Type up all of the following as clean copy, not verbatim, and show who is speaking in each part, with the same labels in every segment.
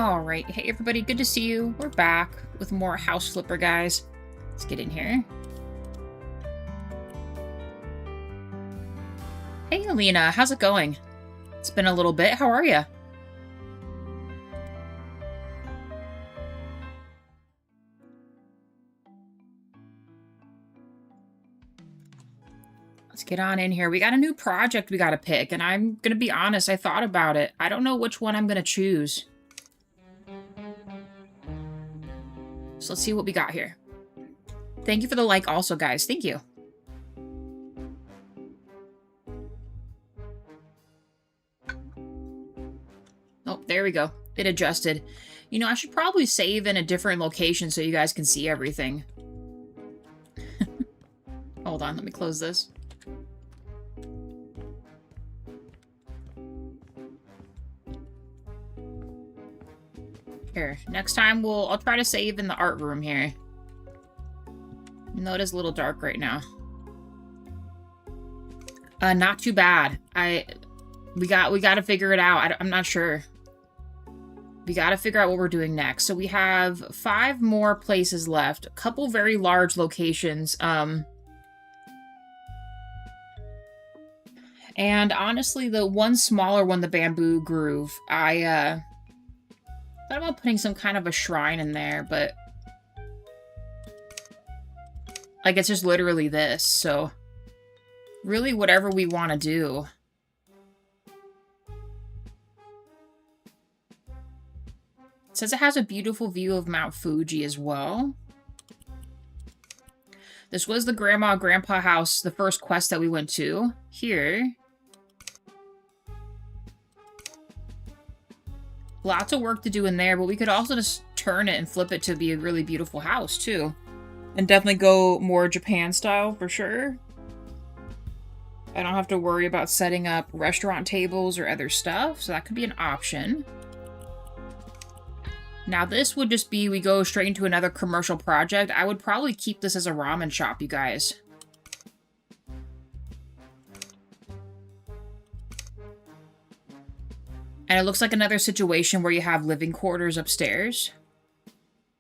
Speaker 1: Alright, hey everybody, good to see you. We're back with more House Flipper, guys. Let's get in here. Hey Alina, how's it going? It's been a little bit, how are you? Let's get on in here. We got a new project we gotta pick, and I'm gonna be honest, I thought about it. I don't know which one I'm gonna choose. So let's see what we got here. Thank you for the like also, guys. Thank you. Oh, there we go. It adjusted. You know, I should probably save in a different location so you guys can see everything. Hold on, let me close this. Here, next time I'll try to save in the art room here. No, it is a little dark right now. Not too bad. We got to figure it out. I'm not sure. We got to figure out what we're doing next. So we have 5 more places left. A couple very large locations. And honestly, the one smaller one, the Bamboo Groove, I thought about putting some kind of a shrine in there, but like it's just literally this, so really whatever we want to do. It says it has a beautiful view of Mount Fuji as well. This was the Grandma and Grandpa house, the first quest that we went to. Here. Lots of work to do in there, but we could also just turn it and flip it to be a really beautiful house, too. And definitely go more Japan style, for sure. I don't have to worry about setting up restaurant tables or other stuff, so that could be an option. Now, this would just be, we go straight into another commercial project. I would probably keep this as a ramen shop, you guys. And it looks like another situation where you have living quarters upstairs.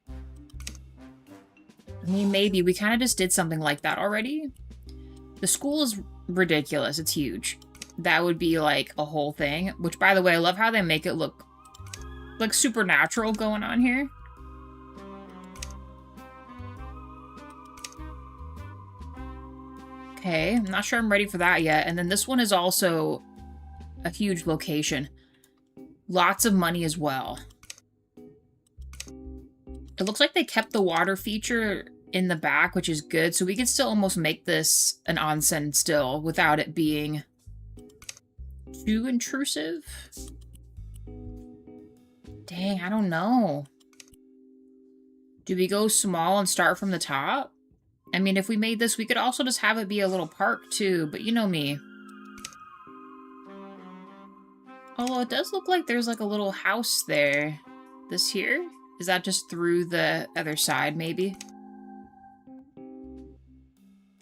Speaker 1: I mean, maybe. We kind of just did something like that already. The school is ridiculous. It's huge. That would be like a whole thing. Which, by the way, I love how they make it look like supernatural going on here. Okay, I'm not sure I'm ready for that yet. And then this one is also a huge location. Lots of money as well. It looks like they kept the water feature in the back, which is good. So we can still almost make this an onsen still without it being too intrusive. Dang, I don't know. Do we go small and start from the top? I mean, if we made this, we could also just have it be a little park too, but you know me. Although it does look like there's like a little house there. This here? Is that just through the other side, maybe?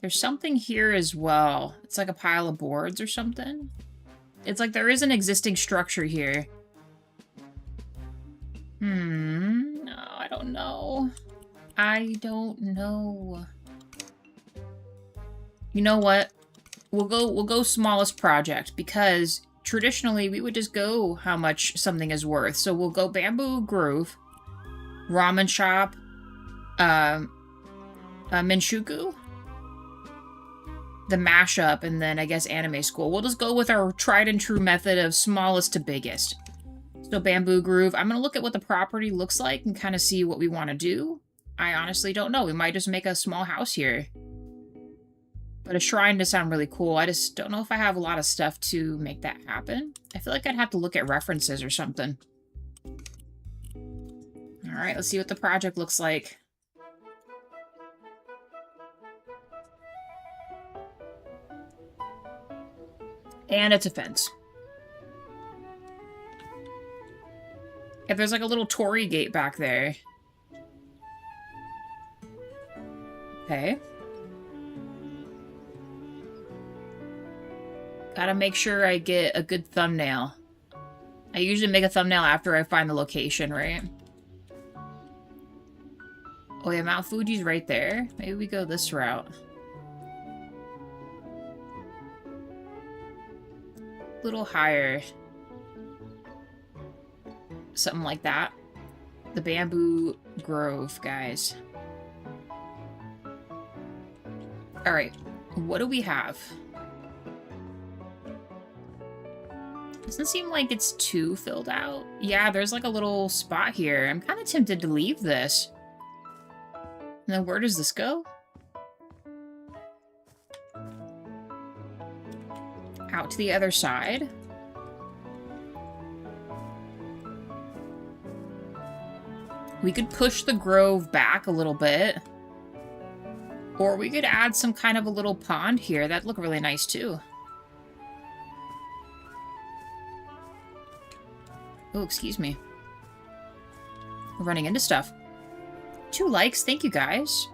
Speaker 1: There's something here as well. It's like a pile of boards or something. It's like there is an existing structure here. No, I don't know. I don't know. You know what? We'll go smallest project because traditionally, we would just go how much something is worth. So we'll go Bamboo Grove, Ramen Shop, Minshuku, the mashup, and then I guess Anime School. We'll just go with our tried and true method of smallest to biggest. So Bamboo Groove, I'm going to look at what the property looks like and kind of see what we want to do. I honestly don't know. We might just make a small house here. But a shrine does sound really cool. I just don't know if I have a lot of stuff to make that happen. I feel like I'd have to look at references or something. Alright, let's see what the project looks like. And it's a fence. If there's like a little torii gate back there. Okay. Gotta make sure I get a good thumbnail. I usually make a thumbnail after I find the location, right? Oh yeah, Mount Fuji's right there. Maybe we go this route. A little higher. Something like that. The bamboo grove, guys. Alright, what do we have? Doesn't seem like it's too filled out. Yeah, there's like a little spot here. I'm kind of tempted to leave this. And then where does this go? Out to the other side. We could push the grove back a little bit. Or we could add some kind of a little pond here. That'd look really nice too. Oh, excuse me. We're running into stuff. 2 likes, thank you guys.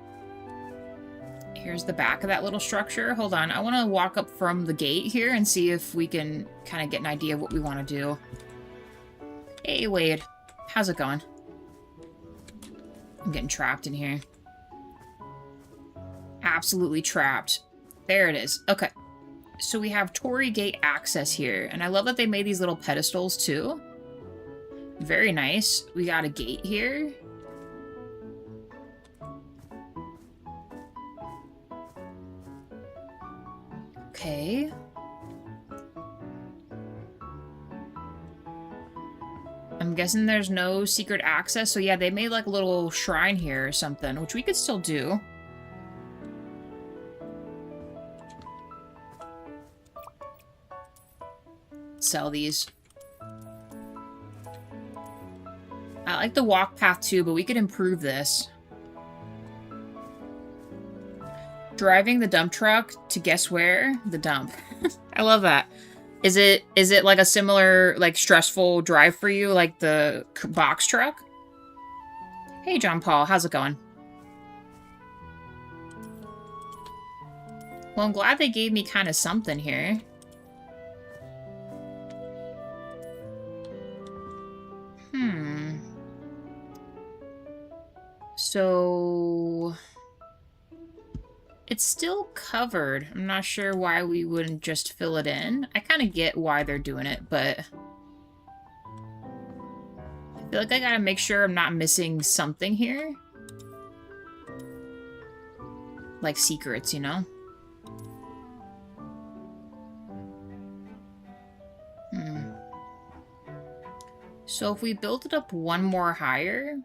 Speaker 1: Here's the back of that little structure. Hold on, I want to walk up from the gate here and see if we can kind of get an idea of what we want to do. Hey, Wade. How's it going? I'm getting trapped in here. Absolutely trapped. There it is. Okay. So we have Torii Gate access here. And I love that they made these little pedestals too. Very nice. We got a gate here. Okay. I'm guessing there's no secret access. So yeah, they made like a little shrine here or something, which we could still do. Sell these. I like the walk path too, but we could improve this. Driving the dump truck to guess where? The dump. I love that. Is it like a similar, like, stressful drive for you, like the box truck? Hey, John Paul, how's it going? Well, I'm glad they gave me kind of something here. So... it's still covered. I'm not sure why we wouldn't just fill it in. I kind of get why they're doing it, but... I feel like I gotta make sure I'm not missing something here. Like secrets, you know? So if we build it up one more higher...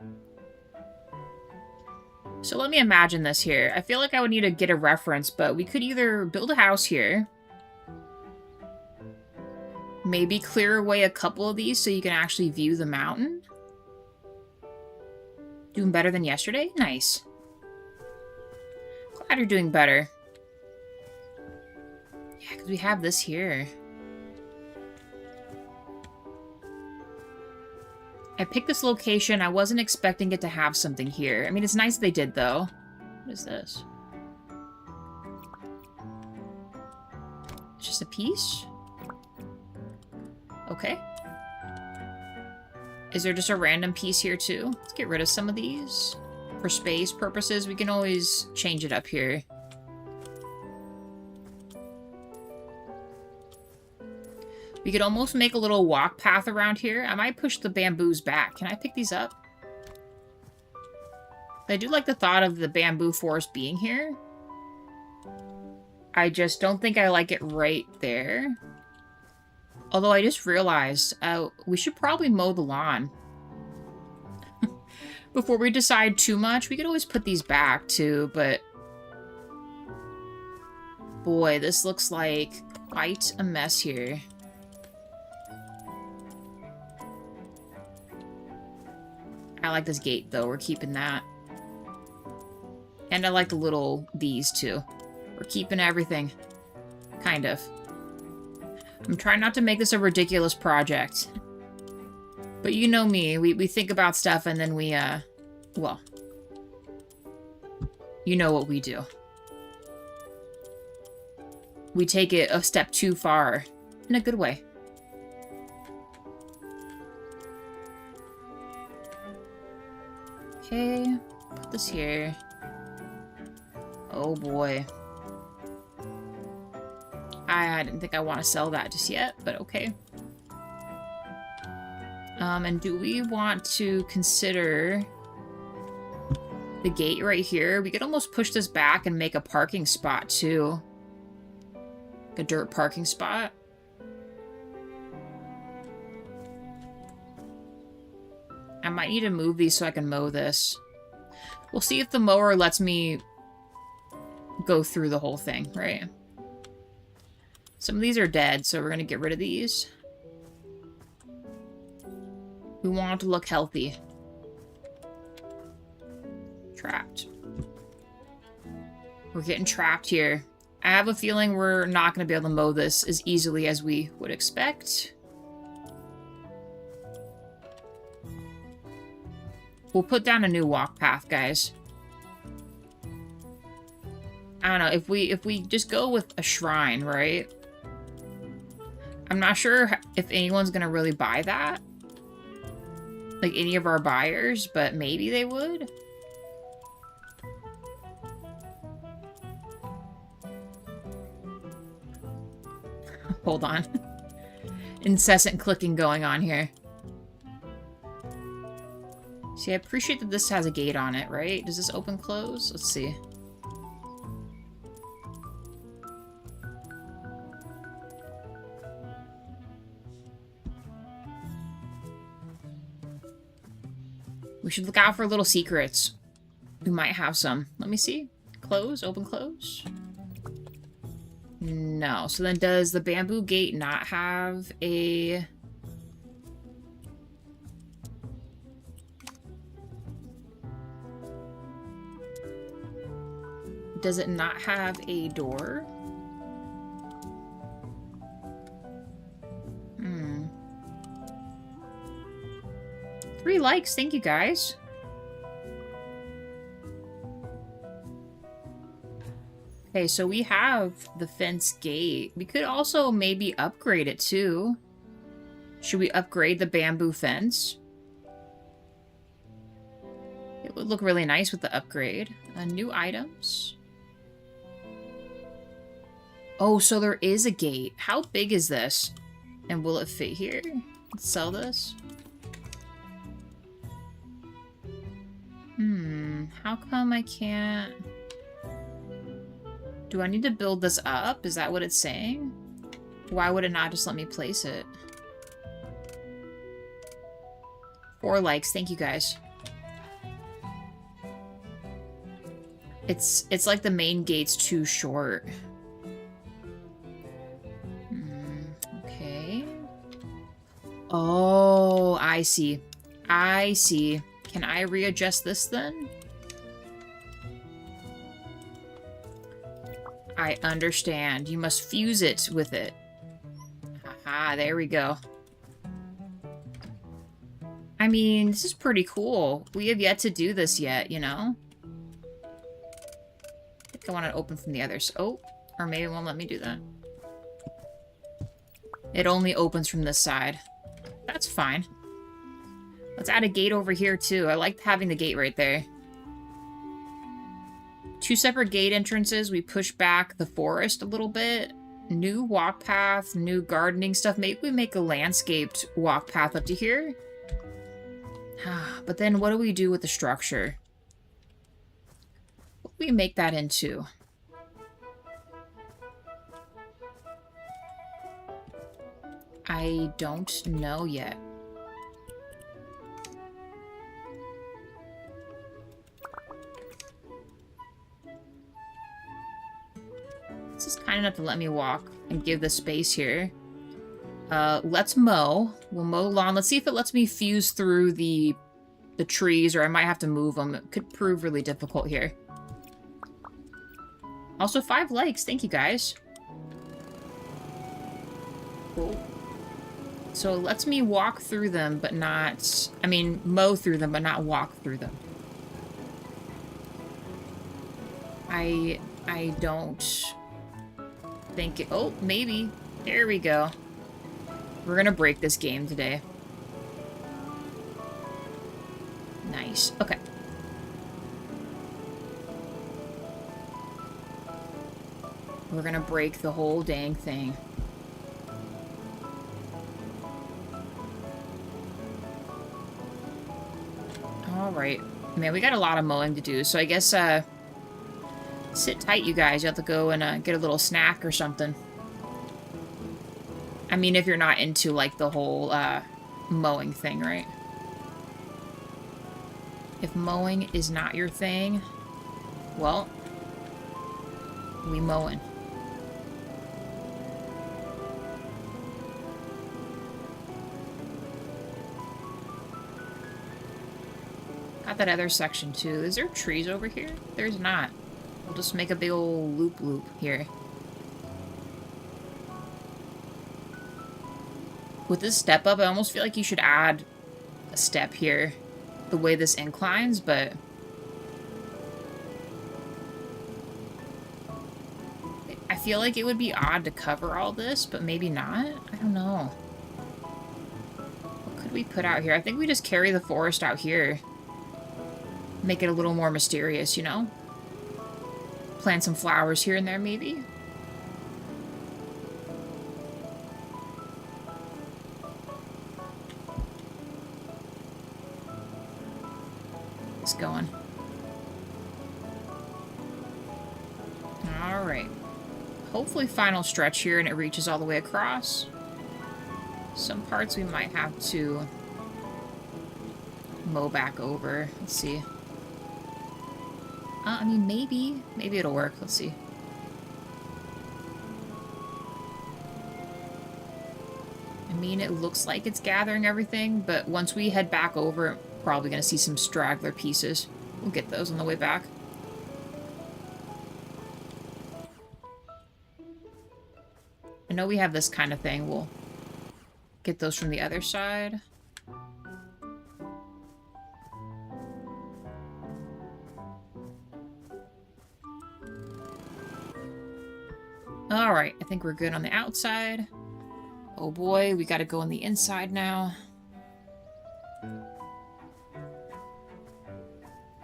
Speaker 1: So let me imagine this here. I feel like I would need to get a reference, but we could either build a house here. Maybe clear away a couple of these so you can actually view the mountain. Doing better than yesterday? Nice. Glad you're doing better. Yeah, because we have this here. I picked this location. I wasn't expecting it to have something here. I mean, it's nice they did, though. What is this? It's just a piece? Okay. Is there just a random piece here, too? Let's get rid of some of these. For space purposes, we can always change it up here. We could almost make a little walk path around here. I might push the bamboos back. Can I pick these up? I do like the thought of the bamboo forest being here. I just don't think I like it right there. Although I just realized we should probably mow the lawn. Before we decide too much, we could always put these back too, but... boy, this looks like quite a mess here. I like this gate, though. We're keeping that. And I like the little these, too. We're keeping everything. Kind of. I'm trying not to make this a ridiculous project. But you know me. We think about stuff and then we, well. You know what we do. We take it a step too far. In a good way. Okay, put this here. Oh boy. I didn't think I want to sell that just yet, but okay. And do we want to consider the gate right here? We could almost push this back and make a parking spot too. Like a dirt parking spot. I might need to move these so I can mow this. We'll see if the mower lets me go through the whole thing, right? Some of these are dead, so we're going to get rid of these. We want it to look healthy. Trapped. We're getting trapped here. I have a feeling we're not going to be able to mow this as easily as we would expect. We'll put down a new walk path, guys. I don't know, if we just go with a shrine, right? I'm not sure if anyone's gonna really buy that. Like any of our buyers, but maybe they would. Hold on. Incessant clicking going on here. See, I appreciate that this has a gate on it, right? Does this open close? Let's see. We should look out for little secrets. We might have some. Let me see. Close, open, close. No. So then does the bamboo gate not have a... Does it not have a door? Hmm. 3 likes, thank you guys. Okay, so we have the fence gate. We could also maybe upgrade it too. Should we upgrade the bamboo fence? It would look really nice with the upgrade. New items. Oh, so there is a gate. How big is this? And will it fit here? Let's sell this. How come I can't... Do I need to build this up? Is that what it's saying? Why would it not just let me place it? 4 likes. Thank you, guys. It's like the main gate's too short. Okay. Oh, I see. I see. Can I readjust this then? I understand. You must fuse it with it. Haha, there we go. I mean, this is pretty cool. We have yet to do this yet, you know? I think I want to open from the others. Oh, or maybe it won't let me do that. It only opens from this side. That's fine. Let's add a gate over here, too. I liked having the gate right there. 2 separate gate entrances. We push back the forest a little bit. New walk path, new gardening stuff. Maybe we make a landscaped walk path up to here. But then what do we do with the structure? What do we make that into? I don't know yet. This is kind enough to let me walk and give the space here. Let's mow. We'll mow lawn. Let's see if it lets me fuse through the trees, or I might have to move them. It could prove really difficult here. Also, 5 likes. Thank you, guys. Cool. So it lets me walk through them, but not... I mean, mow through them, but not walk through them. I don't think it... Oh, maybe. There we go. We're gonna break this game today. Nice. Okay. We're gonna break the whole dang thing. Alright. Man, we got a lot of mowing to do, so I guess, sit tight, you guys. You have to go and, get a little snack or something. I mean, if you're not into, like, the whole, mowing thing, right? If mowing is not your thing, well, we mowing. Got that other section, too. Is there trees over here? There's not. We'll just make a big old loop here. With this step up, I almost feel like you should add a step here. The way this inclines, but... I feel like it would be odd to cover all this, but maybe not? I don't know. What could we put out here? I think we just carry the forest out here. Make it a little more mysterious, you know? Plant some flowers here and there, maybe? It's going. Alright. Hopefully final stretch here and it reaches all the way across. Some parts we might have to mow back over. Let's see. I mean, maybe. Maybe it'll work. Let's see. I mean, it looks like it's gathering everything, but once we head back over, probably going to see some straggler pieces. We'll get those on the way back. I know we have this kind of thing. We'll get those from the other side. Alright, I think we're good on the outside. Oh boy, we gotta go on the inside now.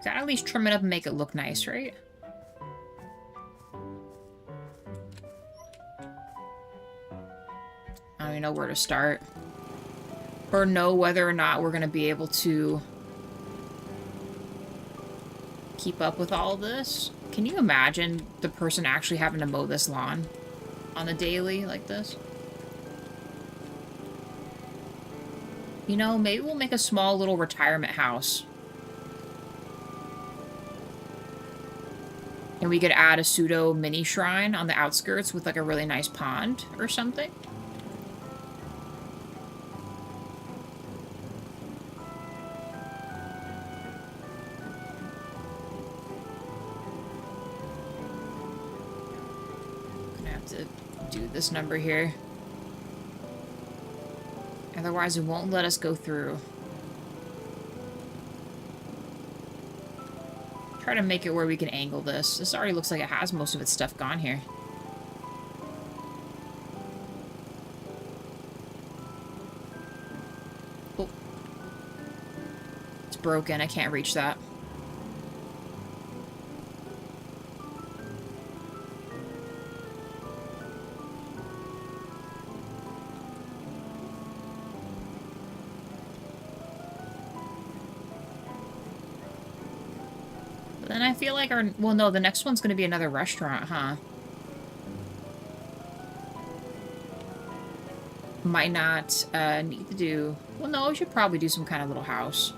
Speaker 1: Gotta at least trim it up and make it look nice, right? I don't even know where to start. Or know whether or not we're gonna be able to keep up with all of this. Can you imagine the person actually having to mow this lawn on a daily like this? You know, maybe we'll make a small little retirement house. And we could add a pseudo mini shrine on the outskirts with like a really nice pond or something. This number here. Otherwise, it won't let us go through. Try to make it where we can angle this. This already looks like it has most of its stuff gone here. Oh. It's broken. I can't reach that. Then I feel like our... Well, no, the next one's going to be another restaurant, huh? Might not need to do... Well, no, we should probably do some kind of little house.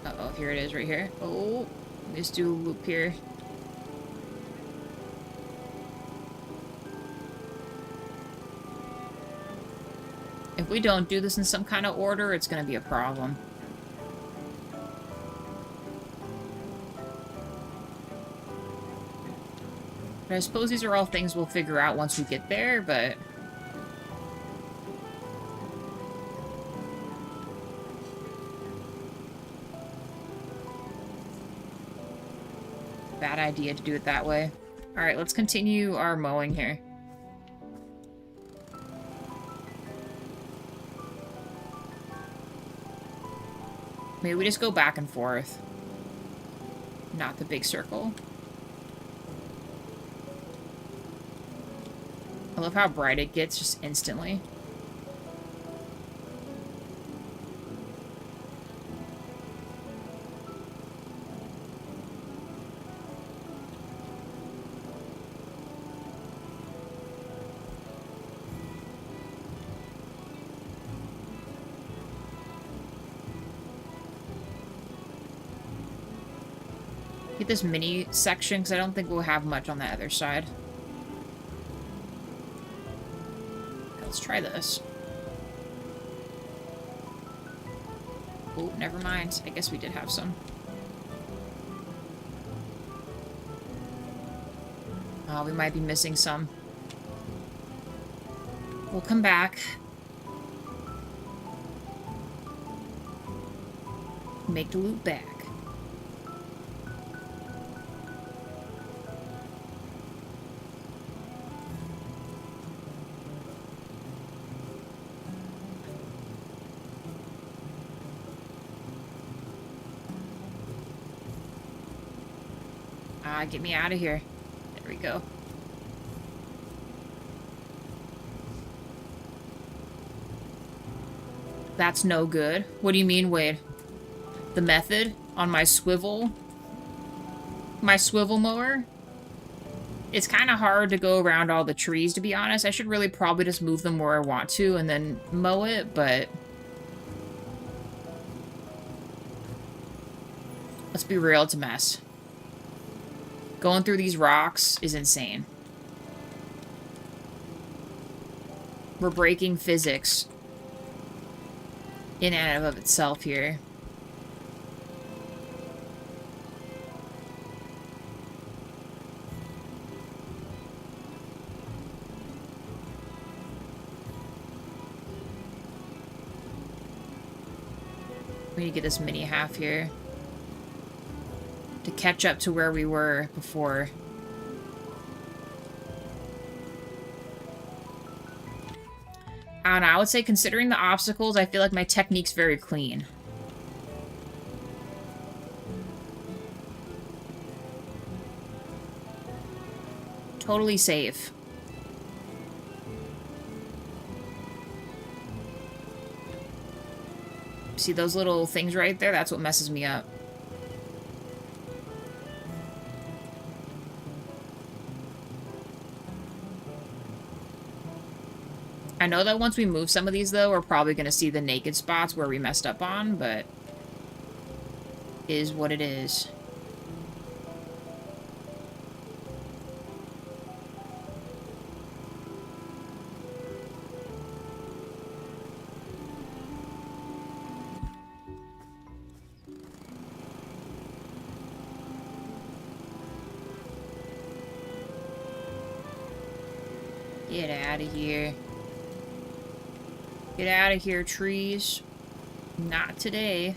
Speaker 1: Uh-oh, here it is right here. Oh, let's do a loop here. If we don't do this in some kind of order, it's going to be a problem. But I suppose these are all things we'll figure out once we get there, but... Bad idea to do it that way. Alright, let's continue our mowing here. Maybe we just go back and forth. Not the big circle. I love how bright it gets just instantly. Get this mini section, because I don't think we'll have much on the other side. Let's try this. Oh, never mind. I guess we did have some. Oh, we might be missing some. We'll come back. Make the loop back. Get me out of here. There we go. That's no good. What do you mean, Wade? The method on my swivel mower? It's kind of hard to go around all the trees, to be honest. I should really probably just move them where I want to and then mow it, but... let's be real, it's a mess. Going through these rocks is insane. We're breaking physics in and of itself here. We need to get this mini half here to catch up to where we were before. I don't know, I would say considering the obstacles, I feel like my technique's very clean. Totally safe. See those little things right there? That's what messes me up. I know that once we move some of these, though, we're probably going to see the naked spots where we messed up on, but... is what it is. Get out of here. Get out of here, trees. Not today.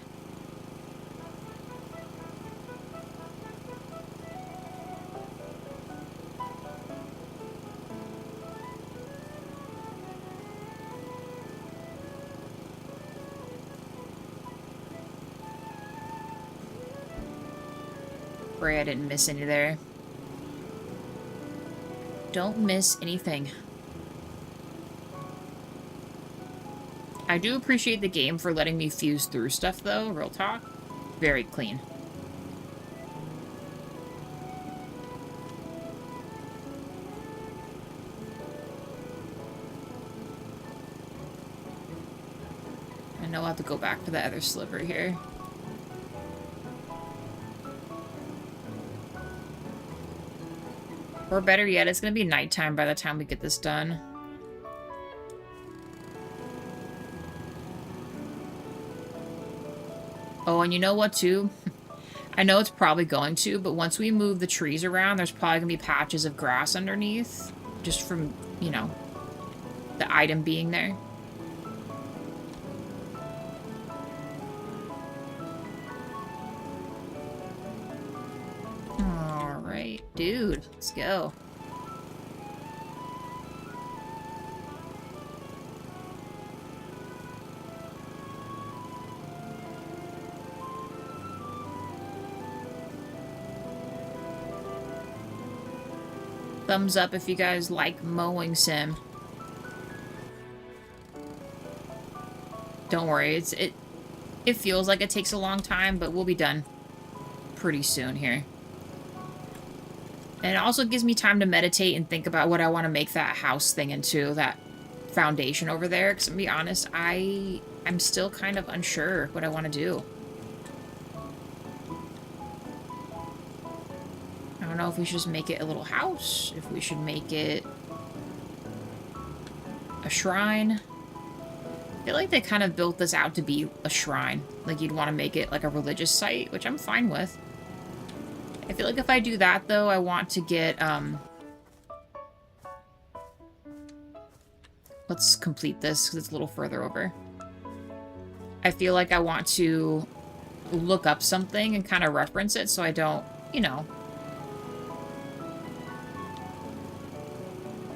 Speaker 1: Pray I didn't miss any there. Don't miss anything. I do appreciate the game for letting me fuse through stuff, though. Real talk. Very clean. I know I'll have to go back to the other sliver here. Or better yet, it's going to be nighttime by the time we get this done. Oh, and you know what, too? I know it's probably going to, but once we move the trees around, there's probably going to be patches of grass underneath. Just from, you know, the item being there. Alright, dude, let's go. Thumbs up if you guys like mowing sim. Don't worry, it feels like it takes a long time, but we'll be done pretty soon here. And it also gives me time to meditate and think about what I want to make that house thing into, that foundation over there. Because to be honest, I'm still kind of unsure what I want to do. I don't know if we should just make it a little house, if we should make it a shrine. I feel like they kind of built this out to be a shrine. Like you'd want to make it like a religious site, which I'm fine with. I feel like if I do that, though, I want to get, let's complete this, because it's a little further over. I feel like I want to look up something and kind of reference it, so I don't, you know,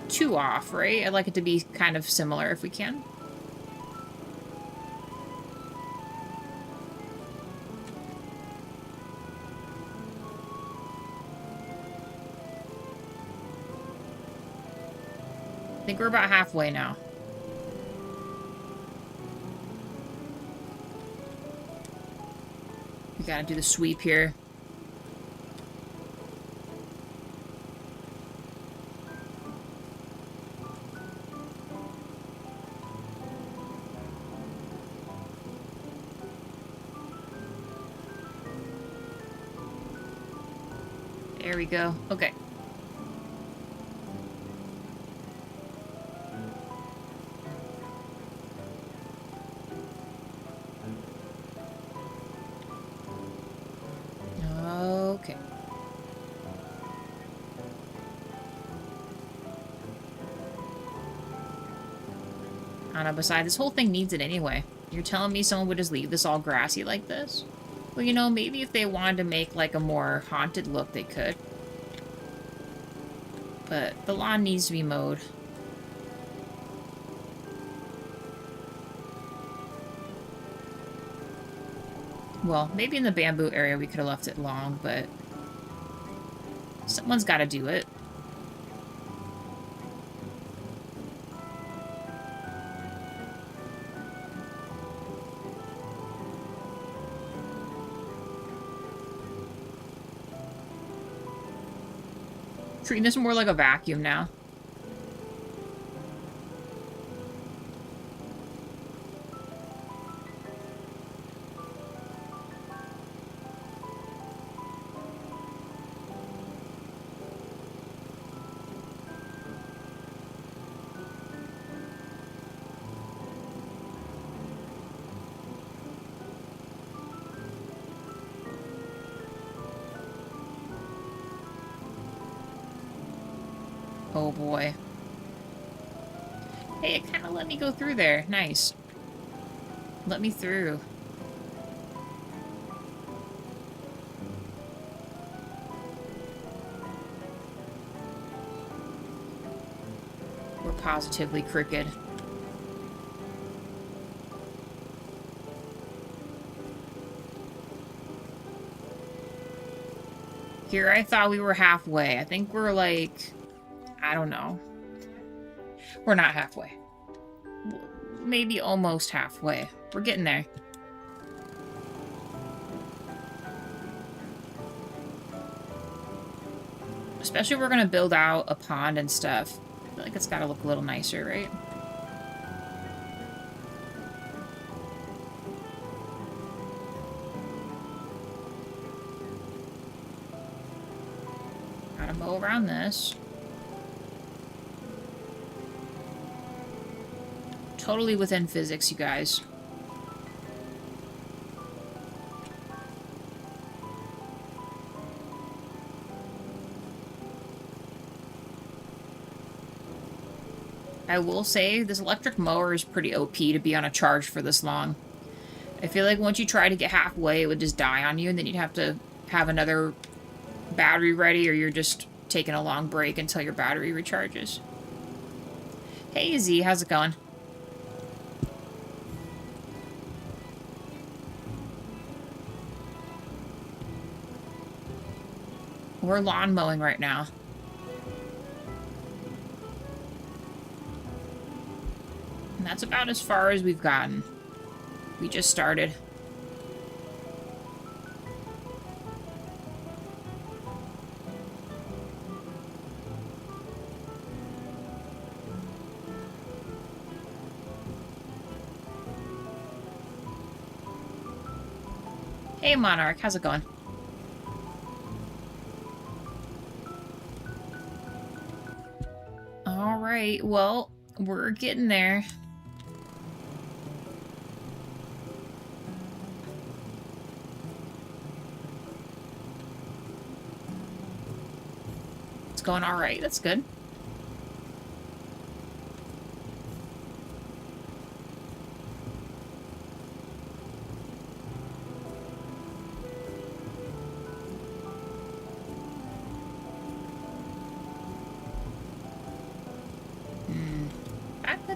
Speaker 1: too off, right? I'd like it to be kind of similar if we can. I think we're about halfway now. We gotta do the sweep here. There we go. Okay. Okay. I don't know, besides, this whole thing needs it anyway. You're telling me someone would just leave this all grassy like this? Well, you know, maybe if they wanted to make, like, a more haunted look, they could. But the lawn needs to be mowed. Well, maybe in the bamboo area we could have left it long, but someone's got to do it. Treating this more like a vacuum now. Oh boy. Hey, it kind of let me go through there. Nice. Let me through. We're positively crooked. Here, I thought we were halfway. I think we're like... I don't know. We're not halfway. Maybe almost halfway. We're getting there. Especially if we're going to build out a pond and stuff. I feel like it's got to look a little nicer, right? Gotta mow around this. Totally within physics, you guys. I will say, this electric mower is pretty OP to be on a charge for this long. I feel like once you try to get halfway, it would just die on you, and then you'd have to have another battery ready, or you're just taking a long break until your battery recharges. Hey, Z, how's it going? We're lawn mowing right now. And that's about as far as we've gotten. We just started. Hey, Monarch. How's it going? All right. Well, we're getting there. It's going all right. That's good.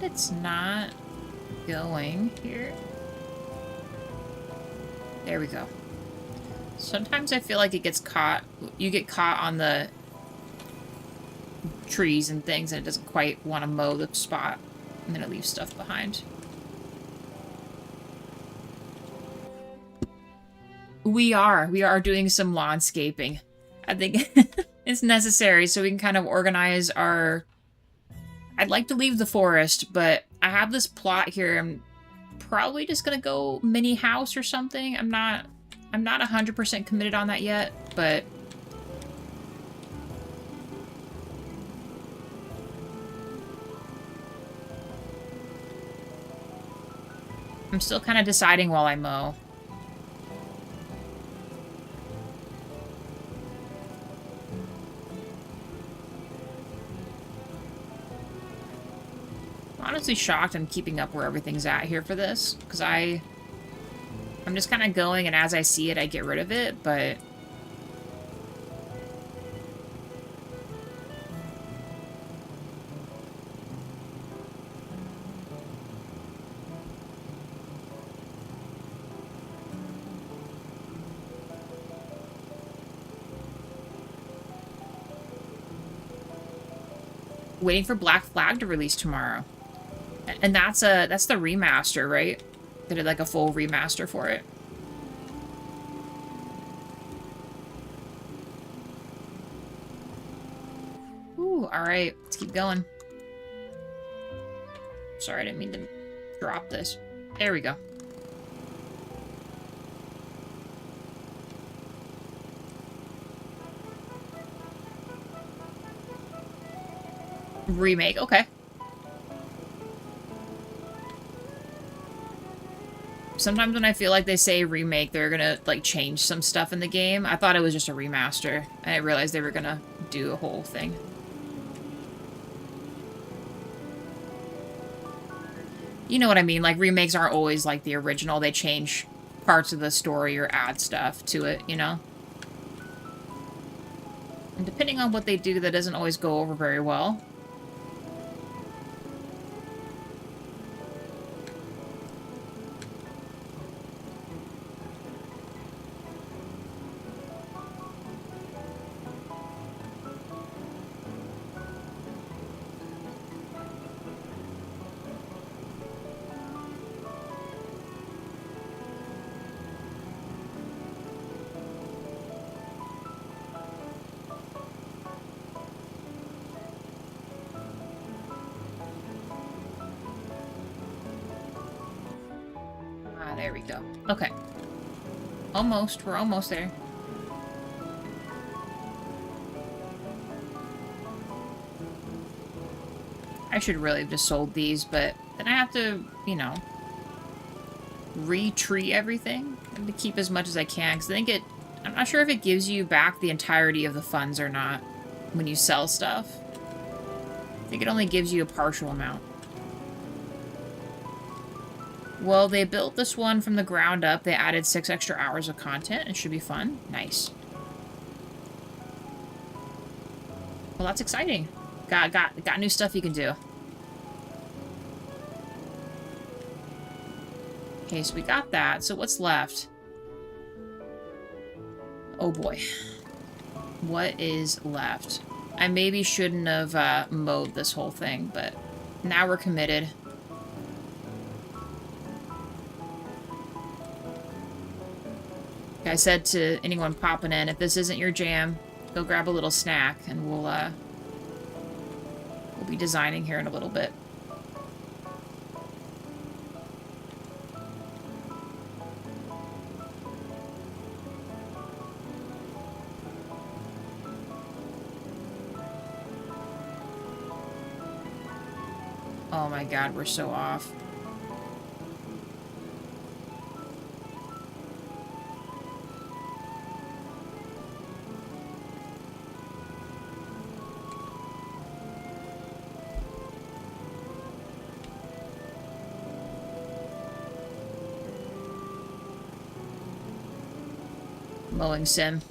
Speaker 1: It's not going here. There we go. Sometimes I feel like it gets caught. You get caught on the trees and things and it doesn't quite want to mow the spot. And then it leaves stuff behind. We are doing some lawnscaping. I think it's necessary so we can kind of organize our... I'd like to leave the forest, but I have this plot here. I'm probably just gonna go mini house or something. I'm not 100% committed on that yet, but I'm still kind of deciding while I mow. Honestly shocked I'm keeping up where everything's at here for this, because I'm just kind of going, and as I see it, I get rid of it, but... Waiting for Black Flag to release tomorrow. And that's the remaster, right? They did like a full remaster for it. Ooh, alright. Let's keep going. Sorry, I didn't mean to drop this. There we go. Remake, okay. Sometimes when I feel like they say remake, they're gonna, like, change some stuff in the game. I thought it was just a remaster. I didn't realize they were gonna do a whole thing. You know what I mean? Like, remakes aren't always like the original. They change parts of the story or add stuff to it, you know? And depending on what they do, that doesn't always go over very well. There we go. Okay. Almost. We're almost there. I should really have just sold these, but then I have to, you know, re-tree everything. I have to keep as much as I can, because I think I'm not sure if it gives you back the entirety of the funds or not when you sell stuff. I think it only gives you a partial amount. Well, they built this one from the ground up. They added 6 extra hours of content. It should be fun. Nice. Well, that's exciting. Got new stuff you can do. Okay, so we got that. So what's left? Oh boy. What is left? I maybe shouldn't have mowed this whole thing, but now we're committed. I said to anyone popping in, if this isn't your jam, go grab a little snack, and we'll be designing here in a little bit. Oh my god, we're so off. Mowing sim.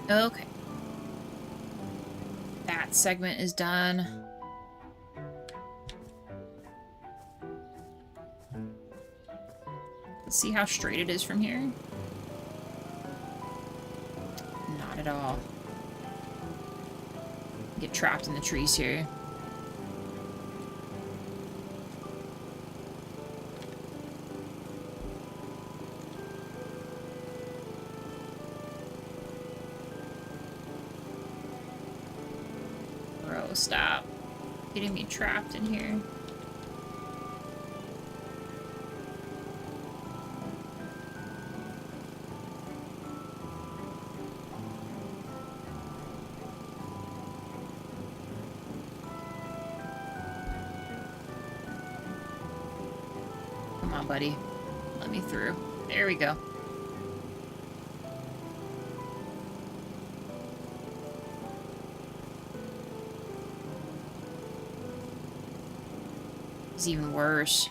Speaker 1: Okay. That segment is done. Let's see how straight it is from here. Not at all. Get trapped in the trees here. Bro, stop getting me trapped in here. Come on, buddy. Let me through. There we go. It's even worse.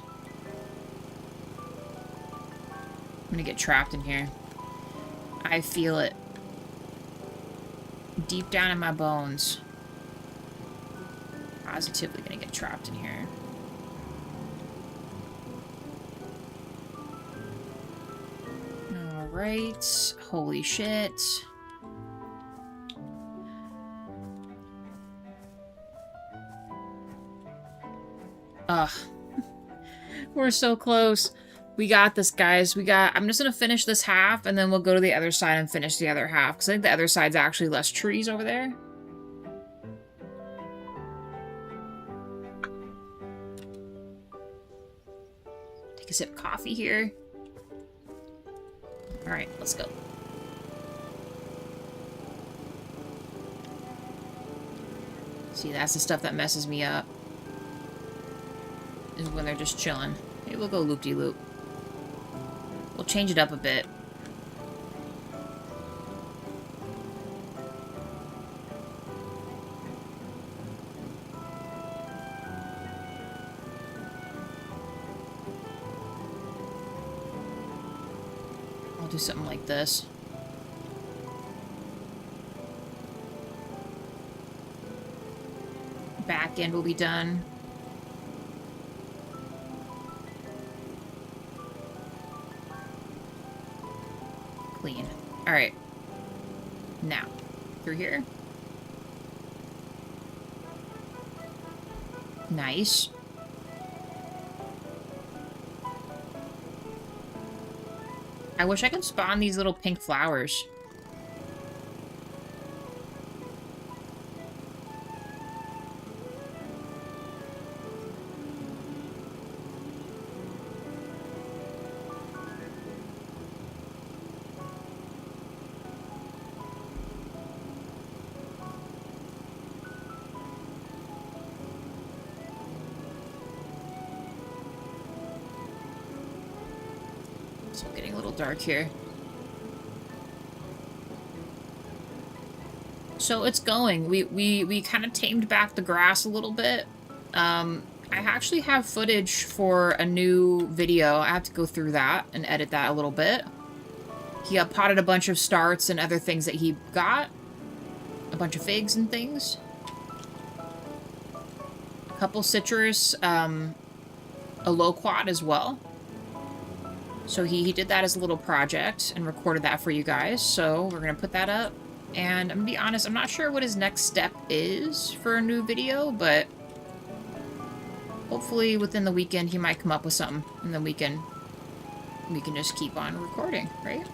Speaker 1: I'm gonna get trapped in here. I feel it. Deep down in my bones. Positively gonna get trapped in here. Alright. Holy shit. Ugh. We're so close. We got this, guys. I'm just gonna finish this half, and then we'll go to the other side and finish the other half, because I think the other side's actually less trees over there. Take a sip of coffee here. Alright, let's go. See, that's the stuff that messes me up. Is when they're just chilling. Maybe we'll go loop-de-loop. We'll change it up a bit. I'll do something like this. Back end will be done. Clean. Alright. Now, through here. Nice. I wish I could spawn these little pink flowers. It's getting a little dark here. So it's going. We kind of tamed back the grass a little bit. I actually have footage for a new video. I have to go through that and edit that a little bit. He potted a bunch of starts and other things that he got. A bunch of figs and things. A couple citrus a low quad as well. So he did that as a little project and recorded that for you guys. So we're going to put that up. And I'm going to be honest, I'm not sure what his next step is for a new video, but hopefully within the weekend he might come up with something, and then we can just keep on recording, right?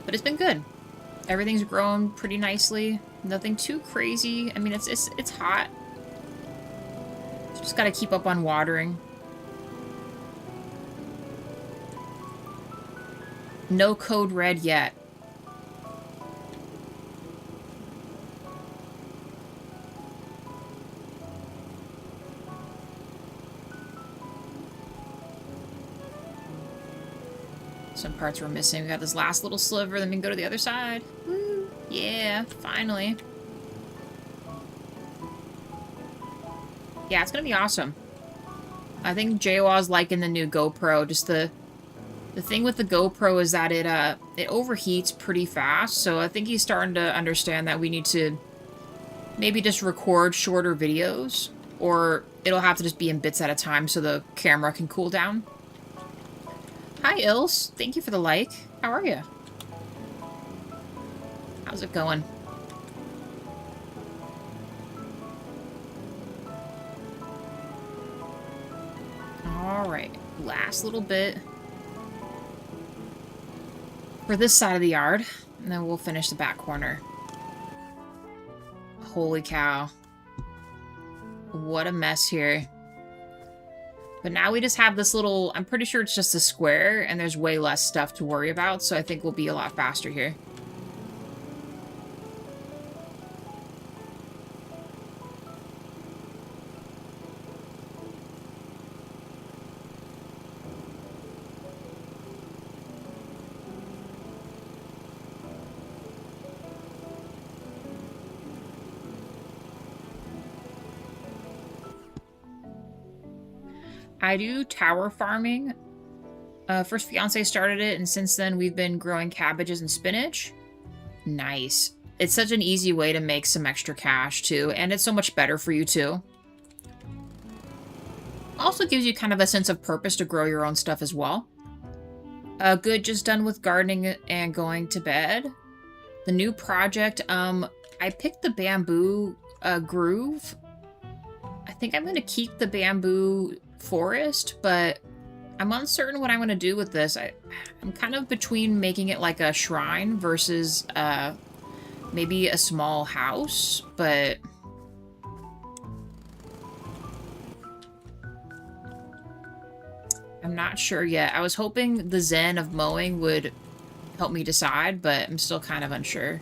Speaker 1: But it's been good. Everything's grown pretty nicely. Nothing too crazy. I mean, it's hot. Just got to keep up on watering. No code red yet. Some parts were missing. We got this last little sliver, then we can go to the other side. Woo! Yeah, finally. Yeah, it's gonna be awesome. I think Jaywaw's liking the new GoPro. Just the thing with the GoPro is that it overheats pretty fast, so I think he's starting to understand that we need to maybe just record shorter videos, or it'll have to just be in bits at a time so the camera can cool down. Hi, Ilse. Thank you for the like. How are you? How's it going? Alright. Last little bit for this side of the yard, and then we'll finish the back corner. Holy cow. What a mess here. But now we just have this little, I'm pretty sure it's just a square, and there's way less stuff to worry about, so I think we'll be a lot faster here. I do tower farming. First fiance started it, and since then we've been growing cabbages and spinach. Nice. It's such an easy way to make some extra cash, too, and it's so much better for you, too. Also gives you kind of a sense of purpose to grow your own stuff as well. Good, just done with gardening and going to bed. The new project, I picked the bamboo groove. I think I'm going to keep the bamboo forest, but I'm uncertain what I'm going to do with this. I'm kind of between making it like a shrine versus maybe a small house, but I'm not sure yet. I was hoping the zen of mowing would help me decide, but I'm still kind of unsure.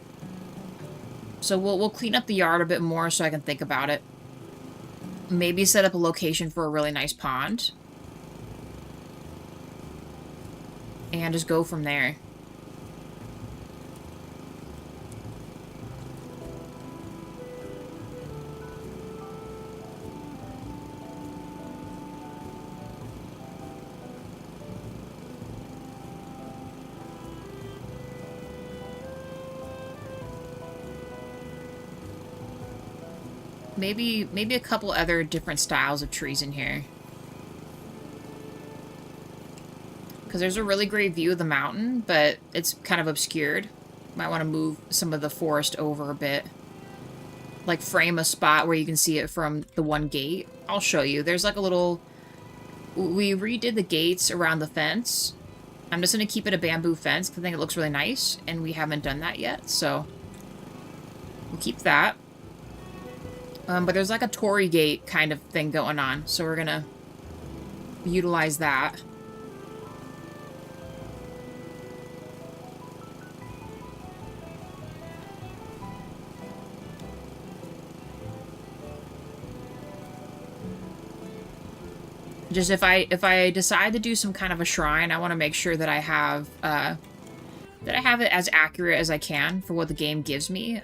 Speaker 1: So we'll clean up the yard a bit more so I can think about it. Maybe set up a location for a really nice pond. And just go from there. Maybe a couple other different styles of trees in here. Because there's a really great view of the mountain, but it's kind of obscured. Might want to move some of the forest over a bit. Like frame a spot where you can see it from the one gate. I'll show you. There's like a little... We redid the gates around the fence. I'm just going to keep it a bamboo fence because I think it looks really nice. And we haven't done that yet, so... We'll keep that. But there's like a Tory gate kind of thing going on, so we're gonna utilize that. Just if I decide to do some kind of a shrine, I want to make sure that I have it as accurate as I can for what the game gives me.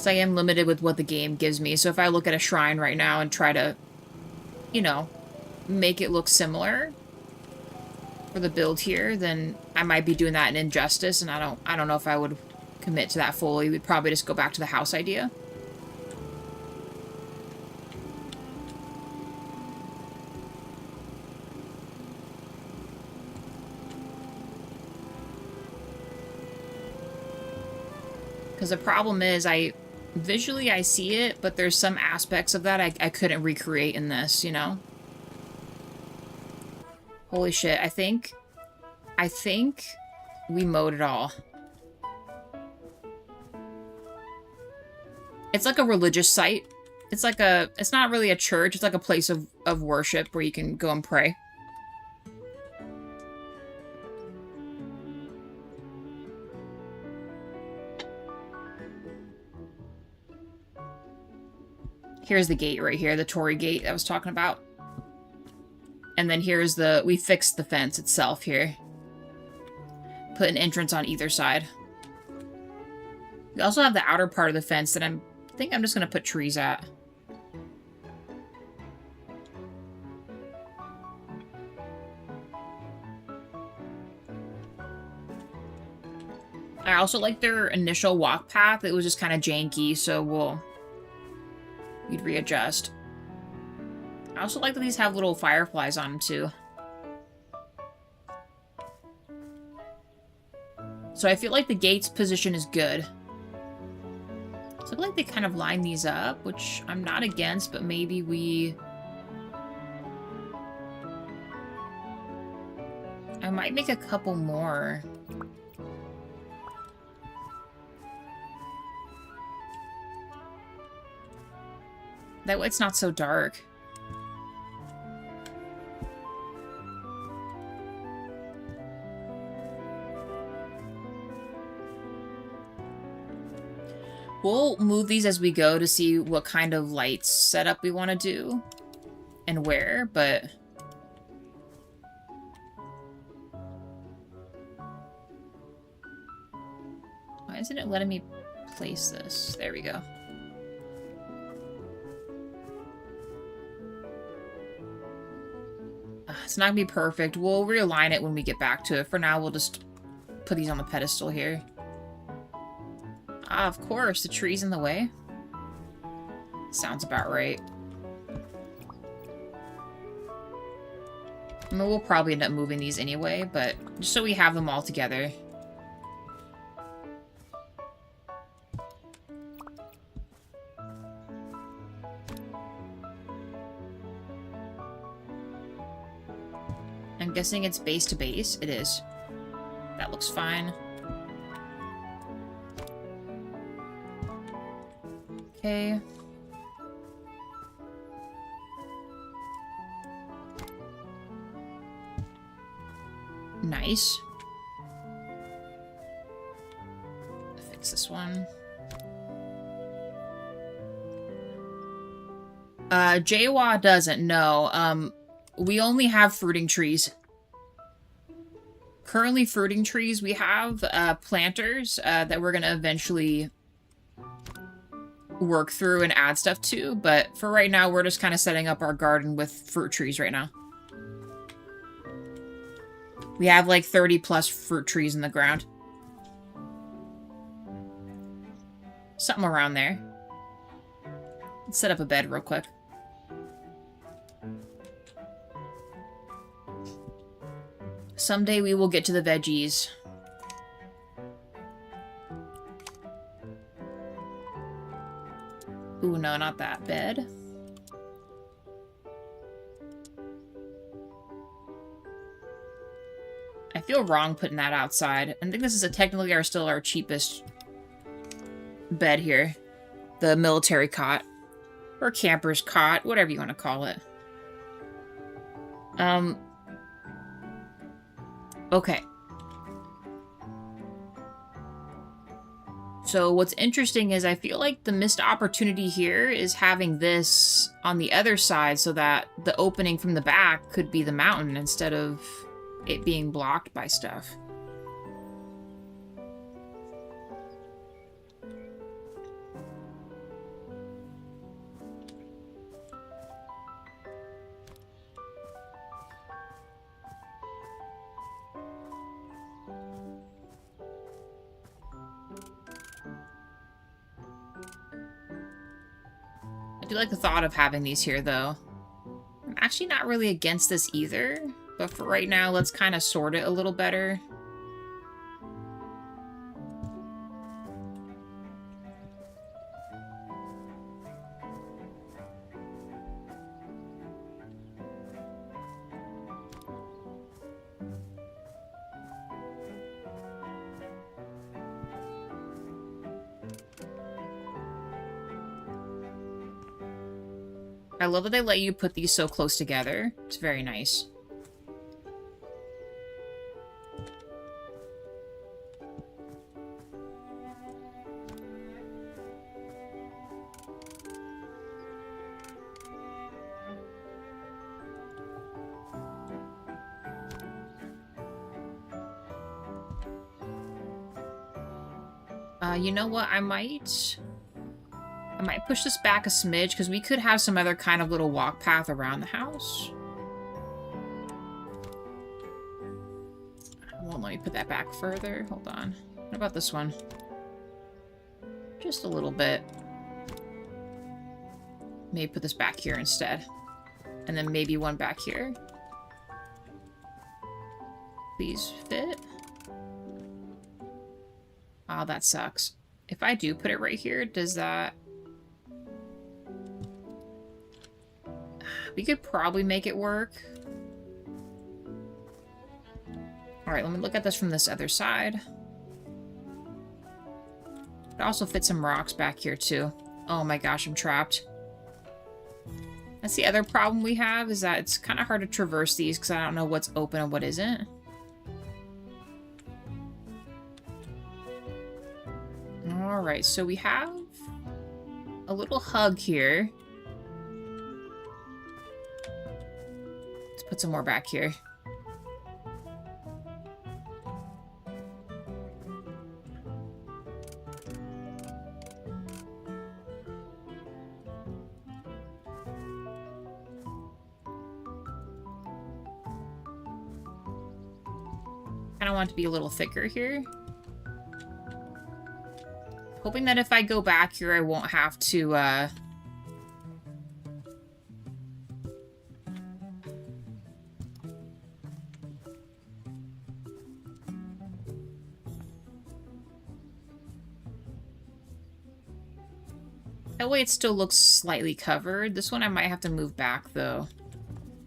Speaker 1: I am limited with what the game gives me, so if I look at a shrine right now and try to, you know, make it look similar, for the build here, then I might be doing that in Injustice, and I don't know if I would commit to that fully. We'd probably just go back to the house idea. Because the problem is, visually I see it, but there's some aspects of that I couldn't recreate in this, you know? Holy shit, I think we mowed it all. It's like a religious site. It's not really a church, it's like a place of worship where you can go and pray. Here's the gate right here, the Tory gate I was talking about. And then here's we fixed the fence itself here. Put an entrance on either side. We also have the outer part of the fence that I think I'm just going to put trees at. I also like their initial walk path. It was just kind of janky, so we'd readjust. I also like that these have little fireflies on them, too. So I feel like the gate's position is good. So I feel like they kind of line these up, which I'm not against, but maybe I might make a couple more. That way it's not so dark. We'll move these as we go to see what kind of lights setup we want to do and where, but why isn't it letting me place this? There we go. It's not gonna be perfect. We'll realign it when we get back to it. For now, we'll just put these on the pedestal here. Ah, of course, the tree's in the way. Sounds about right. I mean, we'll probably end up moving these anyway, but just so we have them all together. I'm guessing it's base to base. It is. That looks fine. Okay. Nice. Fix this one. Jawa doesn't know. We only have fruiting trees. Currently fruiting trees, we have planters that we're going to eventually work through and add stuff to, but for right now, we're just kind of setting up our garden with fruit trees right now. We have like 30 plus fruit trees in the ground. Something around there. Let's set up a bed real quick. Someday we will get to the veggies. Ooh, no, not that bed. I feel wrong putting that outside. I think this is technically still our cheapest bed here. The military cot. Or camper's cot, whatever you want to call it. Okay. So what's interesting is I feel like the missed opportunity here is having this on the other side so that the opening from the back could be the mountain instead of it being blocked by stuff. do like the thought of having these here, though. I'm actually not really against this either, but for right now, let's kind of sort it a little better. I love that they let you put these so close together. It's very nice. You know what? I might push this back a smidge, because we could have some other kind of little walk path around the house. Well, let me put that back further. Hold on. What about this one? Just a little bit. Maybe put this back here instead. And then maybe one back here. Please fit. Oh, that sucks. If I do put it right here, does that... We could probably make it work. Alright, let me look at this from this other side. It also fits some rocks back here, too. Oh my gosh, I'm trapped. That's the other problem we have, is that it's kind of hard to traverse these because I don't know what's open and what isn't. Alright, so we have a little hug here. Let's put some more back here. Kind of want it to be a little thicker here. Hoping that if I go back here, I won't have to, That way it still looks slightly covered. This one I might have to move back, though.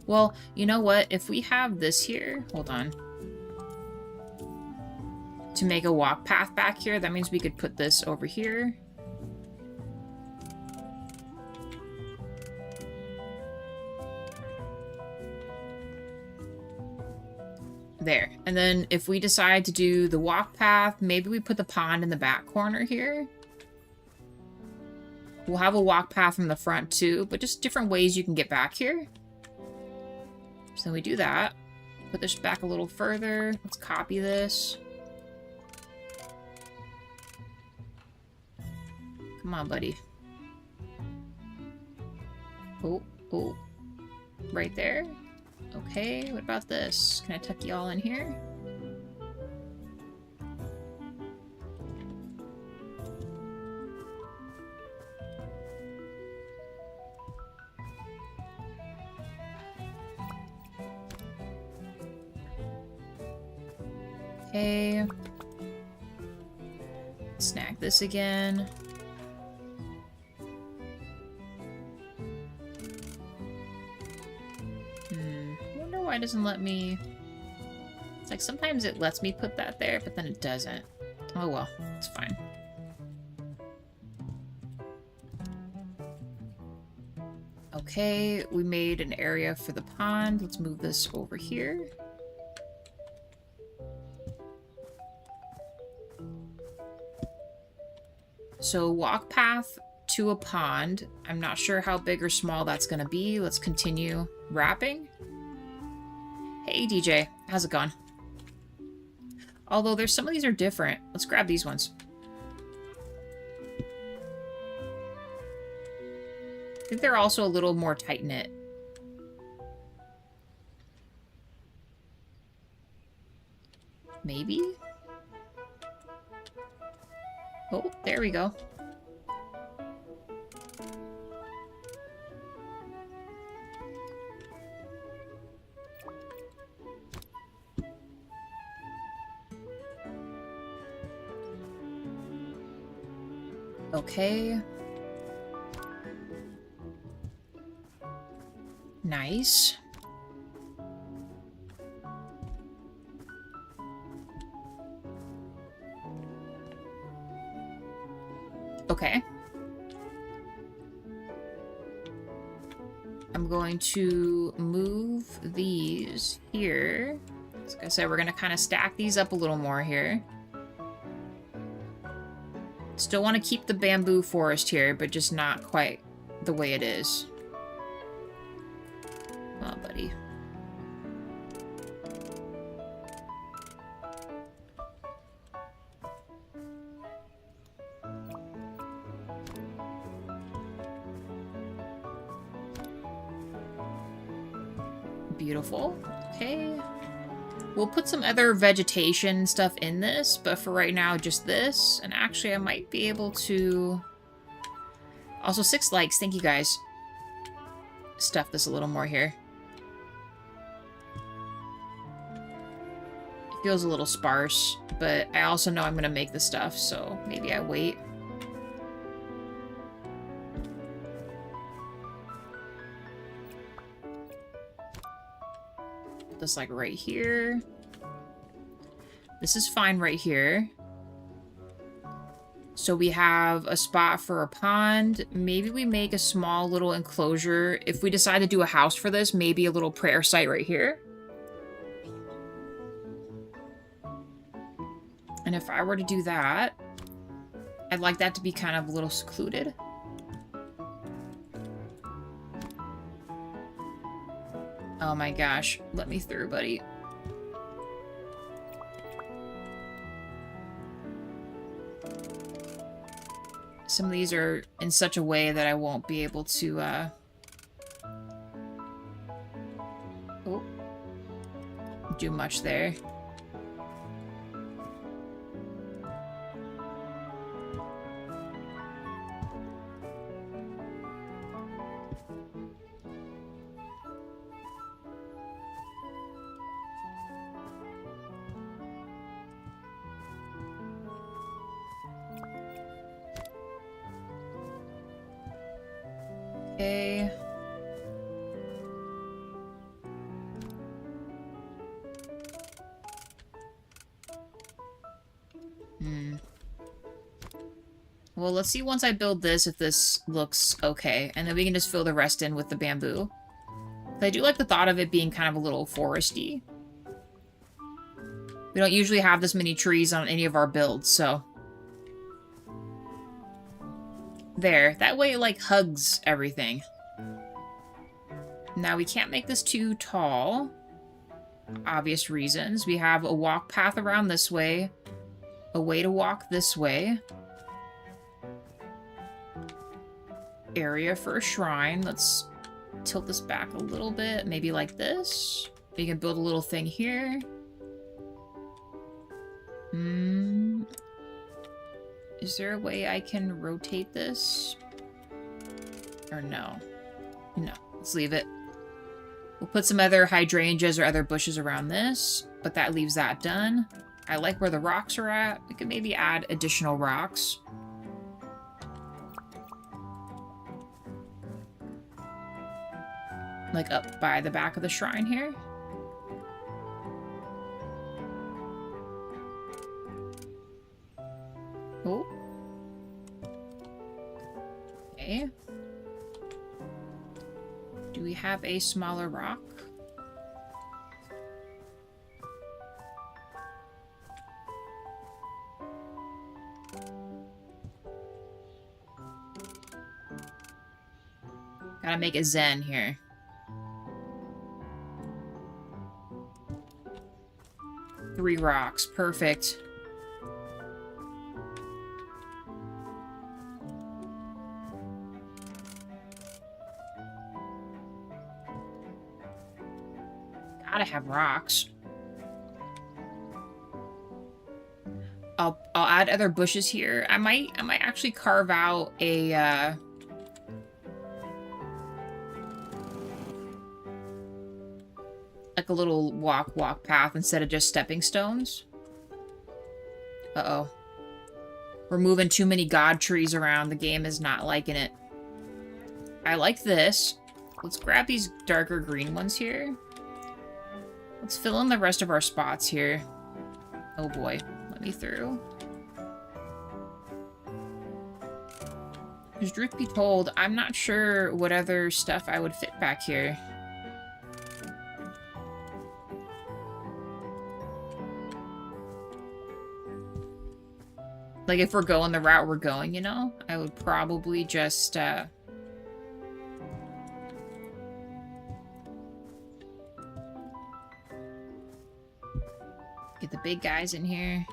Speaker 1: Well, you know what? If we have this here... Hold on. To make a walk path back here, that means we could put this over here. There. And then if we decide to do the walk path, maybe we put the pond in the back corner here. We'll have a walk path from the front too, but just different ways you can get back here. So we do that. Put this back a little further. Let's copy this. Come on, buddy. Oh, oh. Right there. Okay, what about this? Can I tuck you all in here? Okay. Snag this again. Why it doesn't let me... It's like sometimes it lets me put that there, but then it doesn't. Oh well, it's fine. Okay, we made an area for the pond. Let's move this over here. So walk path to a pond. I'm not sure how big or small that's going to be. Let's continue wrapping. Hey DJ, how's it going? Although there's some of these are different. Let's grab these ones. I think they're also a little more tight-knit. Maybe? Oh, there we go. Okay. Nice. Okay. I'm going to move these here. Like I said, we're going to kind of stack these up a little more here. Still want to keep the bamboo forest here, but just not quite the way it is. Come on, buddy. Beautiful. Okay. We'll put some other vegetation stuff in this, but for right now, just this. And actually, I might be able to... Also, 6 likes. Thank you, guys. Stuff this a little more here. It feels a little sparse, but I also know I'm going to make the stuff, so maybe I wait. This like right here. This is fine right here. So we have a spot for a pond. Maybe we make a small little enclosure. If we decide to do a house for this, maybe a little prayer site right here. And if I were to do that, I'd like that to be kind of a little secluded. Oh my gosh, let me through, buddy. Some of these are in such a way that I won't be able to, do much there. Okay. Well, let's see once I build this if this looks okay. And then we can just fill the rest in with the bamboo. I do like the thought of it being kind of a little foresty. We don't usually have this many trees on any of our builds, so... There. That way it, like, hugs everything. Now, we can't make this too tall. Obvious reasons. We have a walk path around this way. A way to walk this way. Area for a shrine. Let's tilt this back a little bit. Maybe like this. We can build a little thing here. Is there a way I can rotate this? Or no? No. Let's leave it. We'll put some other hydrangeas or other bushes around this, but that leaves that done. I like where the rocks are at. We could maybe add additional rocks. Like up by the back of the shrine here. Oh. Okay. Do we have a smaller rock? Gotta make a zen here. Three rocks. Perfect. Gotta have rocks. I'll add other bushes here. I might actually carve out a like a little walk path instead of just stepping stones. Uh-oh. We're moving too many god trees around. The game is not liking it. I like this. Let's grab these darker green ones here. Let's fill in the rest of our spots here. Oh boy, let me through. Because truth be told, I'm not sure what other stuff I would fit back here. Like, if we're going the route we're going, you know? I would probably just, get the big guys in here.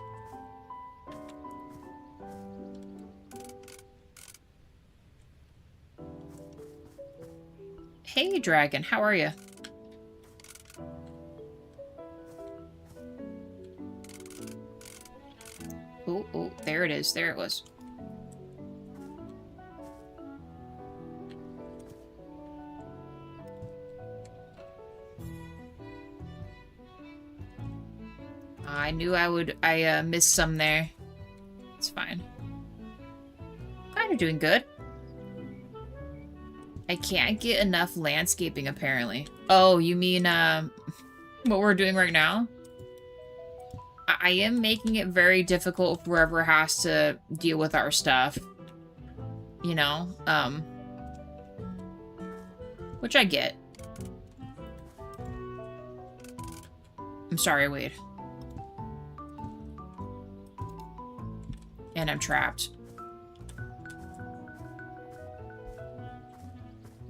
Speaker 1: Hey, dragon, how are you? Oh, oh, there it is. There it was. I knew I missed some there. It's fine. Kind of doing good. I can't get enough landscaping, apparently. Oh, you mean, what we're doing right now? I am making it very difficult for whoever has to deal with our stuff. You know? Which I get. I'm sorry, Wade. And I'm trapped.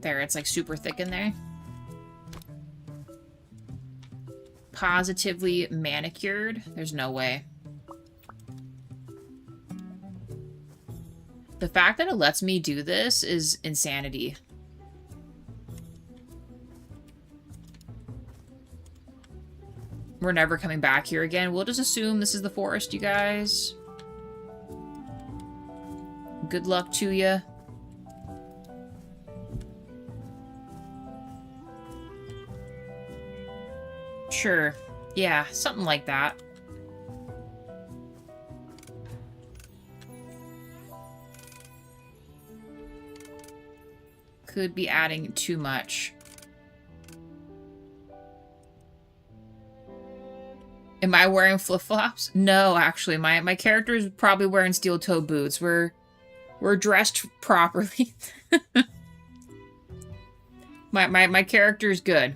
Speaker 1: There, it's like super thick in there. Positively manicured? There's no way. The fact that it lets me do this is insanity. We're never coming back here again. We'll just assume this is the forest, you guys. Good luck to you. Sure. Yeah, something like that. Could be adding too much. Am I wearing flip-flops? No, actually. My character is probably wearing steel-toe boots. We're dressed properly. my character's good.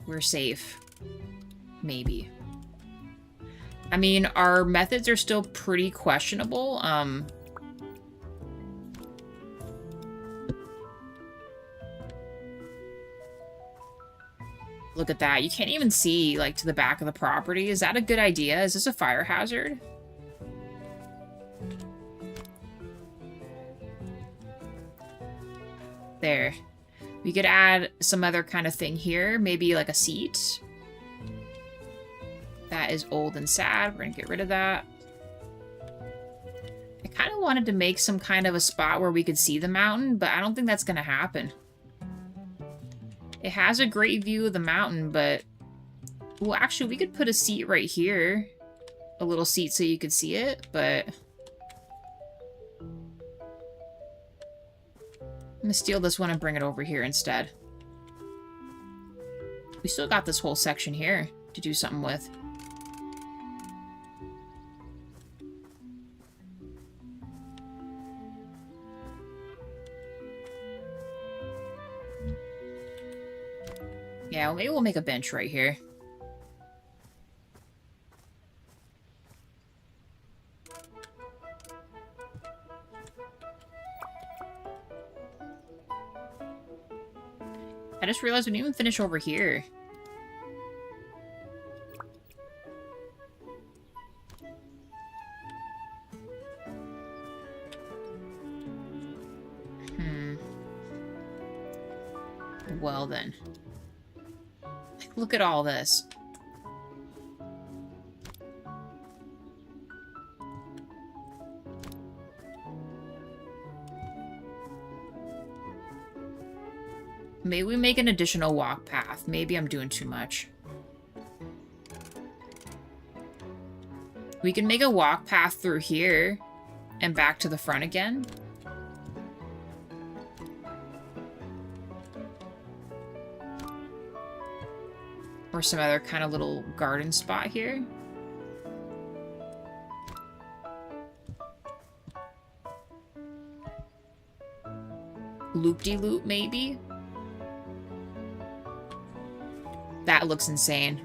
Speaker 1: We're safe. Maybe. I mean, our methods are still pretty questionable. Look at that. You can't even see, like, to the back of the property. Is that a good idea? Is this a fire hazard? There. We could add some other kind of thing here. Maybe like a seat. That is old and sad. We're going to get rid of that. I kind of wanted to make some kind of a spot where we could see the mountain, but I don't think that's going to happen. It has a great view of the mountain, but... Well, actually, we could put a seat right here. A little seat so you could see it, but... I'm gonna steal this one and bring it over here instead. We still got this whole section here to do something with. Yeah, well, maybe we'll make a bench right here. I just realized we didn't even finish over here. Well then. Look at all this. Maybe we make an additional walk path. Maybe I'm doing too much. We can make a walk path through here and back to the front again. Or some other kind of little garden spot here. Loop-de-loop, maybe? That looks insane.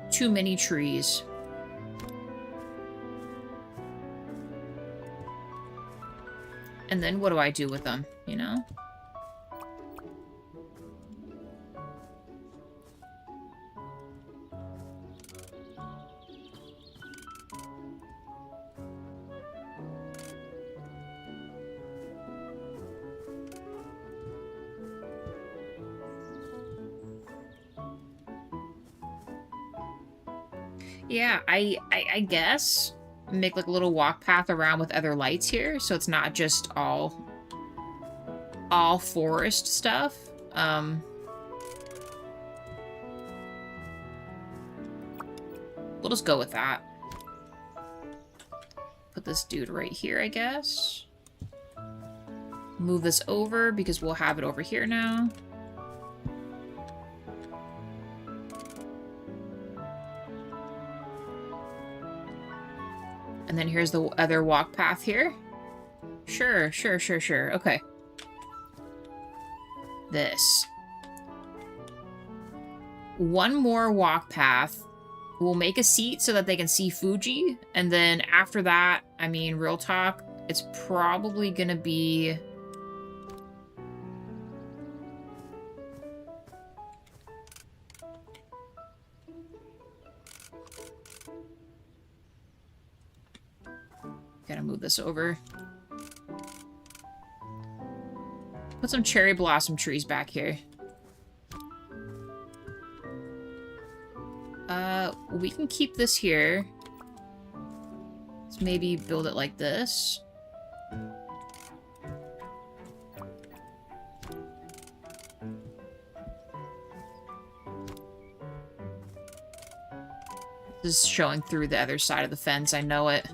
Speaker 1: Too many trees. And then what do I do with them, you know? Yeah, I guess make like a little walk path around with other lights here, so it's not just all forest stuff. We'll just go with that. Put this dude right here, I guess. Move this over because we'll have it over here now. And then here's the other walk path here. Sure. Okay. This. One more walk path. We'll make a seat so that they can see Fuji. And then after that, I mean, real talk, it's probably gonna be... Gotta move this over. Put some cherry blossom trees back here. We can keep this here. Let's maybe build it like this. This is showing through the other side of the fence, I know it.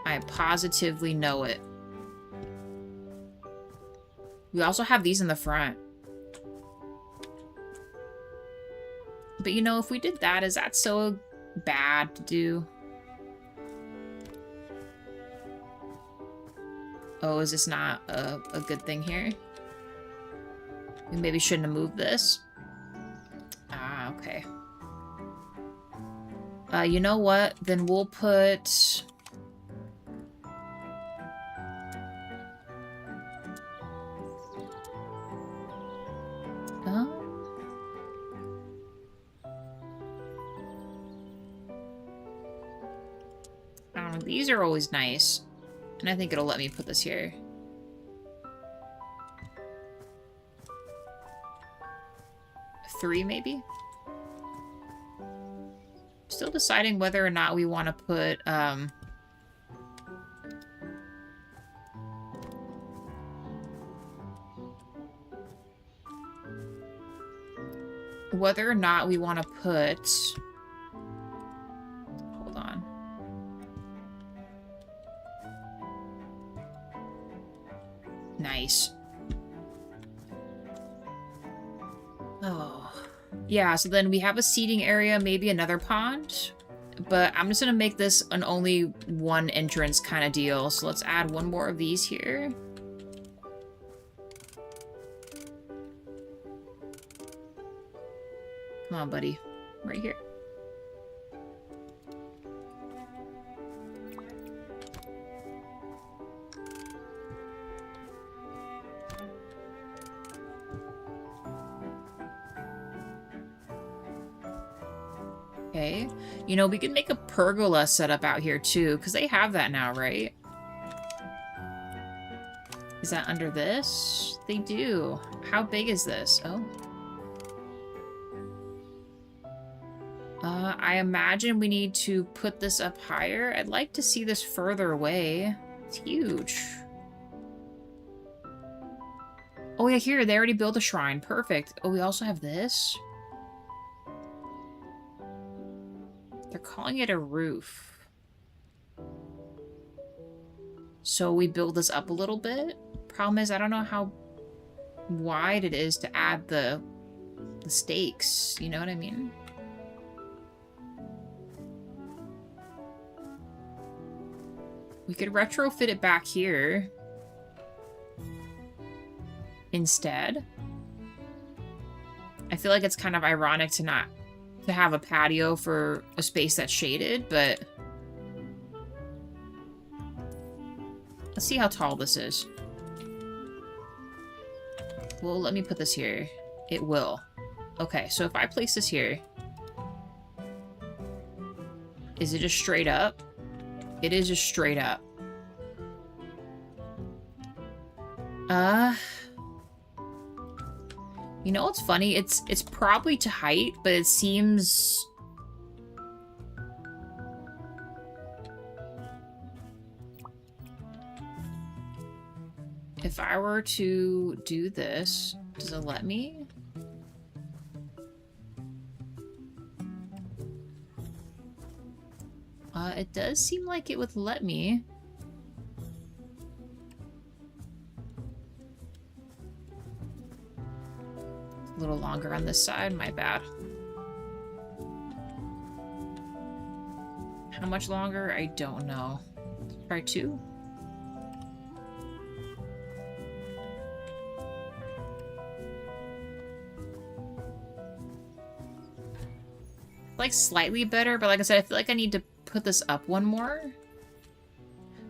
Speaker 1: I positively know it. We also have these in the front. But you know, if we did that, is that so bad to do? Oh, is this not a good thing here? We maybe shouldn't have moved this. Ah, okay. You know what? Then we'll put... These are always nice. And I think it'll let me put this here. Three, maybe? Still deciding whether or not we want to put, whether or not we want to put... Hold on. Nice. Oh. Yeah, so then we have a seating area, maybe another pond. But I'm just gonna make this an only one entrance kind of deal. So let's add one more of these here. Come on, buddy. Right here. Okay. You know, we could make a pergola setup out here too, because they have that now, right? Is that under this? They do. How big is this? Oh. I imagine we need to put this up higher. I'd like to see this further away. It's huge. Oh yeah, here, they already built a shrine. Perfect. Oh, we also have this. They're calling it a roof. So we build this up a little bit. Problem is, I don't know how wide it is to add the stakes. You know what I mean? We could retrofit it back here instead. I feel like it's kind of ironic to have a patio for a space that's shaded, but let's see how tall this is. Well, let me put this here. It will. Okay, so if I place this here, is it just straight up? It is just straight up. You know what's funny? It's probably to height, but it seems... If I were to do this, does it let me? It does seem like it would let me. A little longer on this side, my bad. How much longer? I don't know. Try 2? Like slightly better, but like I said, I feel like I need to put this up one more.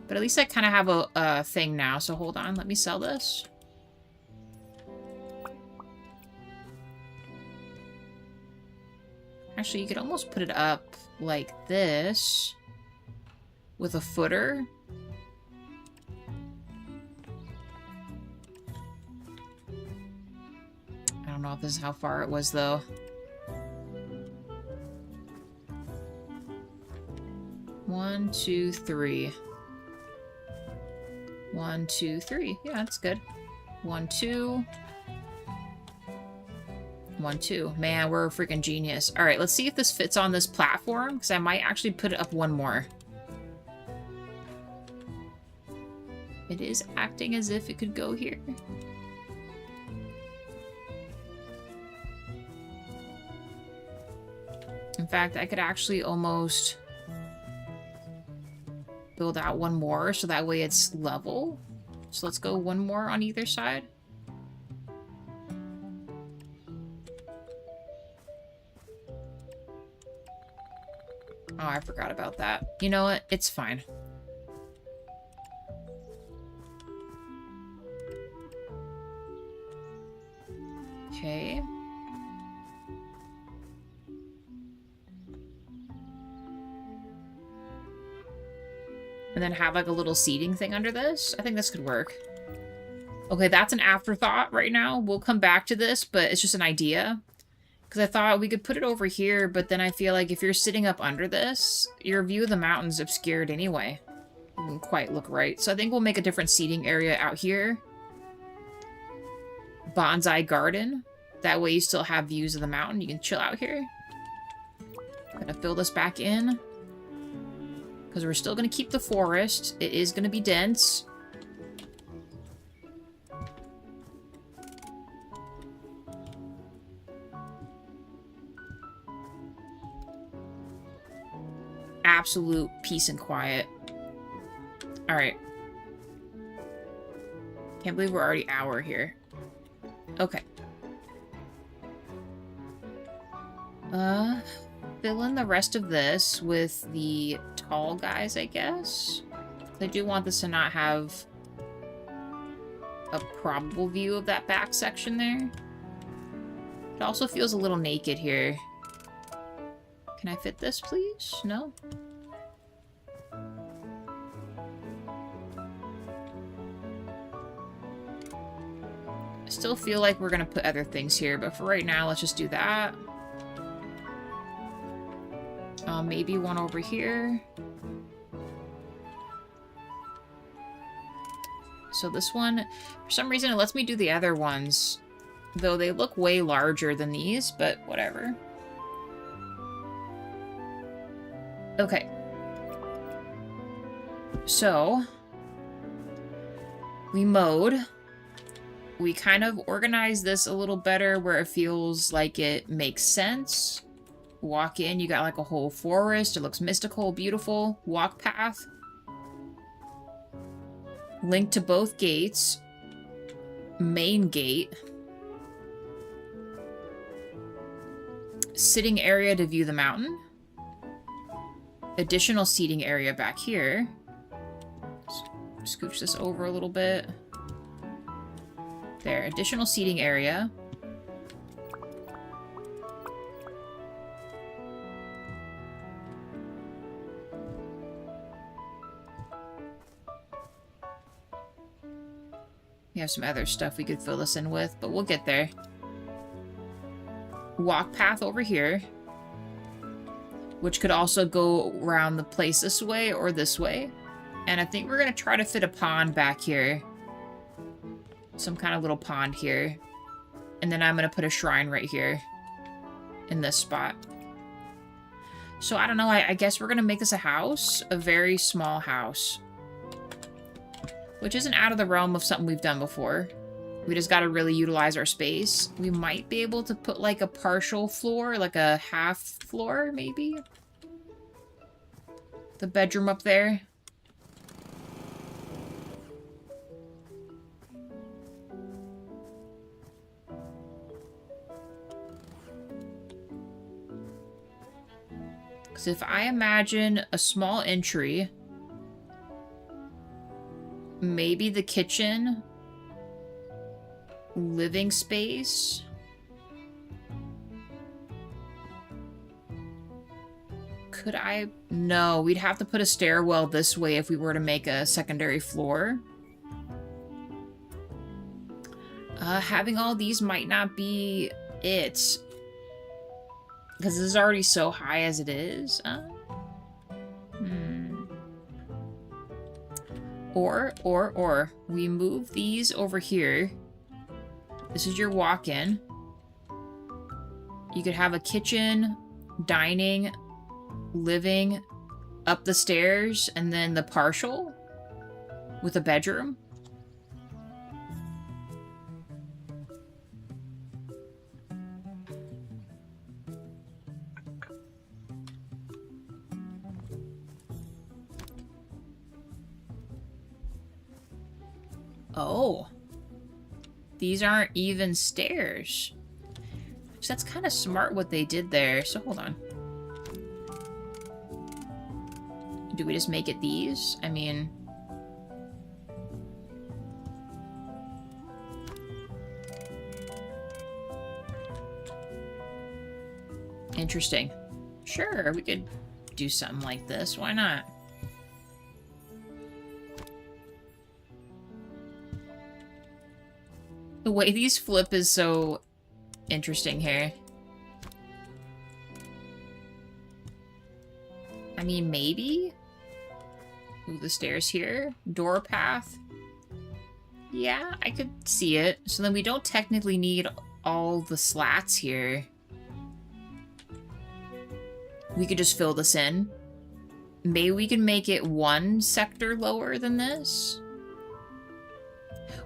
Speaker 1: But at least I kind of have a thing now, so hold on, let me sell this. Actually, you could almost put it up like this with a footer. I don't know if this is how far it was, though. One, two, three. 1, 2, 3. Yeah, that's good. 1, 2. 1, 2. Man, we're a freaking genius. All right, let's see if this fits on this platform, because I might actually put it up one more. It is acting as if it could go here. In fact, I could actually almost build out one more, so that way it's level. So let's go one more on either side. Oh, I forgot about that. You know what? It's fine. Okay. And then have like a little seating thing under this. I think this could work. Okay, that's an afterthought right now. We'll come back to this, but it's just an idea. Because I thought we could put it over here, but then I feel like if you're sitting up under this, your view of the mountain's obscured anyway. It wouldn't quite look right. So I think we'll make a different seating area out here. Bonsai garden. That way you still have views of the mountain. You can chill out here. I'm gonna fill this back in. Because we're still going to keep the forest. It is going to be dense. Absolute peace and quiet. Alright. Can't believe we're already hour here. Okay. Fill in the rest of this with the tall guys, I guess. I do want this to not have a probable view of that back section there. It also feels a little naked here. Can I fit this, please? No? I still feel like we're gonna put other things here, but for right now, let's just do that. Maybe one over here. So this one, for some reason, it lets me do the other ones. Though they look way larger than these, but whatever. Okay. So, we mowed. We kind of organized this a little better where it feels like it makes sense. Walk in, you got like a whole forest. It looks mystical, beautiful. Walk path. Link to both gates. Main gate. Sitting area to view the mountain. Additional seating area back here. Scooch this over a little bit. There, additional seating area. We have some other stuff we could fill this in with, but we'll get there. Walk path over here, which could also go around the place this way or this way. And I think we're going to try to fit a pond back here. Some kind of little pond here. And then I'm going to put a shrine right here in this spot. So I don't know, I guess we're going to make this a house, a very small house. Which isn't out of the realm of something we've done before. We just got to really utilize our space. We might be able to put like a partial floor, like a half floor, maybe? The bedroom up there. Because if I imagine a small entry, maybe the kitchen, living space. Could I? No, we'd have to put a stairwell this way if we were to make a secondary floor. Having all these might not be it. Because this is already so high as it is. Or, we move these over here. This is your walk-in. You could have a kitchen, dining, living, up the stairs, and then the partial with a bedroom. Oh. These aren't even stairs. So that's kind of smart what they did there. So hold on. Do we just make it these? I mean... Interesting. Sure, we could do something like this. Why not? The way these flip is so interesting here. I mean, maybe? Ooh, the stairs here. Door path. Yeah, I could see it. So then we don't technically need all the slats here. We could just fill this in. Maybe we can make it one sector lower than this.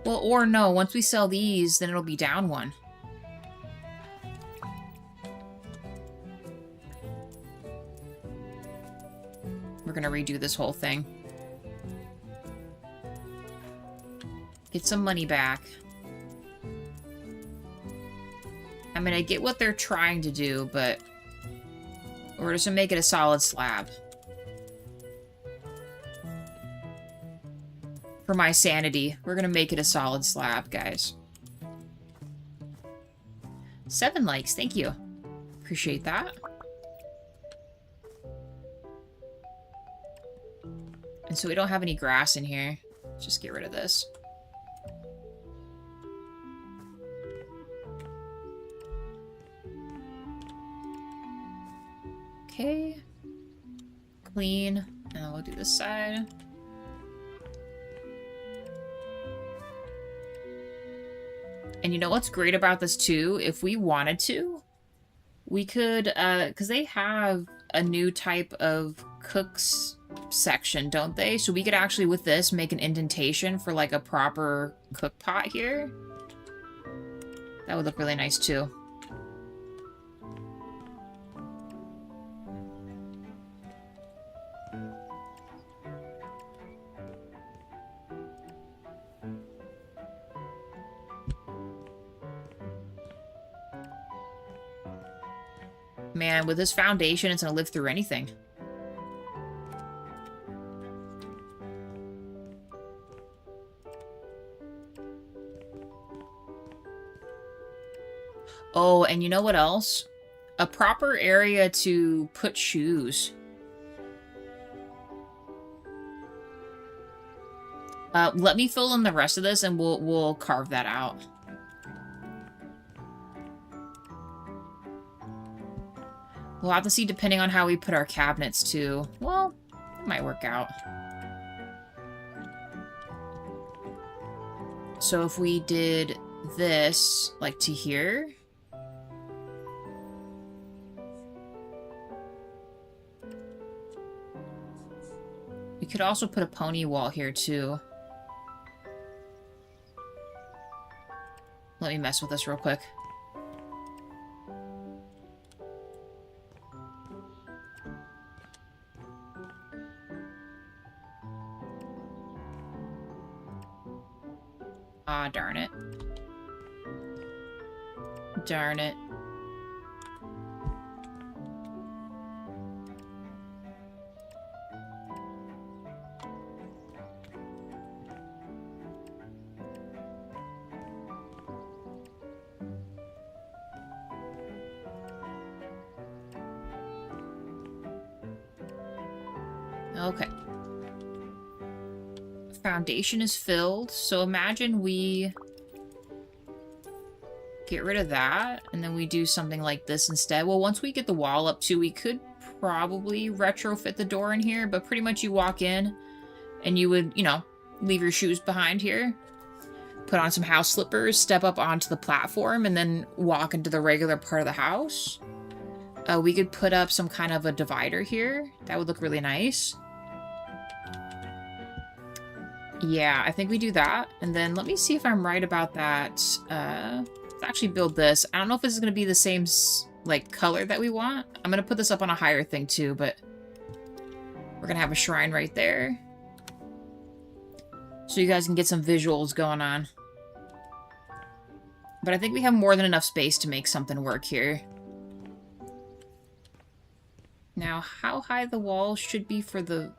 Speaker 1: Well, or no, once we sell these, then it'll be down one. We're gonna redo this whole thing. Get some money back. I mean, I get what they're trying to do, but we're just gonna make it a solid slab. For my sanity, we're gonna make it a solid slab, guys. 7 likes, thank you. Appreciate that. And so we don't have any grass in here. Let's just get rid of this. Okay. Clean. And we'll do this side. And you know what's great about this too? If we wanted to, we could, because they have a new type of cooks section, don't they? So we could actually, with this, make an indentation for like a proper cook pot here. That would look really nice too. Man, with this foundation, it's gonna live through anything. Oh, and you know what else? A proper area to put shoes. Let me fill in the rest of this and we'll carve that out. We'll have to see depending on how we put our cabinets too. Well, it might work out. So if we did this, like to here. We could also put a pony wall here too. Let me mess with this real quick. Ah, darn it. Darn it. Okay. Foundation is filled, so imagine we get rid of that, and then we do something like this instead. Well, once we get the wall up too, we could probably retrofit the door in here, but pretty much you walk in, and you would, you know, leave your shoes behind here, put on some house slippers, step up onto the platform, and then walk into the regular part of the house. We could put up some kind of a divider here. That would look really nice. Yeah, I think we do that. And then let me see if I'm right about that. Let's actually build this. I don't know if this is going to be the same, like, color that we want. I'm going to put this up on a higher thing, too, but we're going to have a shrine right there. So you guys can get some visuals going on. But I think we have more than enough space to make something work here. Now, how high the walls should be for the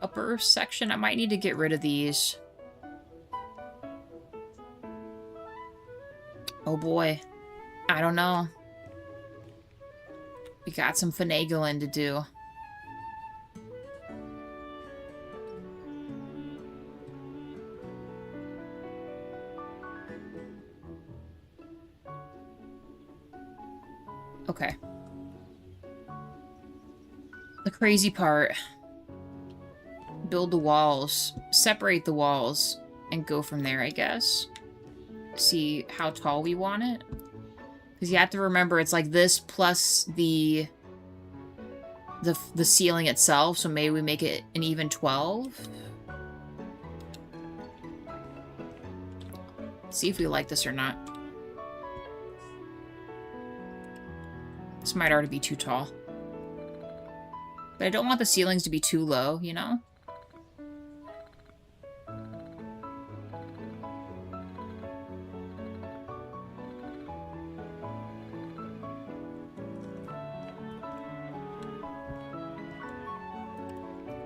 Speaker 1: upper section? I might need to get rid of these. Oh boy. I don't know. We got some finagling to do. Okay. The crazy part. Build the walls, separate the walls, and go from there, I guess. See how tall we want it. Because you have to remember, it's like this plus the ceiling itself, so maybe we make it an even 12. See if we like this or not. This might already be too tall. But I don't want the ceilings to be too low, you know?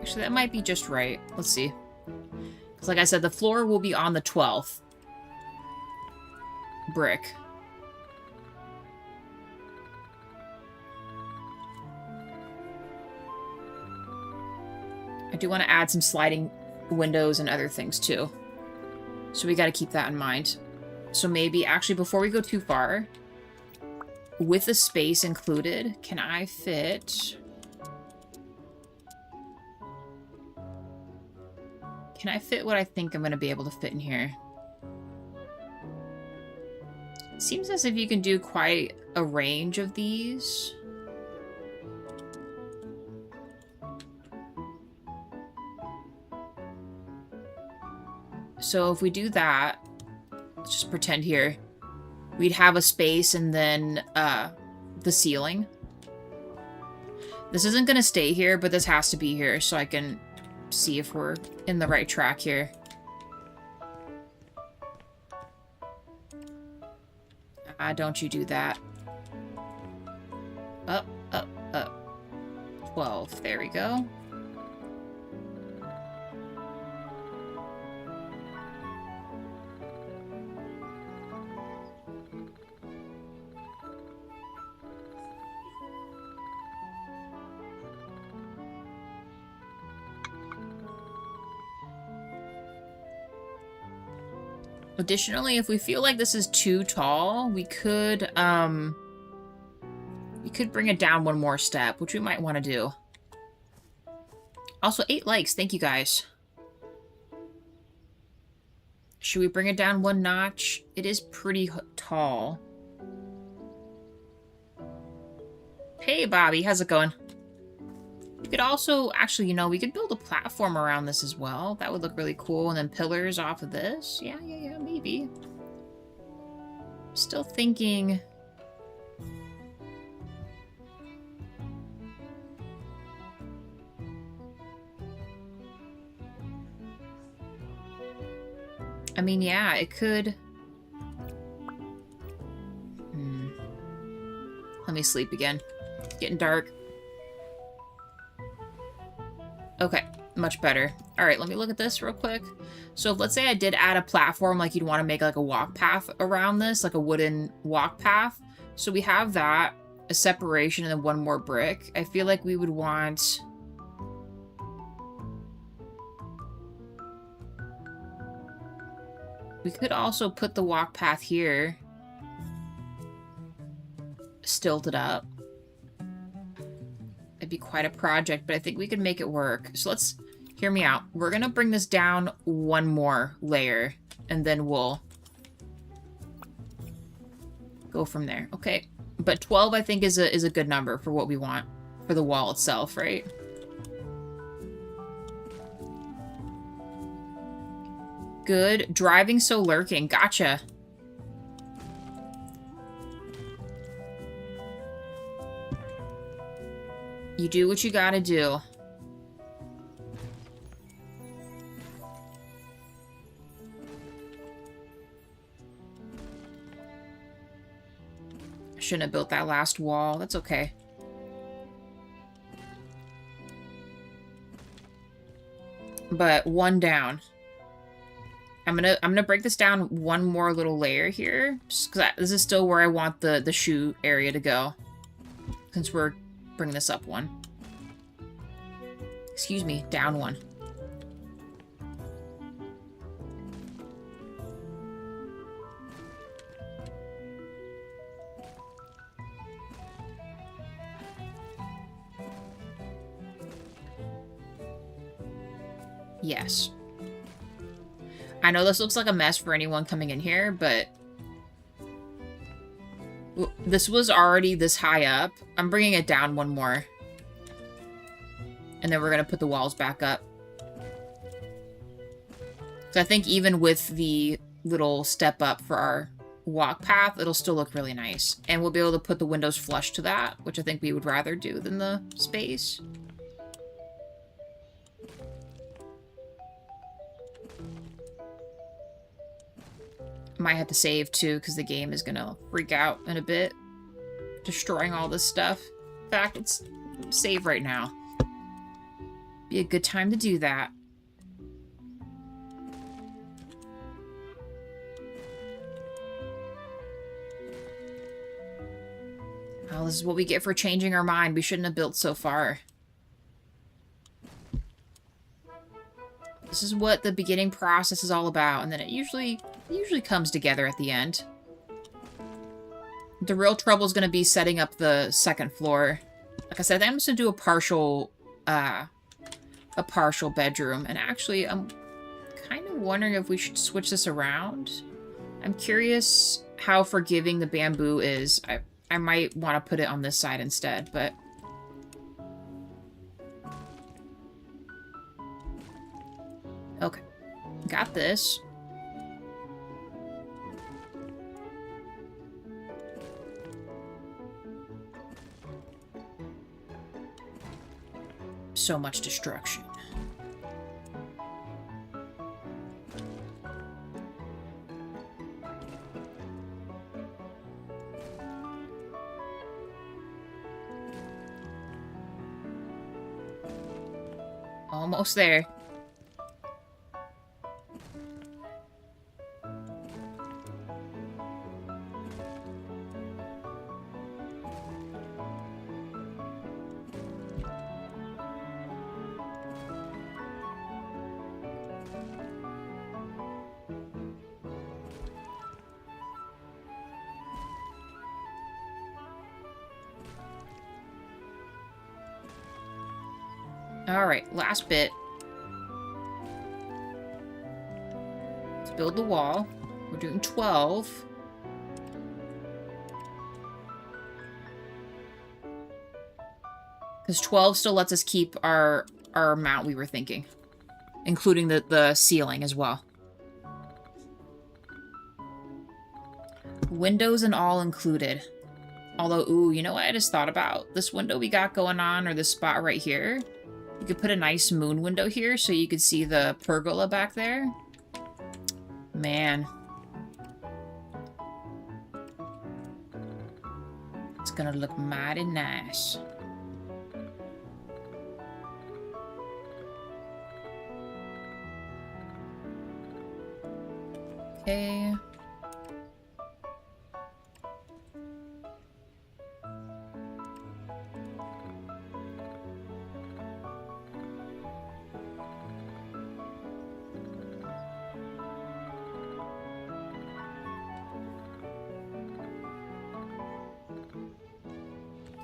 Speaker 1: Actually, that might be just right. Let's see. Because like I said, the floor will be on the 12th brick. I do want to add some sliding windows and other things too. So we got to keep that in mind. So maybe, actually, before we go too far, with the space included, can I fit... Can I fit what I think I'm going to be able to fit in here? It seems as if you can do quite a range of these. So if we do that, let's just pretend here, we'd have a space and then the ceiling. This isn't going to stay here, but this has to be here so I can see if we're in the right track here. Don't you do that. Up, up, up. 12. There we go. Additionally, if we feel like this is too tall, we could bring it down one more step, which we might want to do. Also, 8 likes. Thank you, guys. Should we bring it down one notch? It is pretty tall. Hey, Bobby. How's it going? We could also, actually, you know, we could build a platform around this as well. That would look really cool. And then pillars off of this. Yeah, maybe. Still thinking... I mean, yeah, it could... Let me sleep again. It's getting dark. Okay, much better. Alright, let me look at this real quick. So if, let's say I did add a platform, like you'd want to make like a walk path around this, like a wooden walk path. So we have that, a separation, and then one more brick. I feel like we would want... We could also put the walk path here. Stilt it up. It'd be quite a project, but I think we could make it work. So let's... Hear me out. We're gonna bring this down one more layer, and then we'll go from there. Okay. But 12, I think, is a good number for what we want for the wall itself, right? Good. Driving so lurking. Gotcha. You do what you gotta do. I shouldn't have built that last wall. That's okay. But one down. I'm gonna break this down one more little layer here, just because this is still where I want the shoe area to go, since we're bringing this up one. Excuse me, down one. Yes. I know this looks like a mess for anyone coming in here, but this was already this high up. I'm bringing it down one more. And then we're going to put the walls back up. So I think even with the little step up for our walk path, it'll still look really nice. And we'll be able to put the windows flush to that, which I think we would rather do than the space. Might have to save too, because the game is gonna freak out in a bit, destroying all this stuff. In fact, let's save right now. Be a good time to do that. Well, this is what we get for changing our mind. We shouldn't have built so far. This is what the beginning process is all about, and then it usually comes together at the end. The real trouble is going to be setting up the second floor. Like I said, I'm just going to do a partial bedroom. And actually, I'm kind of wondering if we should switch this around. I'm curious how forgiving the bamboo is. I might want to put it on this side instead, but... Okay. Got this. So much destruction. Almost there. Alright, last bit. Let's build the wall. We're doing 12. Because 12 still lets us keep our amount we were thinking. Including the ceiling as well. Windows and all included. Although, ooh, you know what I just thought about? This window we got going on, or this spot right here. You could put a nice moon window here so you could see the pergola back there. Man. It's gonna look mighty nice. Okay.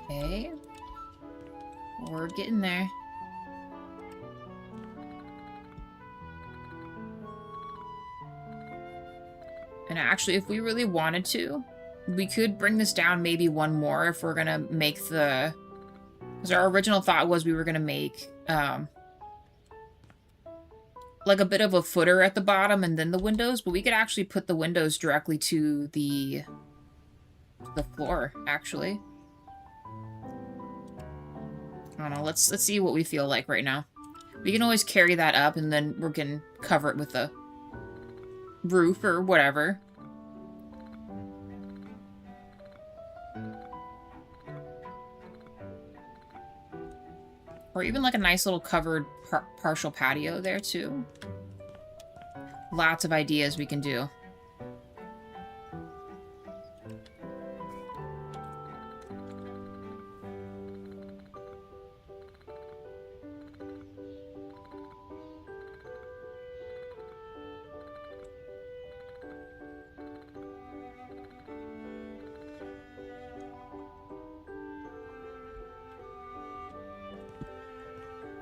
Speaker 1: Okay. We're getting there. And actually, if we really wanted to, we could bring this down maybe one more if we're gonna make the... Because our original thought was we were gonna make, like a bit of a footer at the bottom and then the windows, but we could actually put the windows directly to the floor, actually. I don't know, let's see what we feel like right now. We can always carry that up and then we can cover it with the roof or whatever. Or even like a nice little covered partial patio there too. Lots of ideas we can do.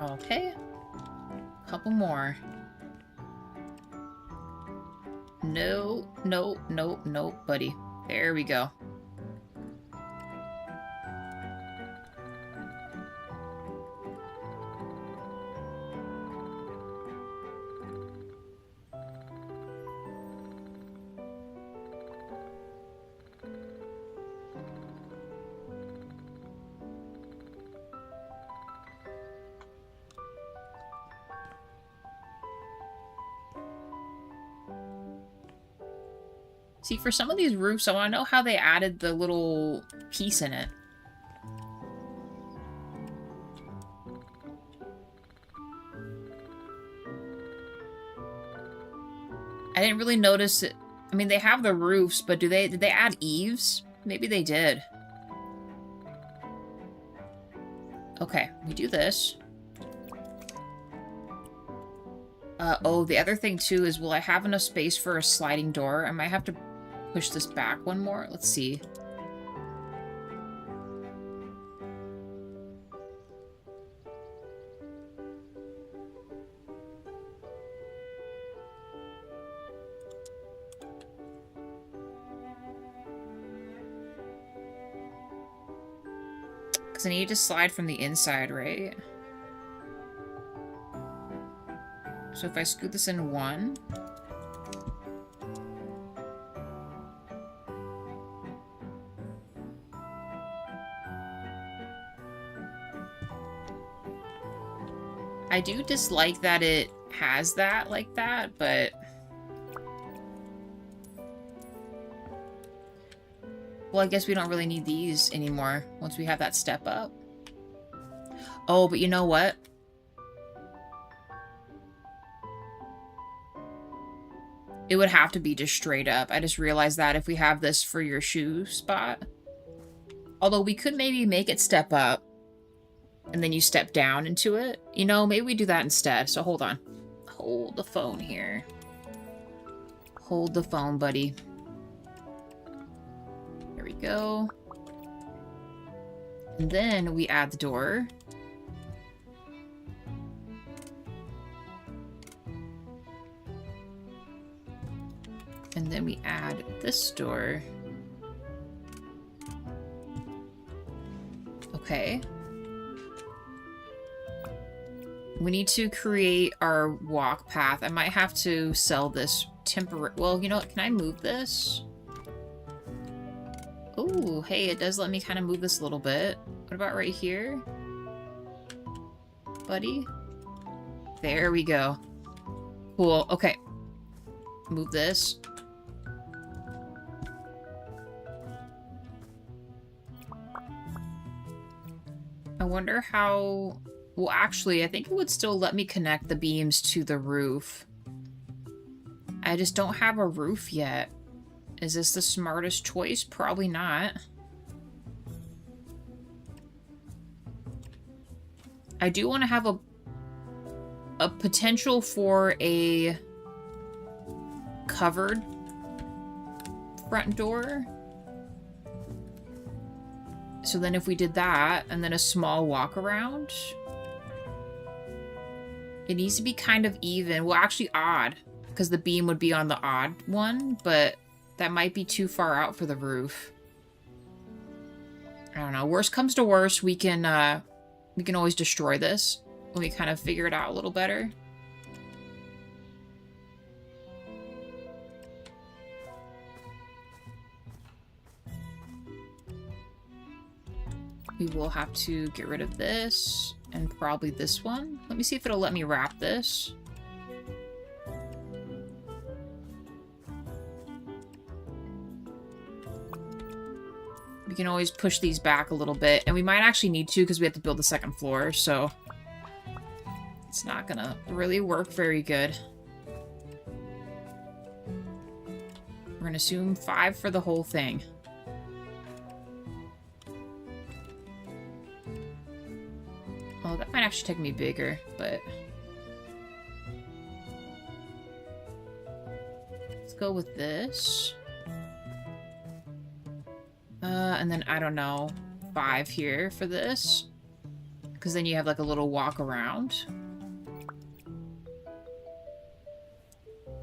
Speaker 1: Okay. Couple more. No, no, no, no, buddy. There we go. See, for some of these roofs, I want to know how they added the little piece in it. I didn't really notice it. I mean, they have the roofs, but did they add eaves? Maybe they did. Okay, we do this. Oh, the other thing, too, is will I have enough space for a sliding door? I might have to push this back one more. Let's see. Because I need to slide from the inside, right? So if I scoot this in one... I do dislike that it has that like that, but... Well, I guess we don't really need these anymore once we have that step up. Oh, but you know what? It would have to be just straight up. I just realized that if we have this for your shoe spot. Although we could maybe make it step up and then you step down into it. You know, maybe we do that instead. So hold on. Hold the phone here. Hold the phone, buddy. There we go. And then we add the door. And then we add this door. Okay. We need to create our walk path. I might have to sell this temporary. Well, you know what? Can I move this? Ooh, hey, it does let me kind of move this a little bit. What about right here? Buddy? There we go. Cool. Okay. Move this. I wonder how... Well, actually, I think it would still let me connect the beams to the roof. I just don't have a roof yet. Is this the smartest choice? Probably not. I do want to have a potential for a covered front door. So then if we did that, and then a small walk around... It needs to be kind of even. Well, actually odd, because the beam would be on the odd one, but that might be too far out for the roof. I don't know. Worst comes to worst, we can always destroy this when we kind of figure it out a little better. We will have to get rid of this. And probably this one. Let me see if it'll let me wrap this. We can always push these back a little bit. And we might actually need to because we have to build the second floor. So it's not gonna really work very good. We're gonna assume 5 for the whole thing. Oh, that might actually take me bigger, but... Let's go with this. And then, I don't know, 5 here for this. Because then you have like a little walk around.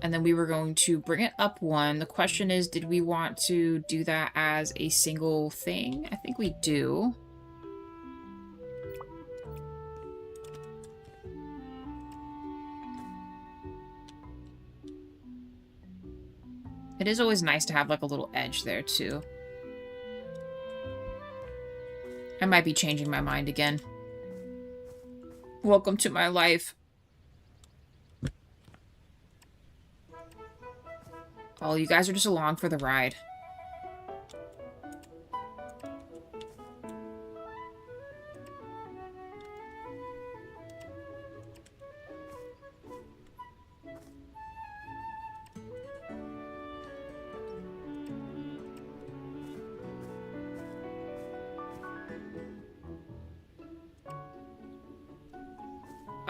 Speaker 1: And then we were going to bring it up 1. The question is, did we want to do that as a single thing? I think we do. It is always nice to have like a little edge there too. I might be changing my mind again. Welcome to my life. Oh, you guys are just along for the ride.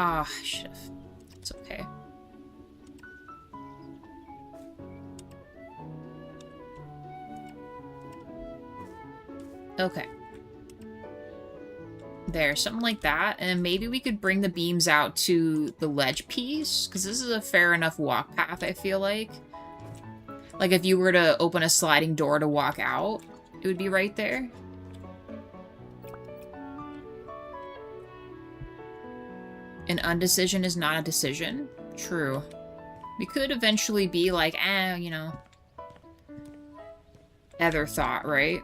Speaker 1: Ah, oh, shit. It's okay. Okay. There, something like that. And maybe we could bring the beams out to the ledge piece, because this is a fair enough walk path, I feel like. Like, if you were to open a sliding door to walk out, it would be right there. An undecision is not a decision. True. We could eventually be like, you know, other thought, right?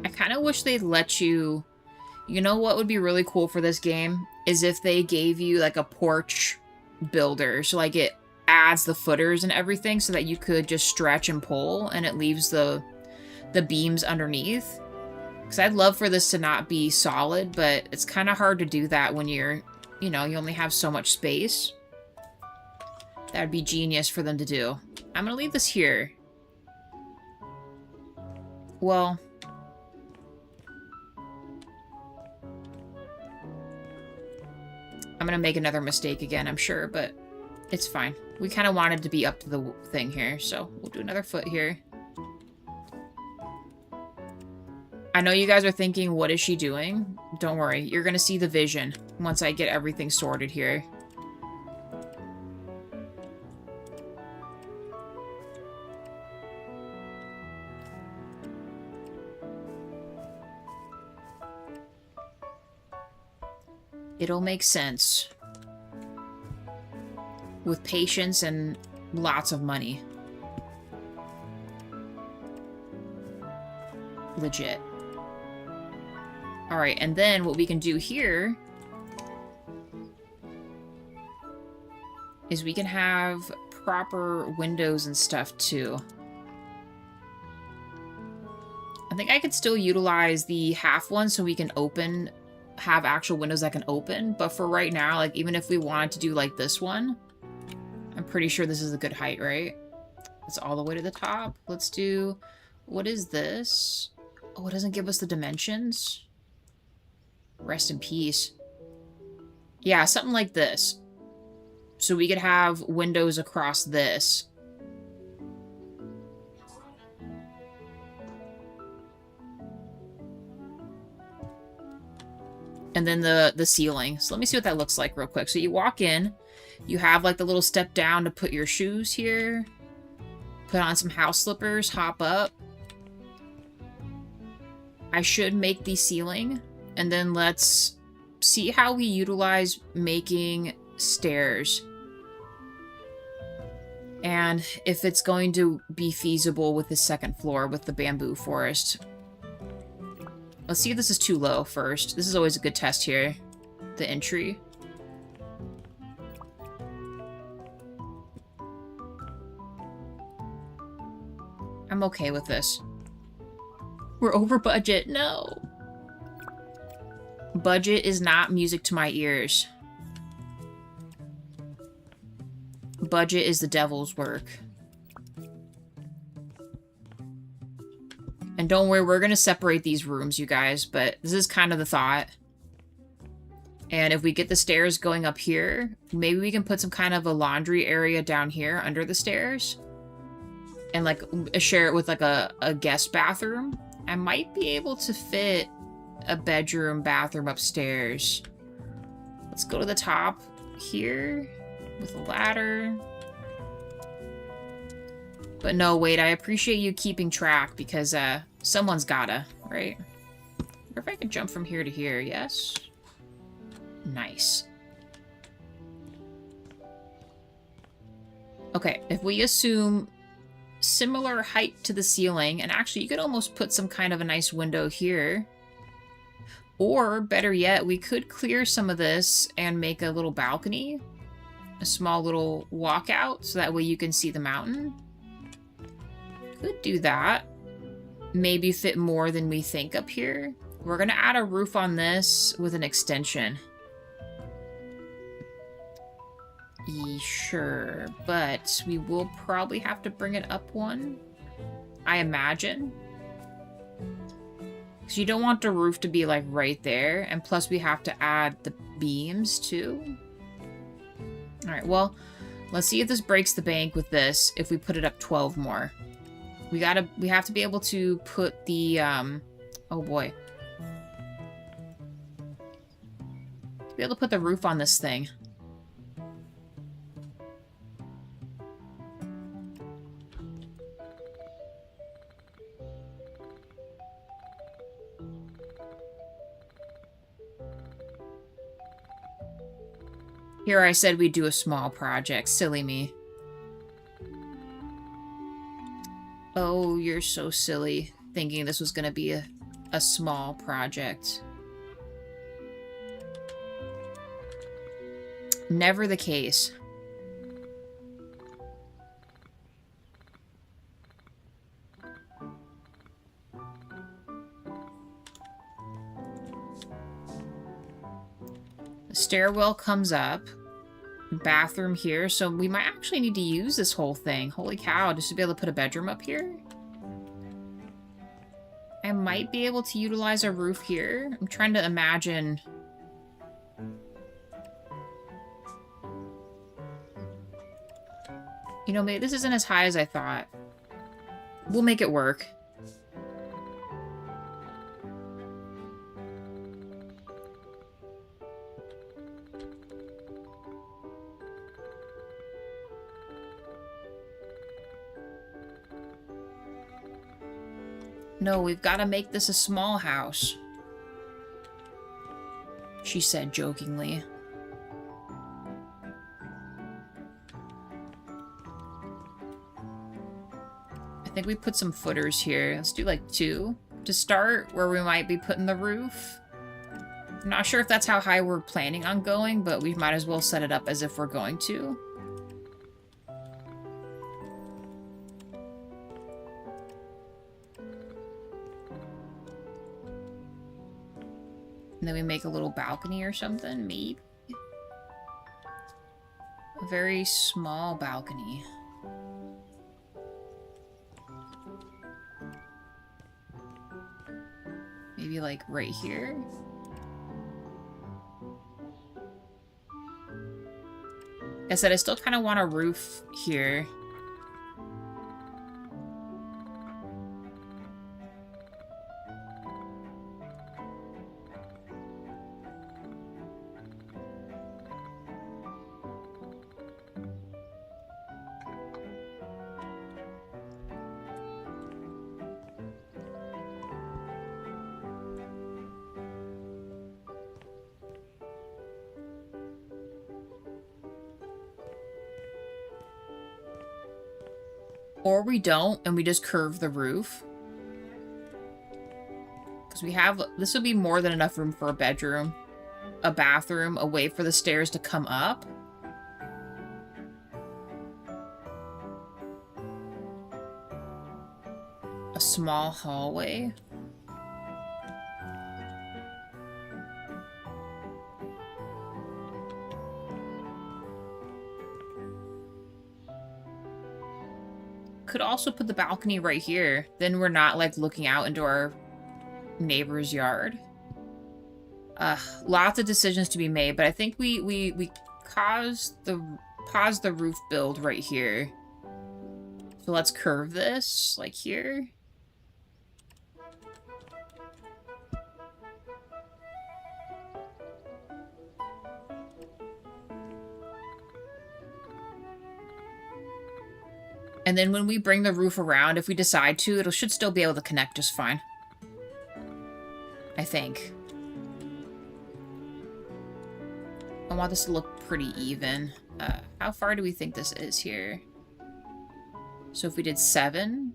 Speaker 1: I kind of wish they'd let you... You know what would be really cool for this game? Is if they gave you, like, a porch builder. So, like, it adds the footers and everything so that you could just stretch and pull, and it leaves the beams underneath. Because I'd love for this to not be solid, but it's kind of hard to do that when you're, you know, you only have so much space. That'd be genius for them to do. I'm going to leave this here. Well... I'm gonna make another mistake again, I'm sure, but it's fine. We kind of wanted to be up to the thing here, so we'll do another foot here. I know you guys are thinking, what is she doing? Don't worry, you're gonna see the vision once I get everything sorted here. It'll make sense. With patience and lots of money. Legit. Alright, and then what we can do here is we can have proper windows and stuff too. I think I could still utilize the half one so we can have actual windows that can open, but for right now, like, even if we wanted to do like this one, I'm pretty sure this is a good height, right? It's all the way to the top. Let's do, what is this? Oh, it doesn't give us the dimensions. Rest in peace. Yeah, something like this. So we could have windows across this. And then the ceiling. So let me see what that looks like real quick. So you walk in, you have like the little step down to put your shoes here, put on some house slippers, hop up. I should make the ceiling, and then let's see how we utilize making stairs. And if it's going to be feasible with the second floor with the bamboo forest. Let's see if this is too low first. This is always a good test here. The entry. I'm okay with this. We're over budget. No. Budget is not music to my ears. Budget is the devil's work. And don't worry, we're going to separate these rooms, you guys, but this is kind of the thought. And if we get the stairs going up here, maybe we can put some kind of a laundry area down here under the stairs. And, like, share it with, like, a guest bathroom. I might be able to fit a bedroom, bathroom upstairs. Let's go to the top here with a ladder. But no, wait, I appreciate you keeping track because someone's gotta, right? I wonder if I can jump from here to here, yes? Nice. Okay, if we assume similar height to the ceiling, and actually you could almost put some kind of a nice window here. Or, better yet, we could clear some of this and make a little balcony. A small little walkout, so that way you can see the mountain. Could do that. Maybe fit more than we think up here. We're gonna add a roof on this with an extension. Sure, but we will probably have to bring it up one, I imagine. Because you don't want the roof to be like right there, and plus we have to add the beams too. Alright, well, let's see if this breaks the bank with this if we put it up 12 more. We have to be able to put the, oh boy. To be able to put the roof on this thing. Here I said we'd do a small project. Silly me. Oh, you're so silly. Thinking this was going to be a small project. Never the case. The stairwell comes up. Bathroom here, so we might actually need to use this whole thing. Holy cow, just to be able to put a bedroom up here? I might be able to utilize a roof here. I'm trying to imagine... You know, maybe this isn't as high as I thought. We'll make it work. No, we've got to make this a small house, she said jokingly. I think we put some footers here. Let's do like 2 to start, where we might be putting the roof. I'm not sure if that's how high we're planning on going, but we might as well set it up as if we're going to. And then we make a little balcony or something, maybe? A very small balcony. Maybe like right here? Like I said, I still kind of want a roof here. Or we don't, and we just curve the roof. Because we have... This would be more than enough room for a bedroom. A bathroom, a way for the stairs to come up. A small hallway. Could also put the balcony right here. Then we're not, like, looking out into our neighbor's yard. Lots of decisions to be made, but I think we pause the roof build right here. So let's curve this, like here. And then when we bring the roof around, if we decide to, it should still be able to connect just fine. I think. I want this to look pretty even. How far do we think this is here? So if we did 7,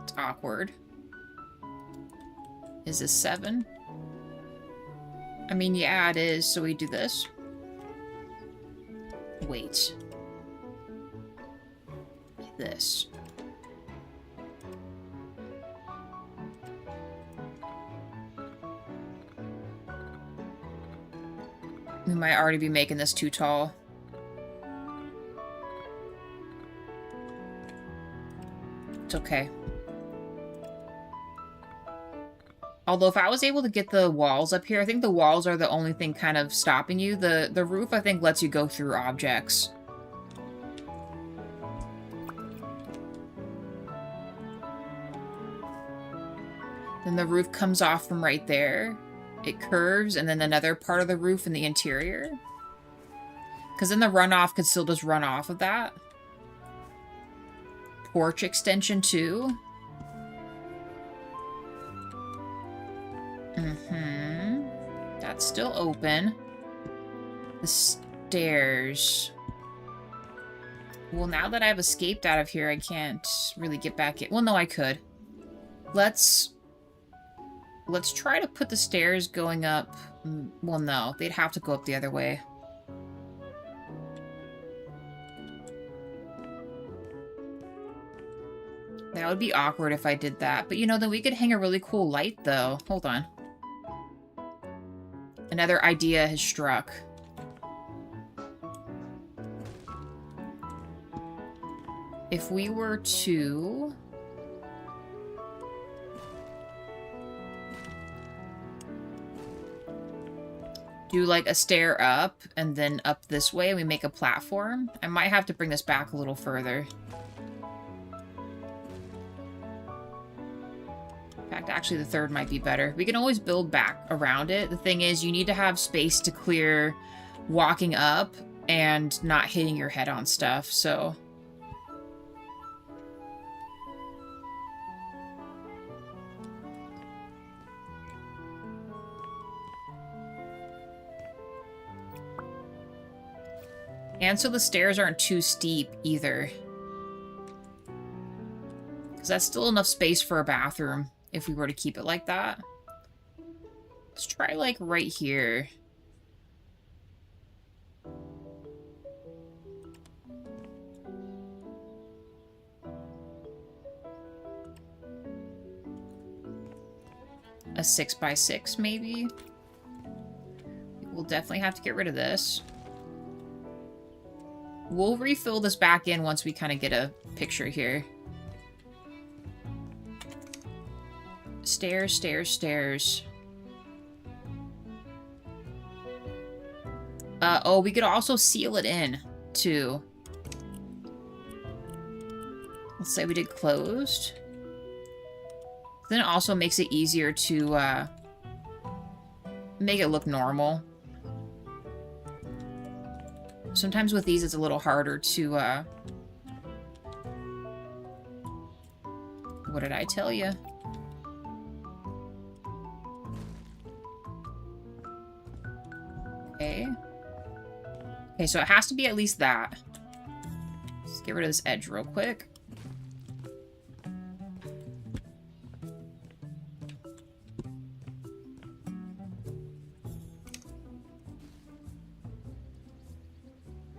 Speaker 1: it's awkward. Is this 7? I mean, yeah, it is. So we do this. Wait. This. We might already be making this too tall. It's okay. Although if I was able to get the walls up here, I think the walls are the only thing kind of stopping you. The roof, I think, lets you go through objects. Then the roof comes off from right there. It curves, and then another part of the roof in the interior. Because then the runoff could still just run off of that. Porch extension, too. That's still open. The stairs. Well, now that I've escaped out of here, I can't really get back in. Well, no, I could. Let's try to put the stairs going up. Well, no, they'd have to go up the other way. That would be awkward if I did that. But, you know, then we could hang a really cool light, though. Hold on. Another idea has struck. If we were to... do, like, a stair up, and then up this way, and we make a platform. I might have to bring this back a little further. In fact, actually, the third might be better. We can always build back around it. The thing is, you need to have space to clear walking up and not hitting your head on stuff, so... And so the stairs aren't too steep, either. Because that's still enough space for a bathroom, if we were to keep it like that. Let's try, like, right here. A 6x6, maybe? We'll definitely have to get rid of this. We'll refill this back in once we kind of get a picture here. Stairs, stairs, stairs. Oh, we could also seal it in, too. Let's say we did closed. Then it also makes it easier to, make it look normal. Sometimes with these, it's a little harder to, what did I tell you? Okay. Okay, so it has to be at least that. Let's get rid of this edge real quick.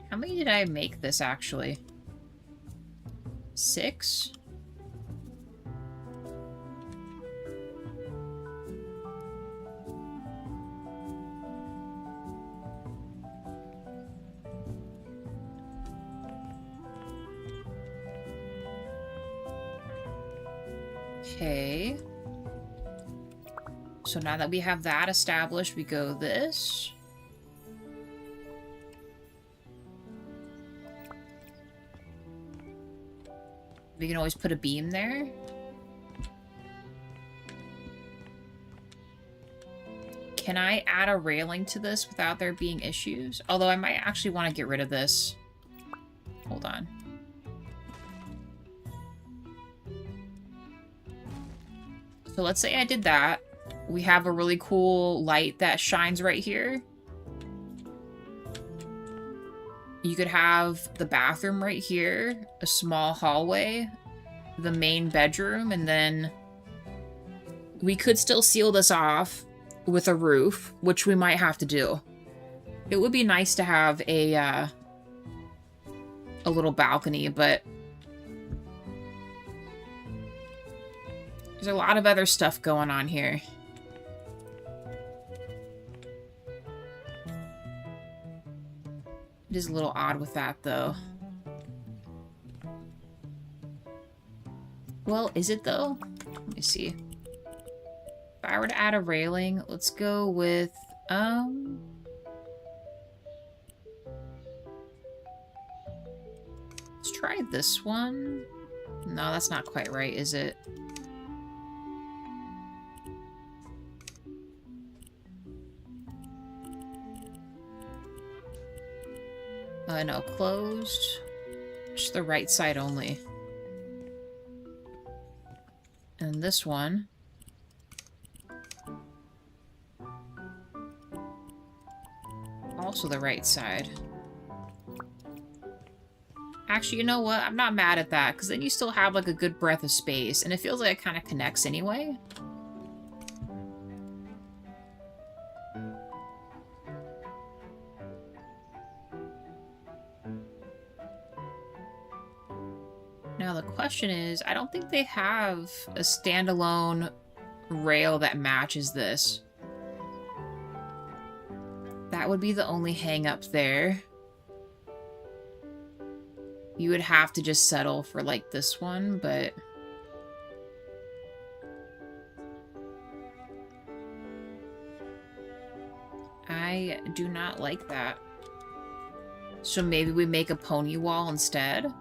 Speaker 1: How many did I make this, actually? 6? Okay. So now that we have that established, we go this. We can always put a beam there. Can I add a railing to this without there being issues? Although I might actually want to get rid of this. Hold on. So let's say I did that. We have a really cool light that shines right here. You could have the bathroom right here, a small hallway, the main bedroom, and then we could still seal this off with a roof, which we might have to do. It would be nice to have a little balcony, but there's a lot of other stuff going on here. It is a little odd with that, though. Well, is it, though? Let me see. If I were to add a railing, let's go with, let's try this one. No, that's not quite right, is it? No, closed. Just the right side only. And this one. Also the right side. Actually, you know what? I'm not mad at that, because then you still have, like, a good breadth of space, and it feels like it kind of connects anyway. Now, the question is, I don't think they have a standalone rail that matches this. That would be the only hang-up there. You would have to just settle for, like, this one, but... I do not like that. So maybe we make a pony wall instead?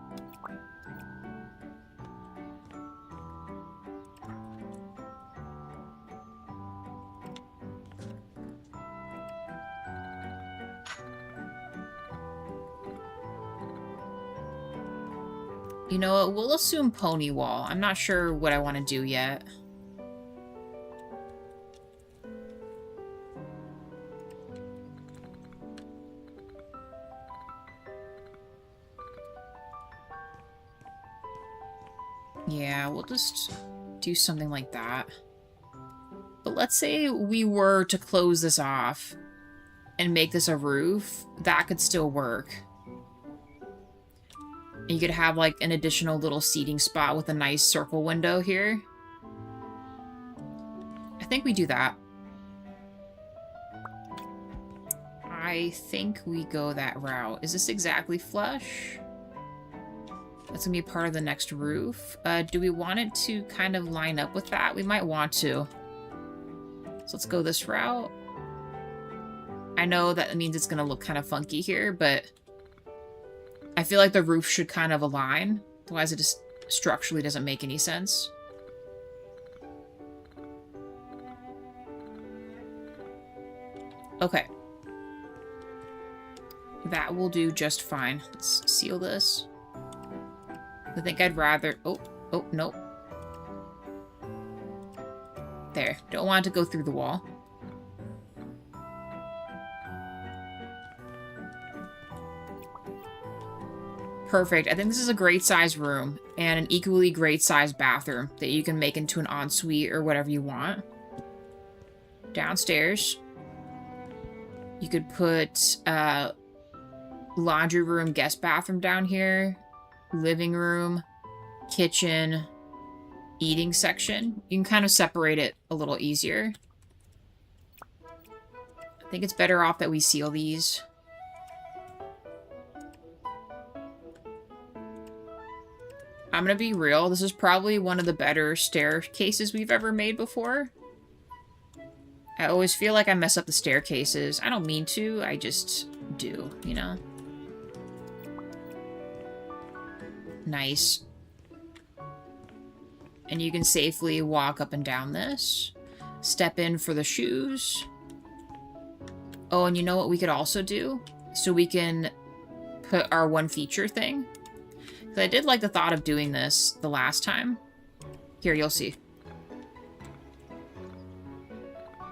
Speaker 1: You know what? We'll assume pony wall. I'm not sure what I want to do yet. Yeah, we'll just do something like that. But let's say we were to close this off and make this a roof. That could still work. You could have, like, an additional little seating spot with a nice circle window here. I think we do that. I think we go that route. Is this exactly flush? That's gonna be part of the next roof. Do we want it to kind of line up with that? We might want to. So let's go this route. I know that means it's gonna look kind of funky here, but... I feel like the roof should kind of align. Otherwise it just structurally doesn't make any sense. Okay. That will do just fine. Let's seal this. I think I'd rather... Oh, nope. There. Don't want it to go through the wall. Perfect. I think this is a great size room and an equally great size bathroom that you can make into an ensuite or whatever you want. Downstairs, you could put laundry room, guest bathroom down here, living room, kitchen, eating section. You can kind of separate it a little easier. I think it's better off that we seal these. I'm gonna be real, this is probably one of the better staircases we've ever made before. I always feel like I mess up the staircases. I don't mean to, I just do, you know? Nice. And you can safely walk up and down this. Step in for the shoes. Oh, and you know what we could also do? So we can put our one feature thing. I did like the thought of doing this the last time. Here, you'll see.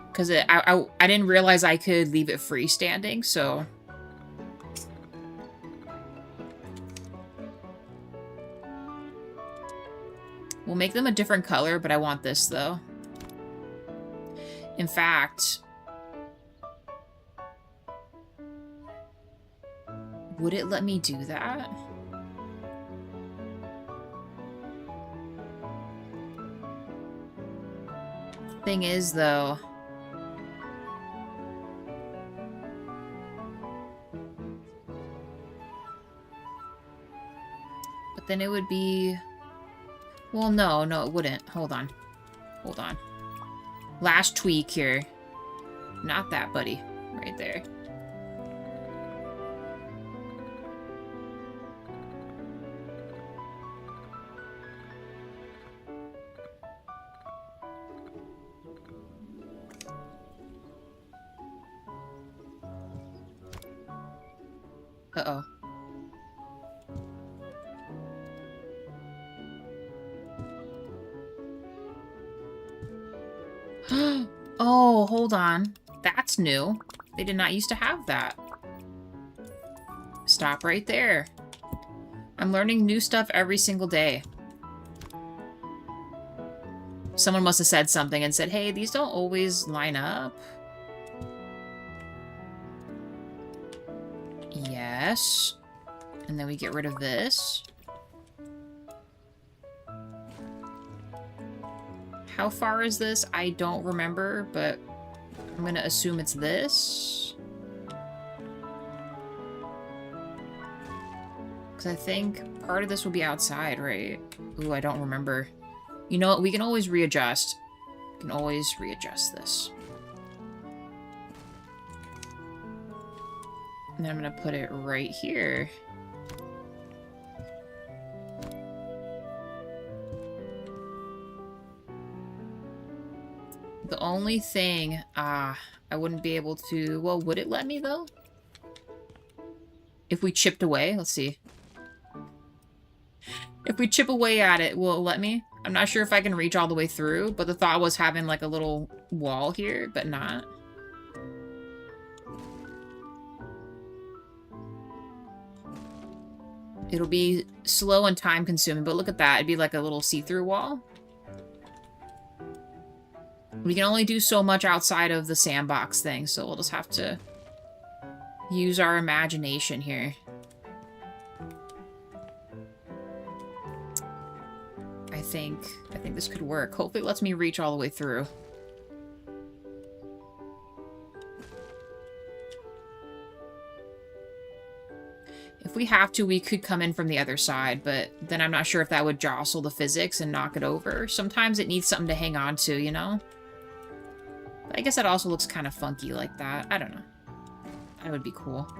Speaker 1: Because I didn't realize I could leave it freestanding, so... We'll make them a different color, but I want this, though. In fact... Would it let me do that? Thing is, though... But then it would be... Well, no, it wouldn't. Hold on. Hold on. Last tweak here. Not that, buddy. Right there. Uh-oh. Oh, hold on. That's new. They did not used to have that. Stop right there. I'm learning new stuff every single day. Someone must have said something and said, hey, these don't always line up. Yes. And then we get rid of this. How far is this? I don't remember, but I'm going to assume it's this. Because I think part of this will be outside, right? Ooh, I don't remember. You know what? We can always readjust. We can always readjust this. And then I'm going to put it right here. The only thing, I wouldn't be able to, well, would it let me though? If we chipped away, let's see. If we chip away at it, will it let me? I'm not sure if I can reach all the way through, but the thought was having like a little wall here, but not. It'll be slow and time consuming, but look at that. It'd be like a little see-through wall. We can only do so much outside of the sandbox thing, so we'll just have to use our imagination here. I think this could work. Hopefully it lets me reach all the way through. If we have to, we could come in from the other side, but then I'm not sure if that would jostle the physics and knock it over. Sometimes it needs something to hang on to, you know? But I guess that also looks kind of funky like that. I don't know. That would be cool.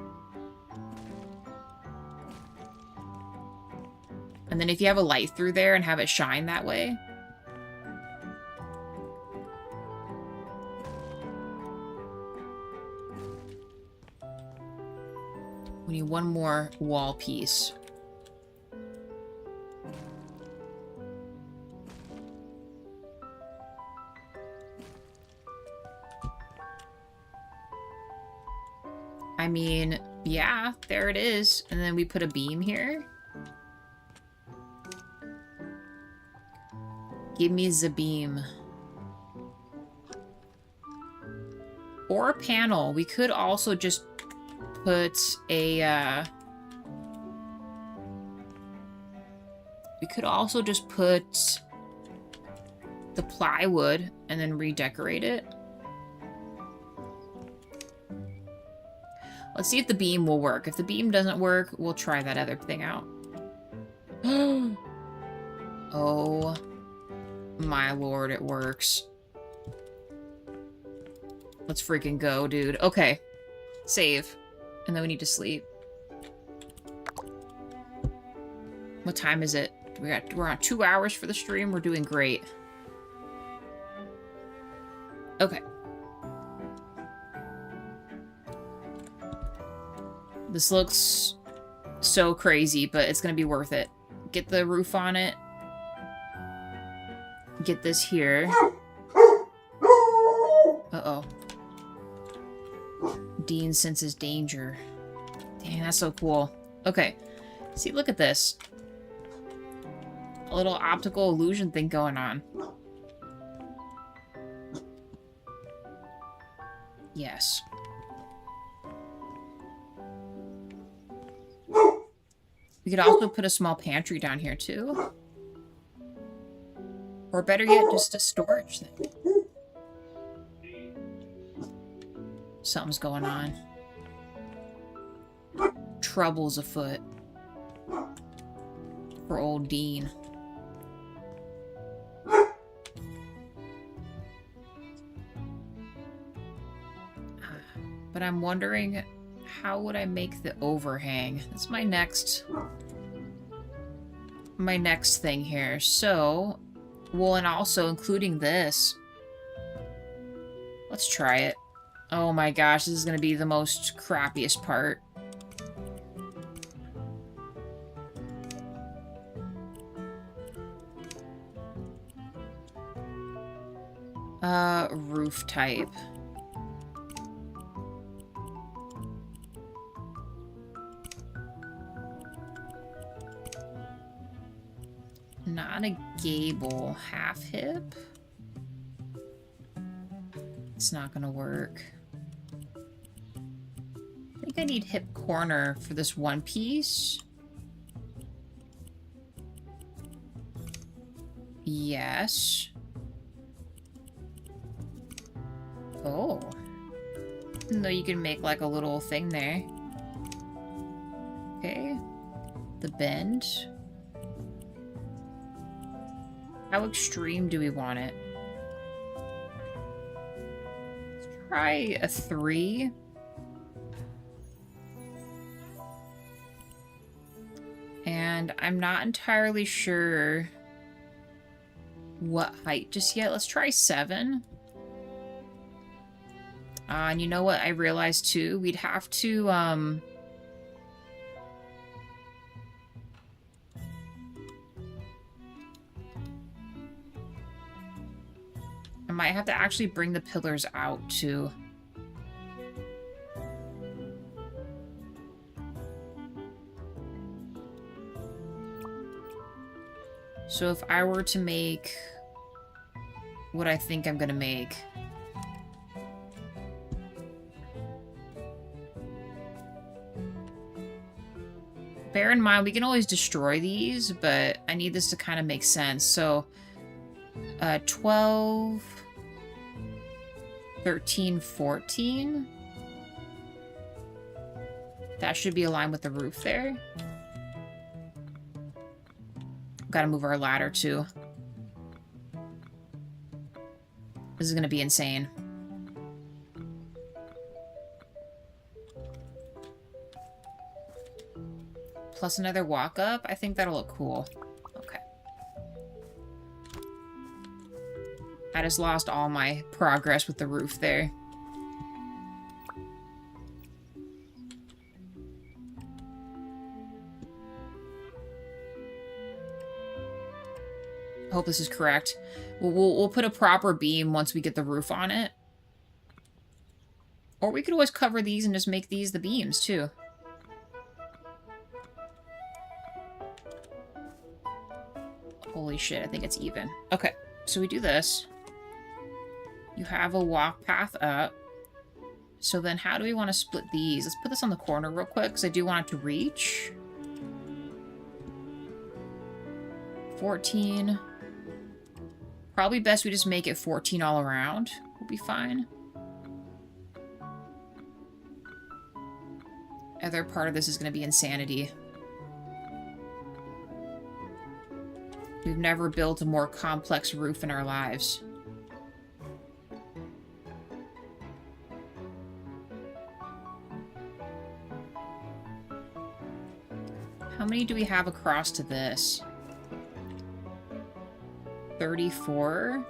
Speaker 1: And then if you have a light through there and have it shine that way. We need one more wall piece. I mean, yeah, there it is. And then we put a beam here. Give me the beam. Or a panel. We could also just put a, we could also just put the plywood and then redecorate it. Let's see if the beam will work. If the beam doesn't work, we'll try that other thing out. Oh my lord, it works. Let's freaking go, dude. Okay. Save. And then we need to sleep. What time is it? We're on 2 hours for the stream. We're doing great. Okay. This looks so crazy, but it's gonna be worth it. Get the roof on it. Get this here. Uh-oh. Dean senses danger. Dang, that's so cool. Okay. See, look at this. A little optical illusion thing going on. Yes. We could also put a small pantry down here, too. Or better yet, just a storage thing. Something's going on. Trouble's afoot. For old Dean. But I'm wondering, how would I make the overhang? That's my next thing here. So, well, and also including this. Let's try it. Oh my gosh, this is gonna be the most crappiest part. Roof type. Not a gable. Half hip? It's not gonna work. I think I need hip corner for this one piece. Yes. Oh. No, you can make like a little thing there. Okay. The bend. How extreme do we want it? Let's try a 3. And I'm not entirely sure what height just yet. Let's try 7. And you know what I realized too? We'd have to, I might have to actually bring the pillars out too. So if I were to make what I think I'm gonna make. Bear in mind, we can always destroy these, but I need this to kind of make sense. So, 12, 13, 14. That should be aligned with the roof there. Gotta move our ladder too. This is gonna be insane. Plus another walk up. I think that'll look cool. Okay. I just lost all my progress with the roof there. Hope this is correct. We'll put a proper beam once we get the roof on it. Or we could always cover these and just make these the beams too. Holy shit, I think it's even. Okay, so we do this. You have a walk path up. So then how do we want to split these? Let's put this on the corner real quick, because I do want it to reach. 14. Probably best we just make it 14 all around. We'll be fine. Other part of this is going to be insanity. We've never built a more complex roof in our lives. How many do we have across to this? 34?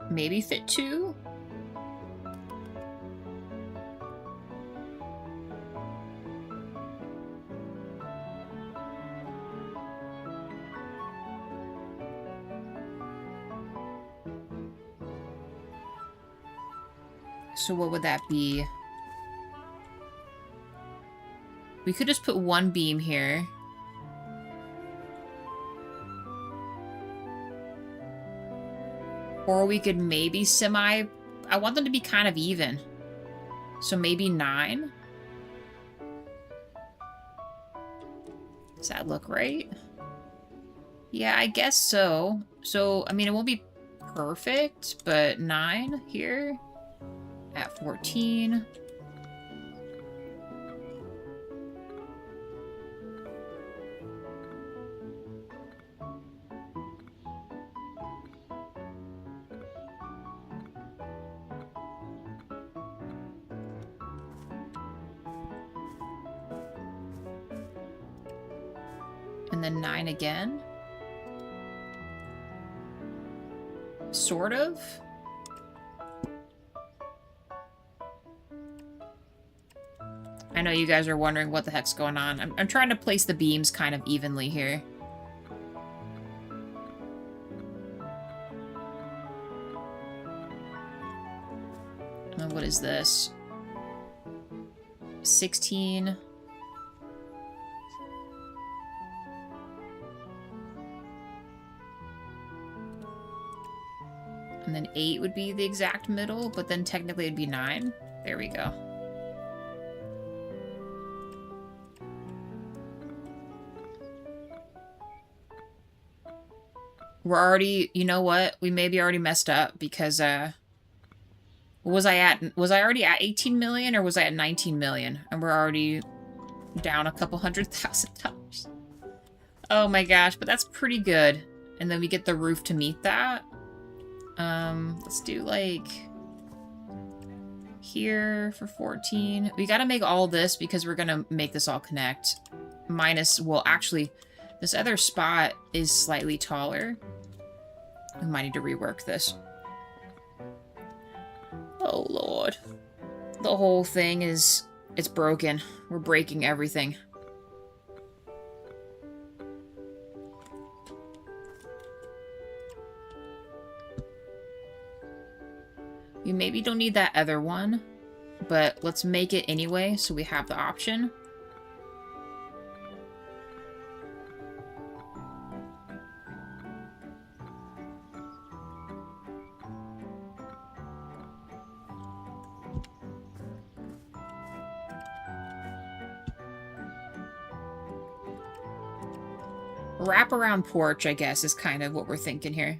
Speaker 1: Maybe fit 2? So what would that be? We could just put one beam here. Or we could maybe I want them to be kind of even. So maybe 9? Does that look right? Yeah, I guess so. So, I mean, it won't be perfect, but 9 here. At 14. And then 9 again. Sort of. I know you guys are wondering what the heck's going on. I'm trying to place the beams kind of evenly here. What is this? 16. And then 8 would be the exact middle, but then technically it'd be 9. There we go. We're already, you know what? We maybe already messed up because, was I already at 18 million or was I at 19 million? And we're already down a couple $100,000. Oh my gosh, but that's pretty good. And then we get the roof to meet that. Let's do like here for 14. We gotta make all this because we're gonna make this all connect. Minus, well, actually, this other spot is slightly taller. We might need to rework this. Oh, Lord. The whole thing is... it's broken. We're breaking everything. We maybe don't need that other one, but let's make it anyway so we have the option. Wraparound porch, I guess, is kind of what we're thinking here.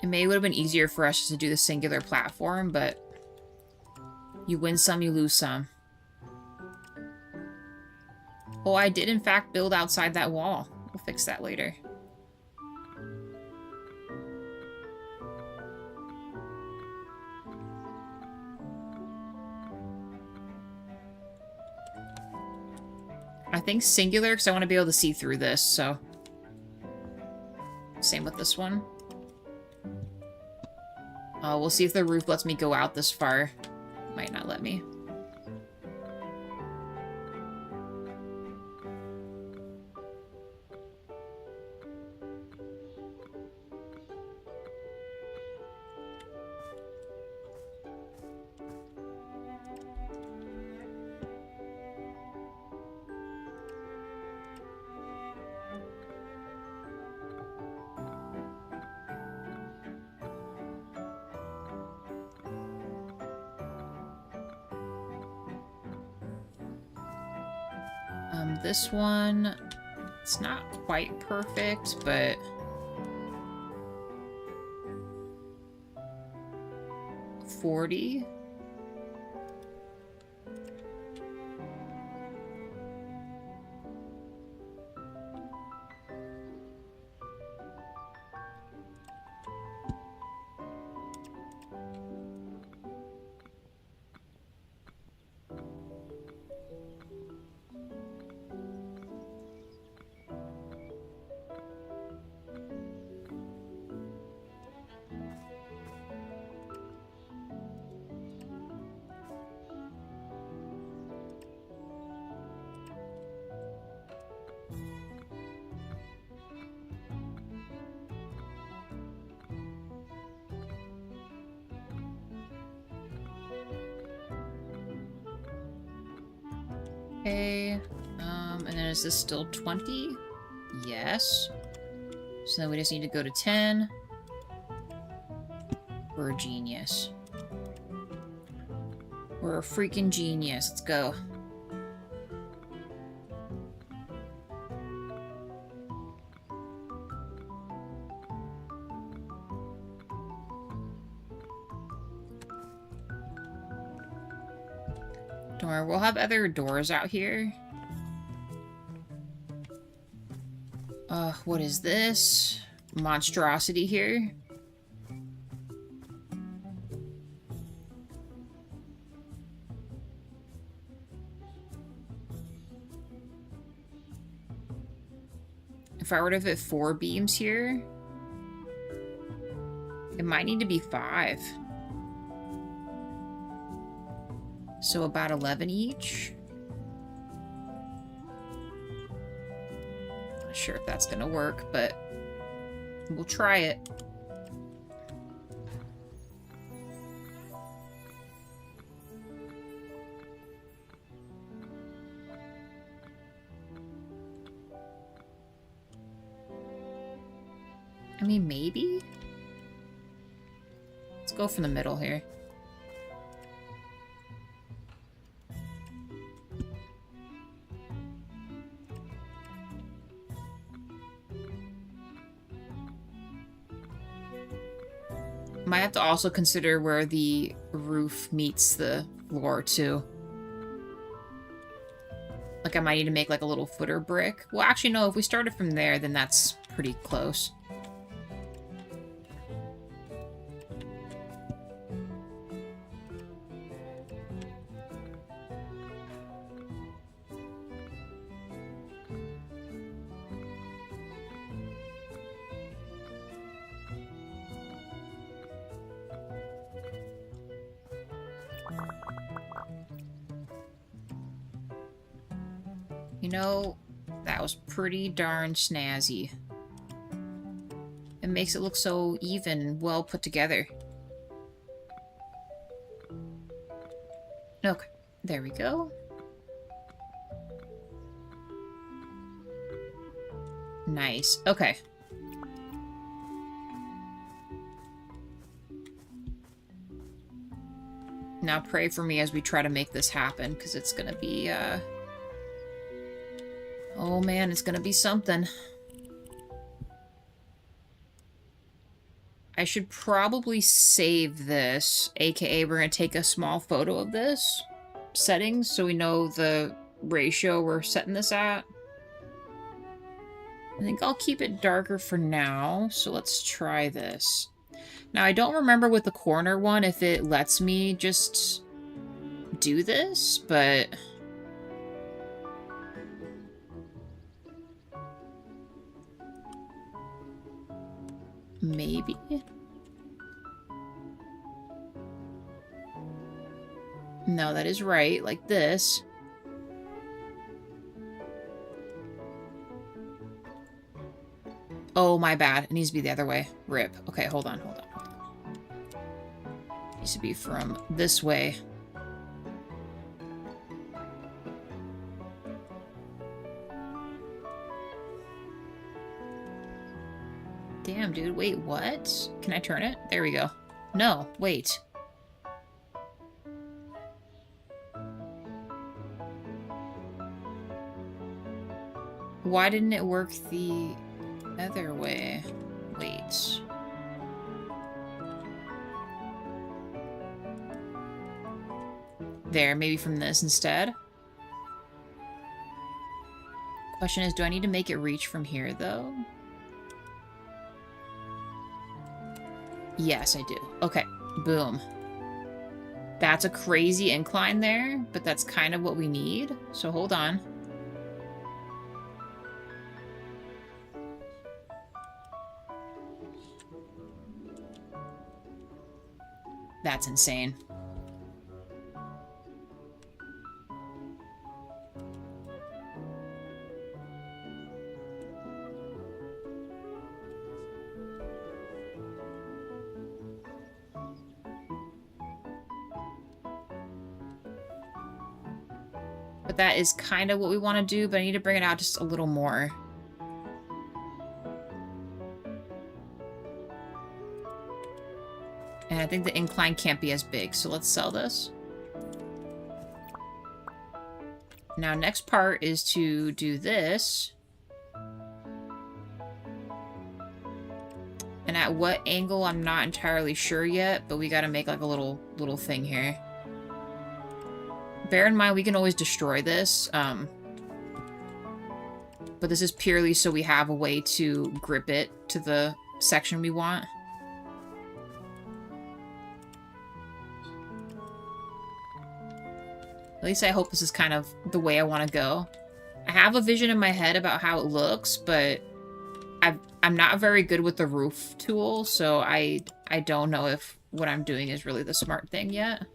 Speaker 1: It may would have been easier for us just to do the singular platform, but you win some, you lose some. Oh, I did in fact build outside that wall. We'll fix that later. I think singular because I want to be able to see through this, so... Same with this one. We'll see if the roof lets me go out this far. Might not let me. This one, it's not quite perfect, but... $40. Okay, and then is this still 20? Yes. So then we just need to go to 10. We're a genius. We're a freaking genius. Let's go. Don't worry, we'll have other doors out here. What is this? Monstrosity here. If I were to fit 4 beams here, it might need to be 5. So about 11 each. Not sure if that's gonna work, but we'll try it. I mean, maybe? Let's go from the middle here. Might have to also consider where the roof meets the floor, too. Like, I might need to make, like, a little footer brick. Well, actually, no, if we started from there, then that's pretty close. You know, that was pretty darn snazzy. It makes it look so even and well put together. Okay, there we go. Nice. Okay. Now pray for me as we try to make this happen, because it's gonna be, oh man, it's gonna be something. I should probably save this, aka we're gonna take a small photo of this settings so we know the ratio we're setting this at. I think I'll keep it darker for now, so let's try this. Now, I don't remember with the corner one if it lets me just do this, but... maybe? No, that is right, like this. Oh, my bad. It needs to be the other way. Rip. Okay, hold on. It needs to be from this way. Damn, dude. Wait, what? Can I turn it? There we go. No, wait. Why didn't it work the other way? Wait. There, maybe from this instead? Question is, do I need to make it reach from here, though? Yes, I do. Okay, boom. That's a crazy incline there, but that's kind of what we need. So hold on. That's insane. But that is kind of what we want to do, but I need to bring it out just a little more. And I think the incline can't be as big, so let's sell this. Now, next part is to do this. And at what angle, I'm not entirely sure yet, but we gotta make like a little thing here. Bear in mind, we can always destroy this, but this is purely so we have a way to grip it to the section we want. At least I hope this is kind of the way I want to go. I have a vision in my head about how it looks, but I'm not very good with the roof tool, so I don't know if what I'm doing is really the smart thing yet.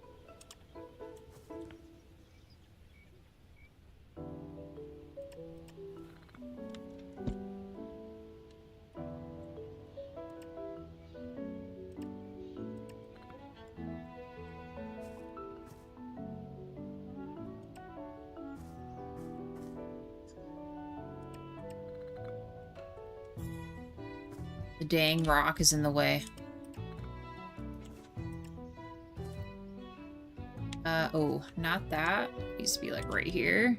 Speaker 1: The dang rock is in the way. Oh, not that. It needs to be like right here.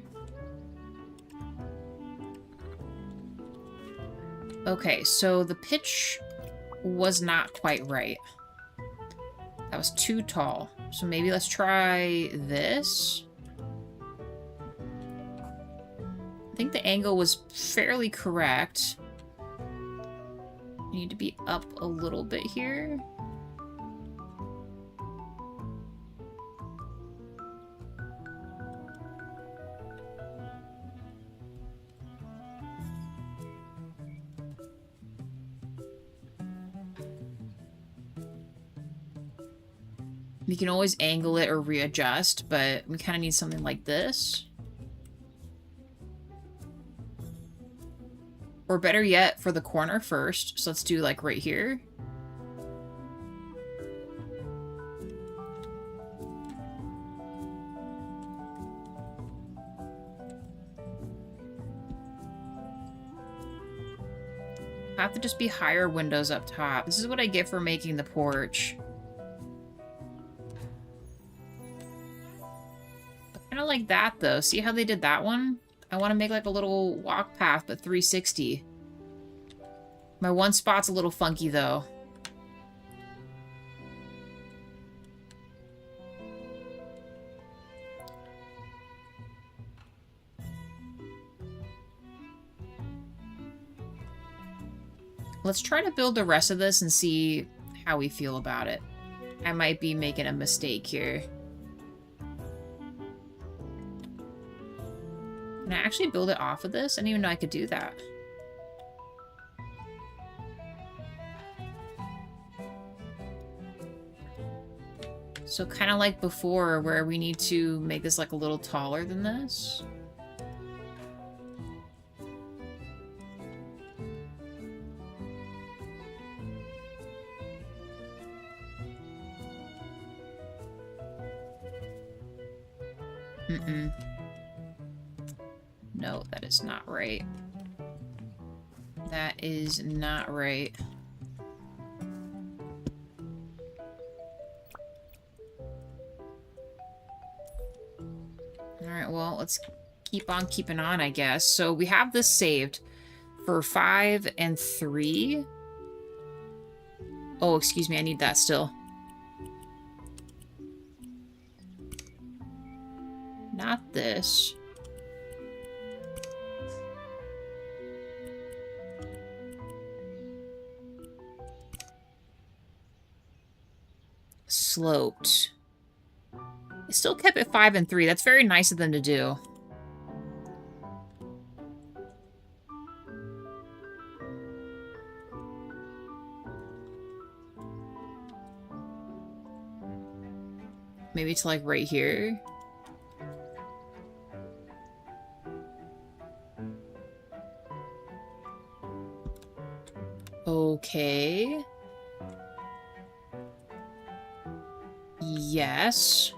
Speaker 1: Okay, so the pitch was not quite right. That was too tall. So maybe let's try this. I think the angle was fairly correct. Need to be up a little bit here. We can always angle it or readjust, but we kind of need something like this. Or better yet, for the corner first. So let's do like right here. Have to just be higher windows up top. This is what I get for making the porch. Kind of like that though. See how they did that one? I want to make like a little walk path, but 360. My one spot's a little funky though. Let's try to build the rest of this and see how we feel about it. I might be making a mistake here. Can I actually build it off of this? I didn't even know I could do that. So kind of like before, where we need to make this like a little taller than this. No, that is not right. That is not right. Alright, well, let's keep on keeping on, I guess. So we have this saved for 5 and 3. Oh, excuse me, I need that still. Not this. Sloped. It still kept it 5 and 3. That's very nice of them to do. Maybe to like right here. Okay. Yes.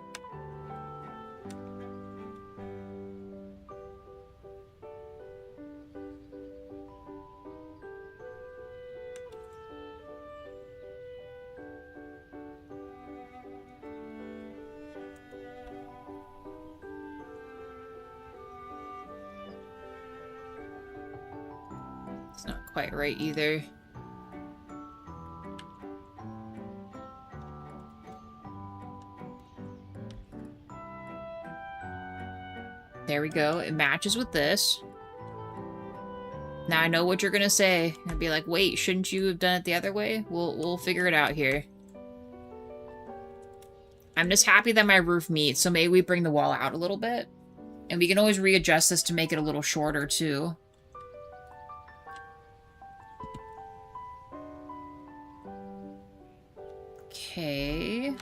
Speaker 1: It's not quite right either. There we go. It matches with this. Now I know what you're gonna say. You're gonna be like, wait, shouldn't you have done it the other way? We'll figure it out here. I'm just happy that my roof meets, so maybe we bring the wall out a little bit. And we can always readjust this to make it a little shorter, too. Okay.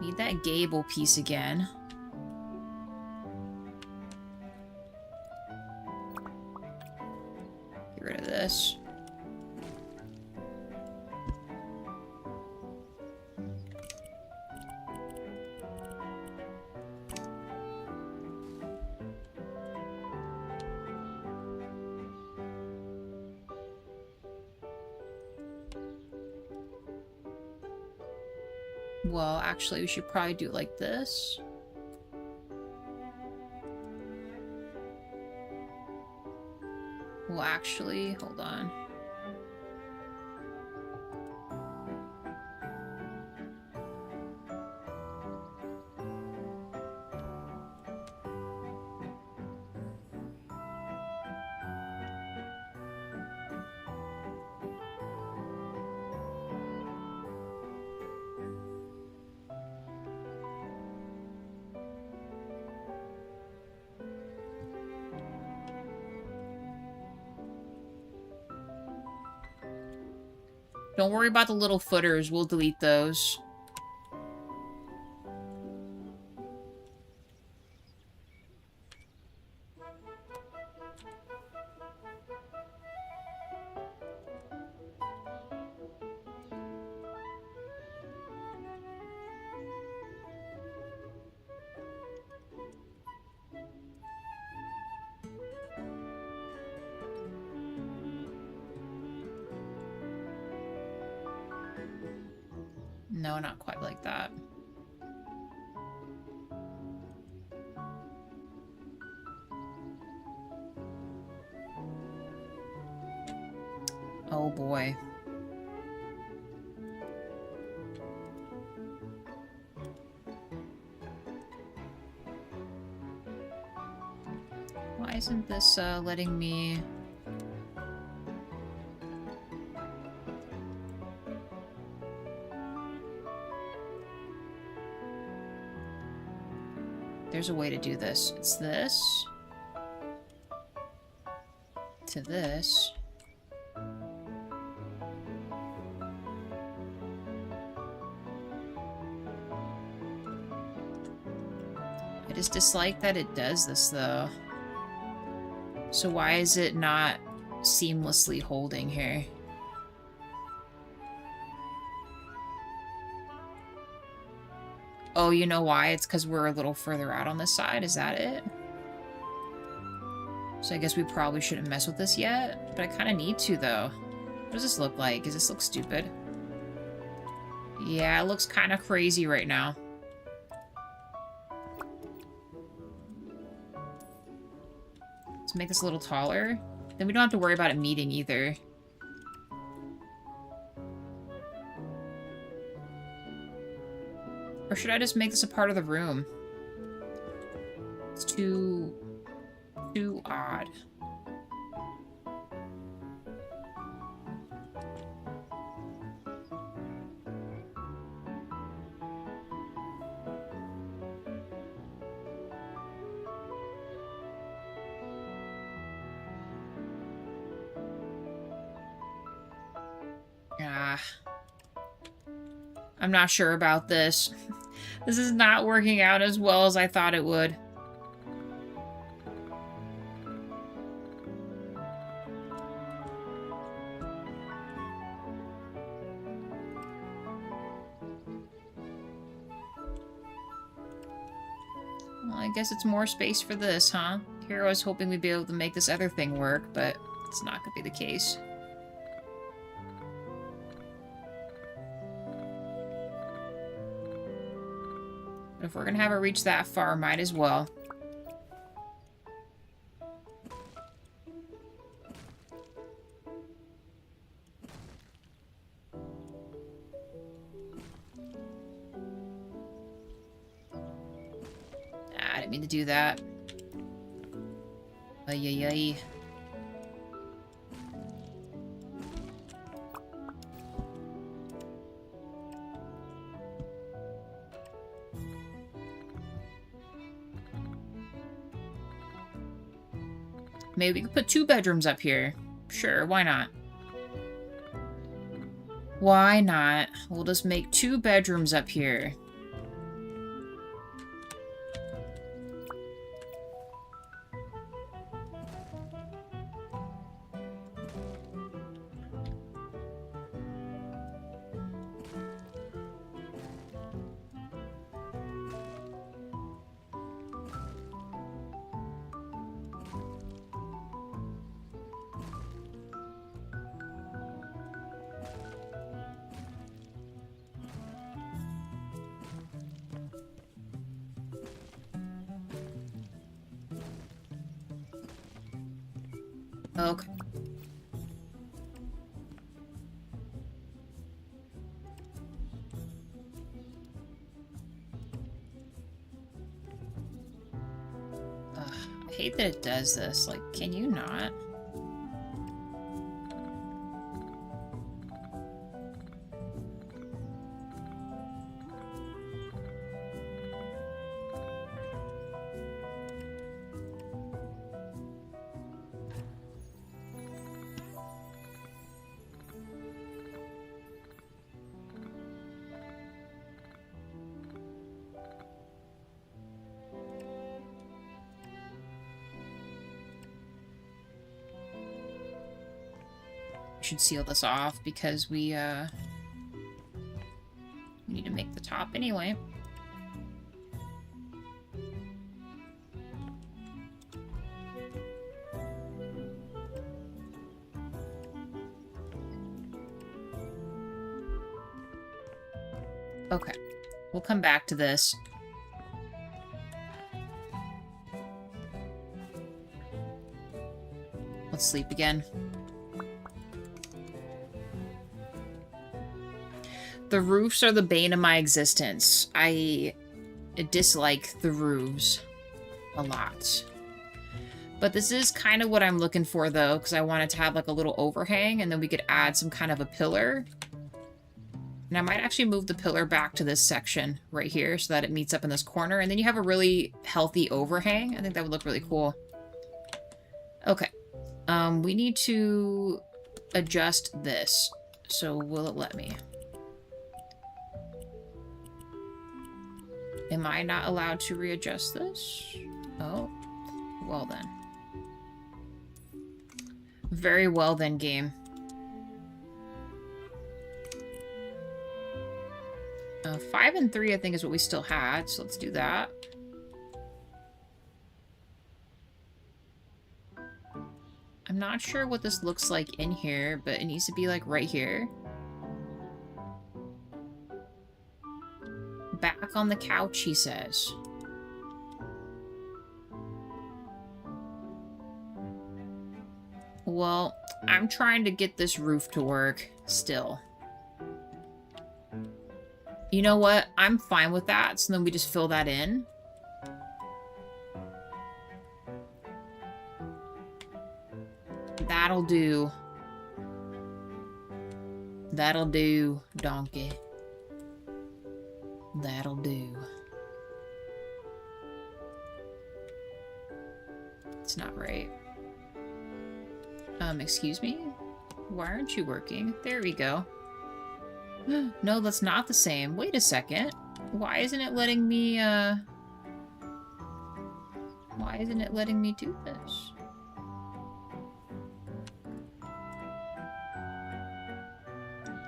Speaker 1: Need that gable piece again. Get rid of this. Well, actually, we should probably do it like this. Well, actually, hold on. Don't worry about the little footers. We'll delete those. No, not quite like that. Oh boy. Why isn't this letting me... There's a way to do this. It's this. To this. I just dislike that it does this, though. So why is it not seamlessly holding here? Oh, you know why? It's because we're a little further out on this side. Is that it? So I guess we probably shouldn't mess with this yet. But I kind of need to, though. What does this look like? Does this look stupid? Yeah, it looks kind of crazy right now. Let's make this a little taller. Then we don't have to worry about it meeting either. Or should I just make this a part of the room? It's too odd. I'm not sure about this. This is not working out as well as I thought it would. Well, I guess it's more space for this, huh? Here I was hoping we'd be able to make this other thing work, but it's not gonna be the case. If we're gonna have it reach that far, might as well. I didn't mean to do that. Ay, ay, ay. Maybe we could put 2 bedrooms up here. Sure, why not? Why not? We'll just make 2 bedrooms up here. Okay. Ugh, I hate that it does this. Like, can you not? Should seal this off because we need to make the top anyway. Okay, we'll come back to this. Let's sleep again. The roofs are the bane of my existence. I dislike the roofs a lot. But this is kind of what I'm looking for, though, because I wanted to have like a little overhang, and then we could add some kind of a pillar. And I might actually move the pillar back to this section right here so that it meets up in this corner, and then you have a really healthy overhang. I think that would look really cool. Okay. We need to adjust this. So will it let me? Am I not allowed to readjust this? Oh, well then. Very well then, game. 5 and 3, I think, is what we still had, so let's do that. I'm not sure what this looks like in here, but it needs to be, like, right here. Back on the couch, he says. Well, I'm trying to get this roof to work still. You know what? I'm fine with that, so then we just fill that in. That'll do. That'll do, donkey. That'll do. It's not right. Excuse me? Why aren't you working? There we go. No, that's not the same. Wait a second. Why isn't it letting me, Why isn't it letting me do this?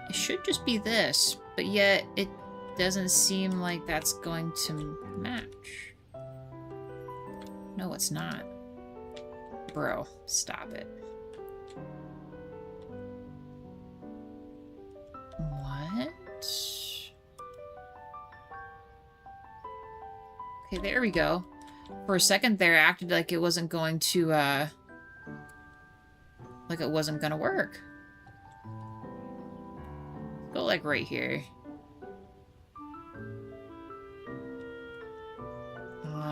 Speaker 1: It should just be this, but yet it doesn't seem like that's going to match. No, it's not. Bro, stop it. What? Okay, there we go. For a second there, it acted like it wasn't going to, like it wasn't gonna work. Go, like, right here.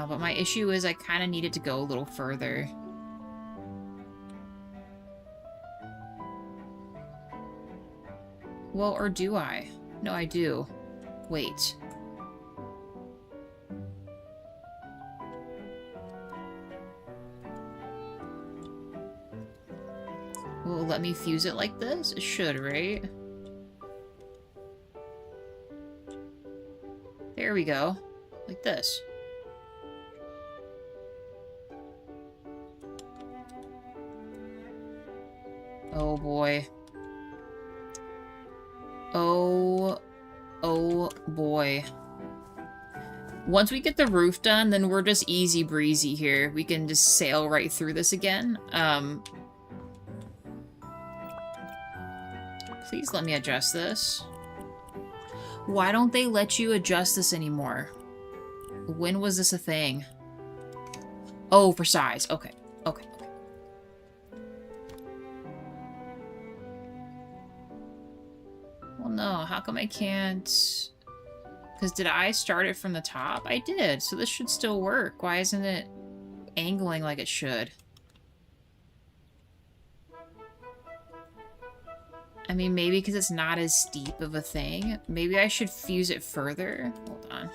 Speaker 1: But my issue is I kind of needed to go a little further. Well, or do I? No, I do. Wait. Will it let me fuse it like this? It should, right? There we go. Like this. Oh boy. Oh boy. Once we get the roof done, then we're just easy breezy here. We can just sail right through this again. Please let me adjust this. Why don't they let you adjust this anymore? When was this a thing? Oh, for size. Okay. Okay. how come I can't... Because did I start it from the top? I did, so this should still work. Why isn't it angling like it should? I mean, maybe because it's not as steep of a thing. Maybe I should fuse it further. Hold on.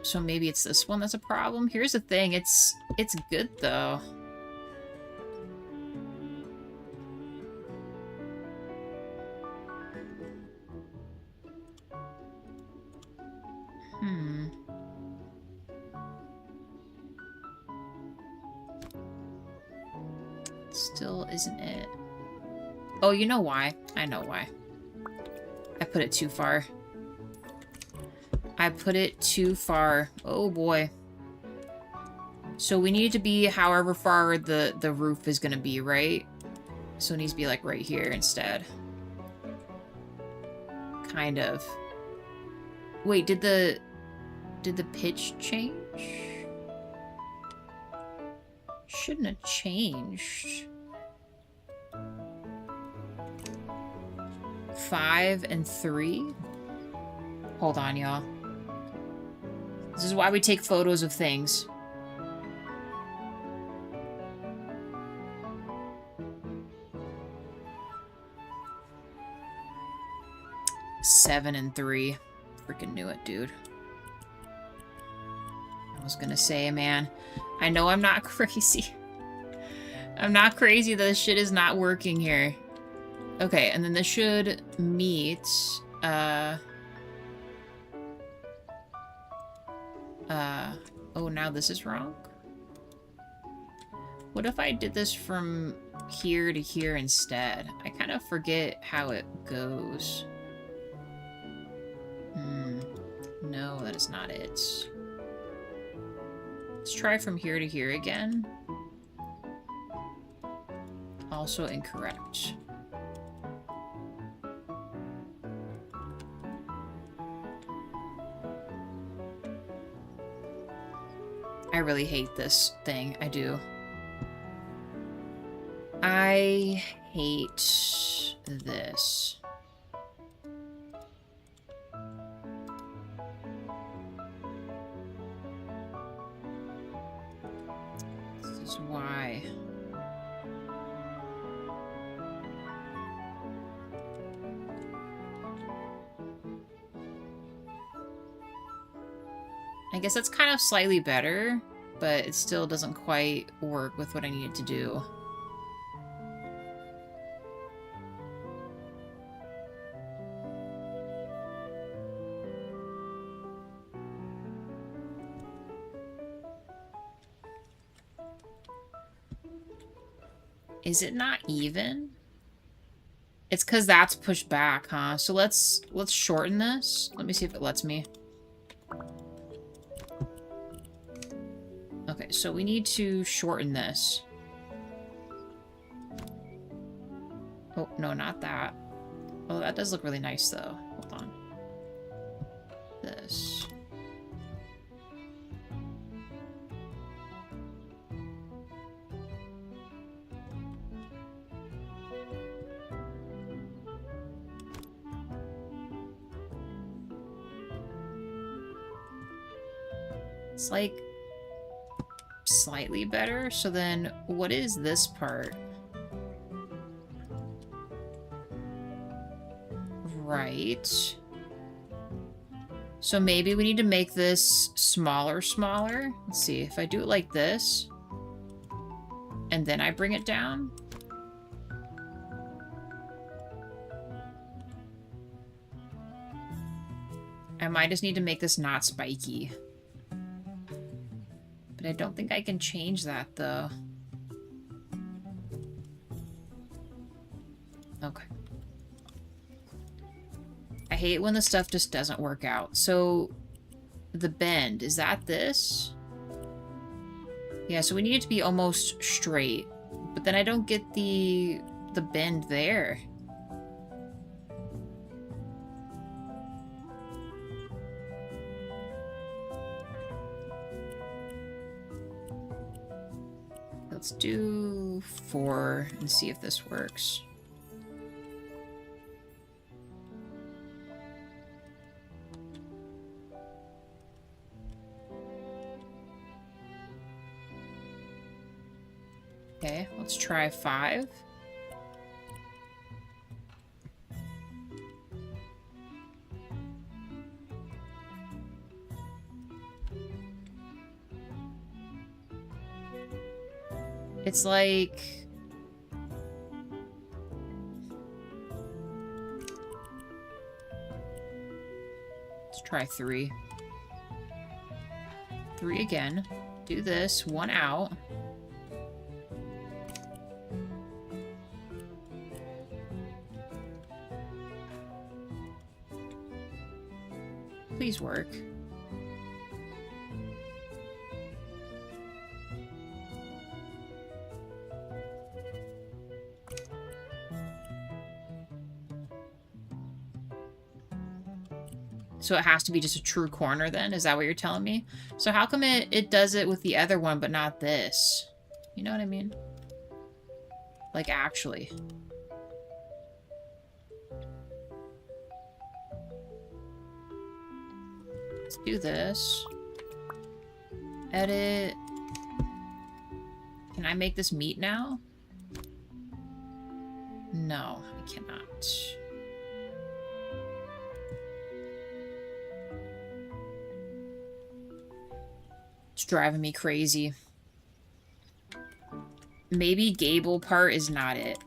Speaker 1: So maybe it's this one that's a problem. Here's the thing, it's good though. Still isn't it. Oh, you know why? I know why. I put it too far. I put it too far. Oh boy. So we need to be however far the roof is gonna be, right? So it needs to be like right here instead. Kind of. Wait, did the pitch change? Shouldn't have changed. 5 and 3? Hold on, y'all. This is why we take photos of things. Seven and 3. Freaking knew it, dude. I was gonna say, man, I know I'm not crazy. I'm not crazy that this shit is not working here. Okay, and then this should meet, oh, now this is wrong? What if I did this from here to here instead? I kind of forget how it goes. No, that is not it. Let's try from here to here again. Also incorrect. I really hate this thing. I do. I hate this. This is why. I guess that's kind of slightly better, but it still doesn't quite work with what I needed to do. Is it not even? It's because that's pushed back, huh? So let's shorten this. Let me see if it lets me. Okay, so we need to shorten this. Oh, no, not that. Oh, that does look really nice, though. Hold on. This. It's like slightly better. So then what is this part? Right. So maybe we need to make this smaller. Let's see, if I do it like this and then I bring it down. I might just need to make this not spiky. But I don't think I can change that, though. Okay. I hate when the stuff just doesn't work out. So, the bend, is that this? Yeah, so we need it to be almost straight. But then I don't get the bend there. Let's do 4 and see if this works. Okay, let's try 5. It's like... Let's try 3. 3 again. Do this. 1 out. Please work. So it has to be just a true corner then? Is that what you're telling me? So how come it does it with the other one but not this? You know what I mean? Like, actually. Let's do this. Edit. Can I make this meet now? No, I cannot. It's driving me crazy. Maybe Gable part is not it.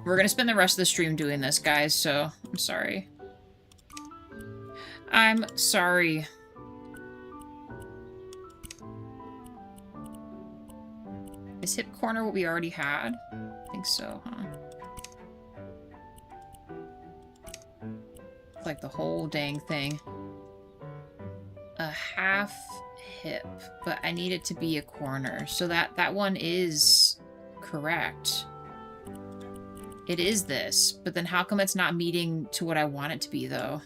Speaker 1: We're gonna spend the rest of the stream doing this, guys, so I'm sorry. I'm sorry. Is hip corner what we already had? I think so, huh? It's like the whole dang thing. A half hip, but I need it to be a corner. So that one is correct. It is this, but then how come it's not meeting to what I want it to be, though?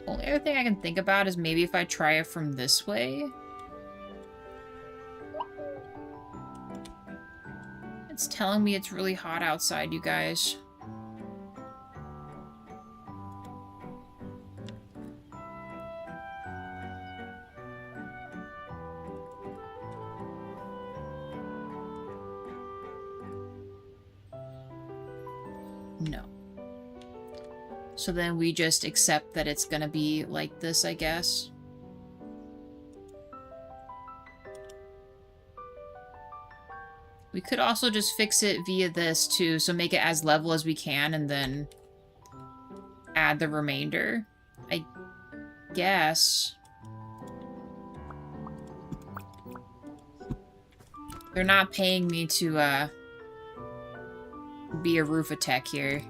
Speaker 1: Only other thing I can think about is maybe if I try it from this way. It's telling me it's really hot outside, you guys. No. So then we just accept that it's gonna be like this, I guess. We could also just fix it via this too, so make it as level as we can and then add the remainder, I guess. They're not paying me to be a roof tech here.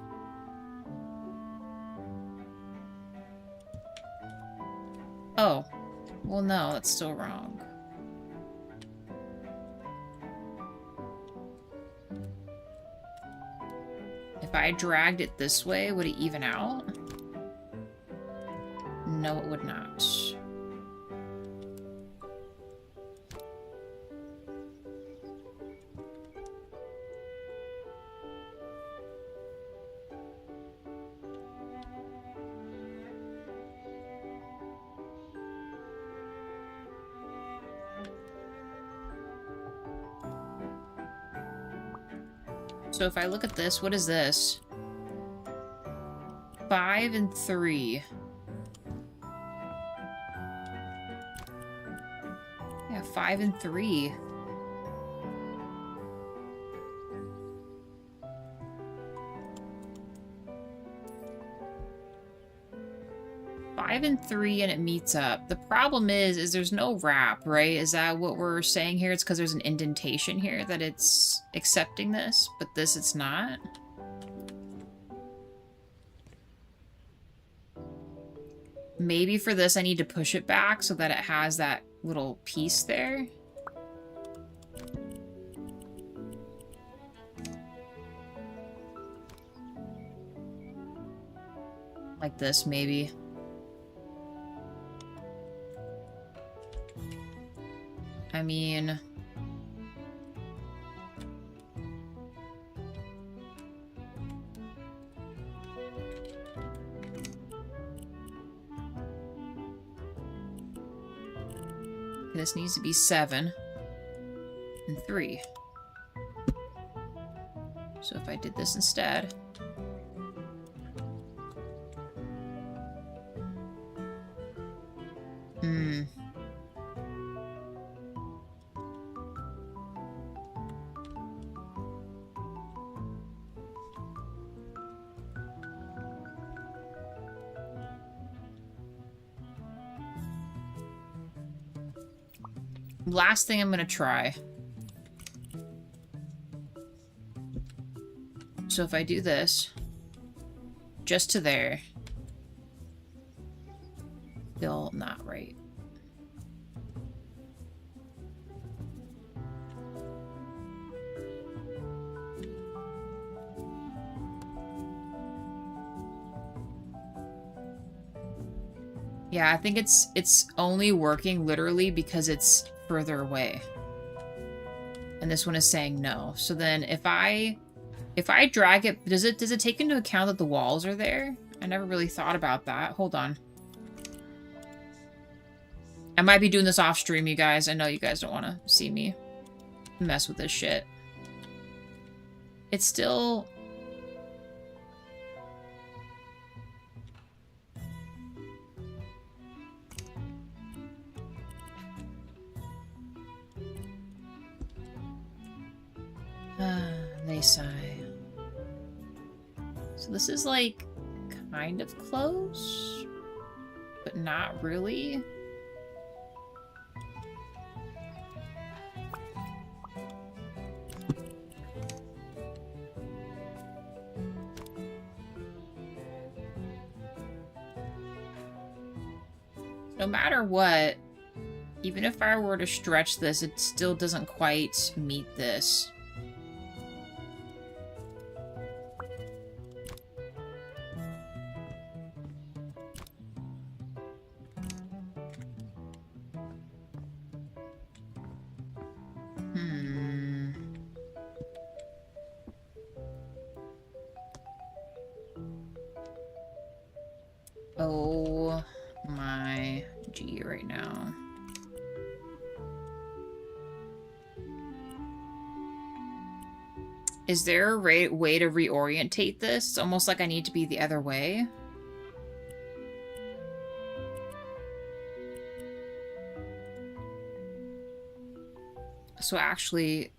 Speaker 1: Oh, well no, that's still wrong. If I dragged it this way, would it even out? No, it would not. So if I look at this, what is this? 5 and 3. Yeah, 5 and 3. Five and 3 and it meets up. The problem is there's no wrap, right? Is that what we're saying here? It's because there's an indentation here that it's accepting this, but this it's not. Maybe for this I need to push it back so that it has that little piece there. Like this, maybe. I mean... This needs to be 7 and 3. So if I did this instead... Last thing I'm gonna try. So if I do this, just to there, still not right. Yeah, I think it's only working literally because it's further away. And this one is saying no. So then if I drag it, does it take into account that the walls are there? I never really thought about that. Hold on. I might be doing this off stream, you guys. I know you guys don't want to see me mess with this shit. It's still... they sigh. So this is like kind of close, but not really. No matter what, even if I were to stretch this, it still doesn't quite meet this. Oh my G right now. Is there a way to reorientate this? It's almost like I need to be the other way. So actually...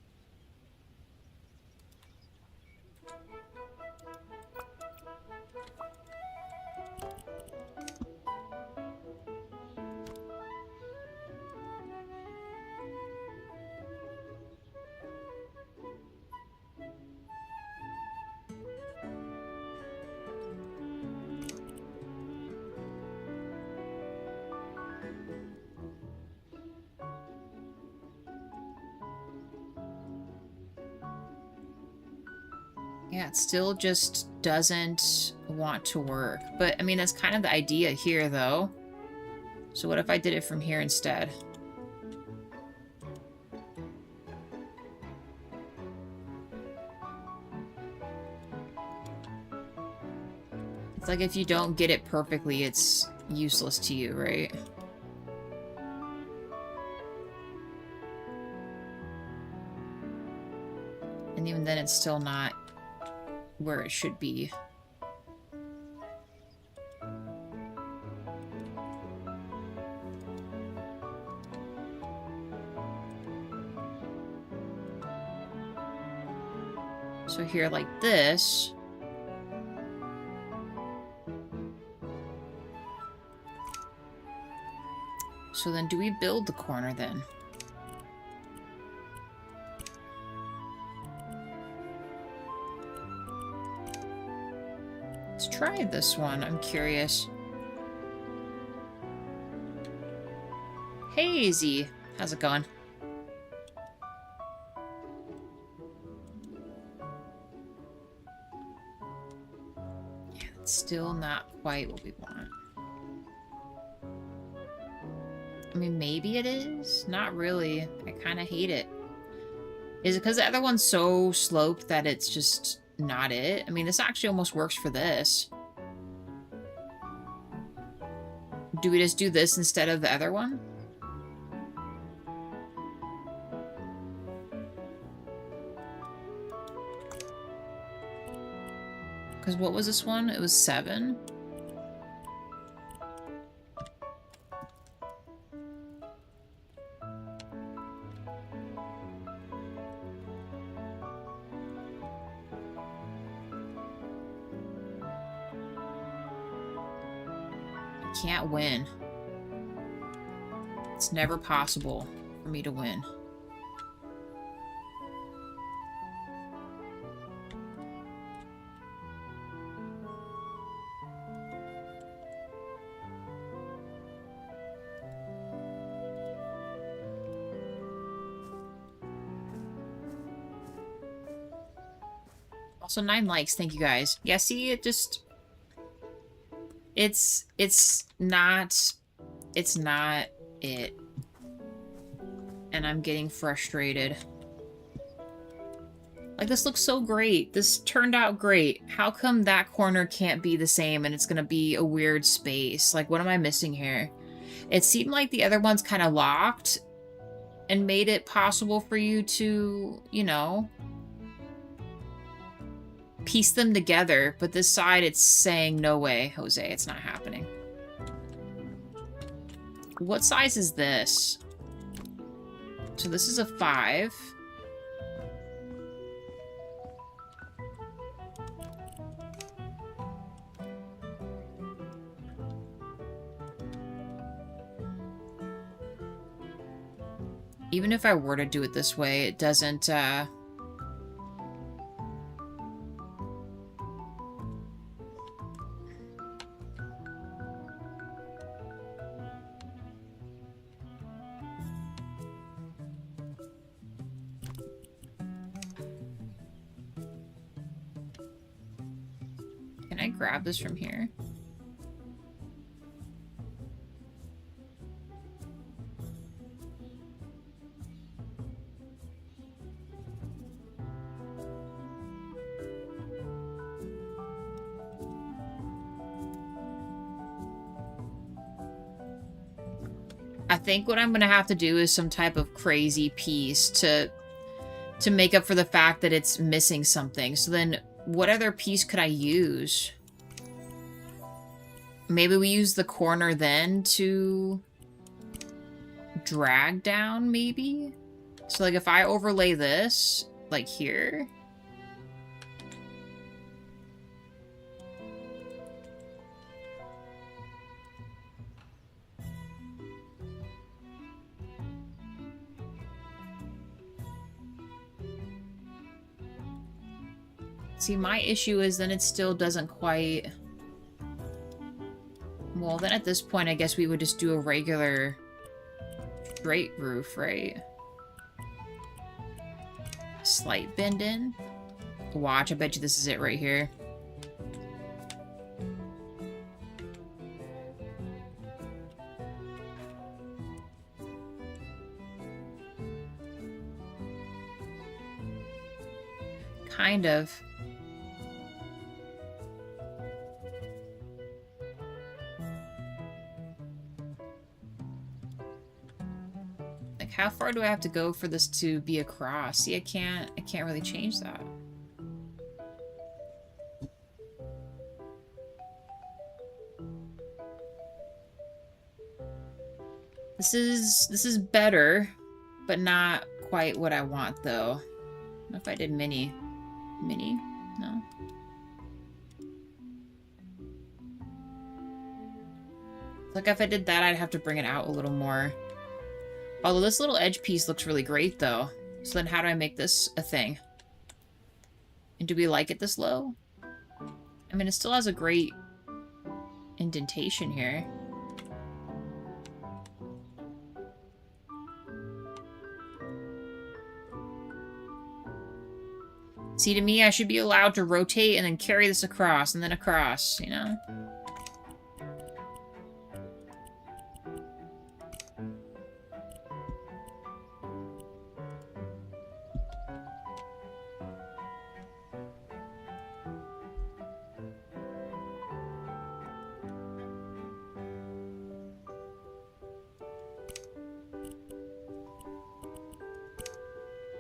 Speaker 1: yeah, it still just doesn't want to work. But, I mean, that's kind of the idea here, though. So what if I did it from here instead? It's like if you don't get it perfectly, it's useless to you, right? And even then, it's still not where it should be. So here, like this. So then do we build the corner then? Let's try this one. I'm curious. Hey, Z. How's it going? Yeah, it's still not quite what we want. I mean, maybe it is. Not really. I kind of hate it. Is it because the other one's so sloped that it's just not it? I mean, this actually almost works for this. Do we just do this instead of the other one? Because what was this one? It was 7. I can't win. It's never possible for me to win. Also 9 likes, thank you guys. Yeah, see, it just... It's not it. And I'm getting frustrated. Like, this looks so great. This turned out great. How come that corner can't be the same and it's gonna be a weird space? Like, what am I missing here? It seemed like the other one's kind of locked and made it possible for you to, you know, piece them together, but this side it's saying no way, Jose, it's not happening. What size is this? So this is a 5. Even if I were to do it this way, it doesn't Can I grab this from here? I think what I'm gonna have to do is some type of crazy piece to make up for the fact that it's missing something. So then what other piece could I use? Maybe we use the corner then to drag down, maybe? So, like, if I overlay this, like, here... See, my issue is then it still doesn't quite... Well, then at this point, I guess we would just do a regular straight roof, right? Slight bend in. Watch, I bet you this is it right here. Kind of. Like, how far do I have to go for this to be across? See, I can't really change that. This is better, but not quite what I want, though. What if I did mini? Mini? No. Like, if I did that, I'd have to bring it out a little more. Although this little edge piece looks really great, though. So then how do I make this a thing? And do we like it this low? I mean, it still has a great indentation here. See, to me, I should be allowed to rotate and then carry this across, and then across, you know?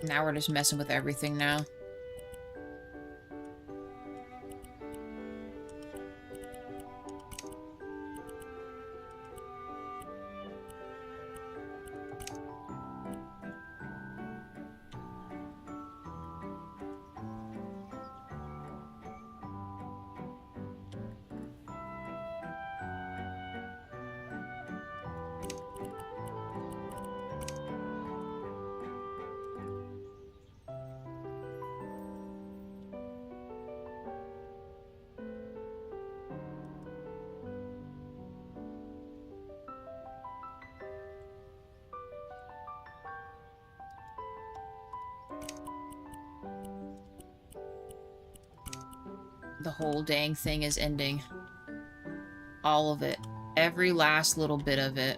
Speaker 1: Now we're just messing with everything now. The whole dang thing is ending. All of it. Every last little bit of it.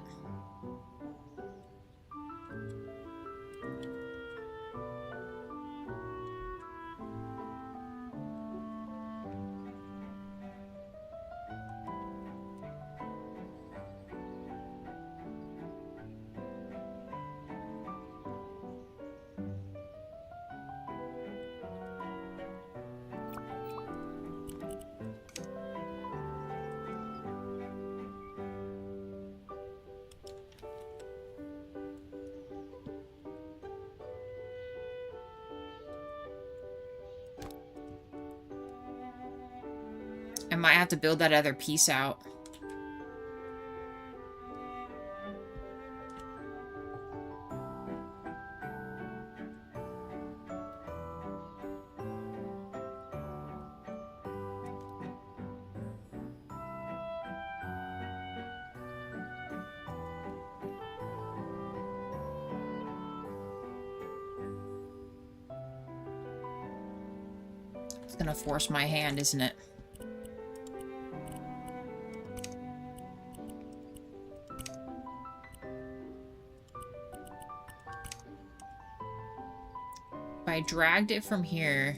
Speaker 1: I might have to build that other piece out. It's gonna force my hand, isn't it? If I dragged it from here...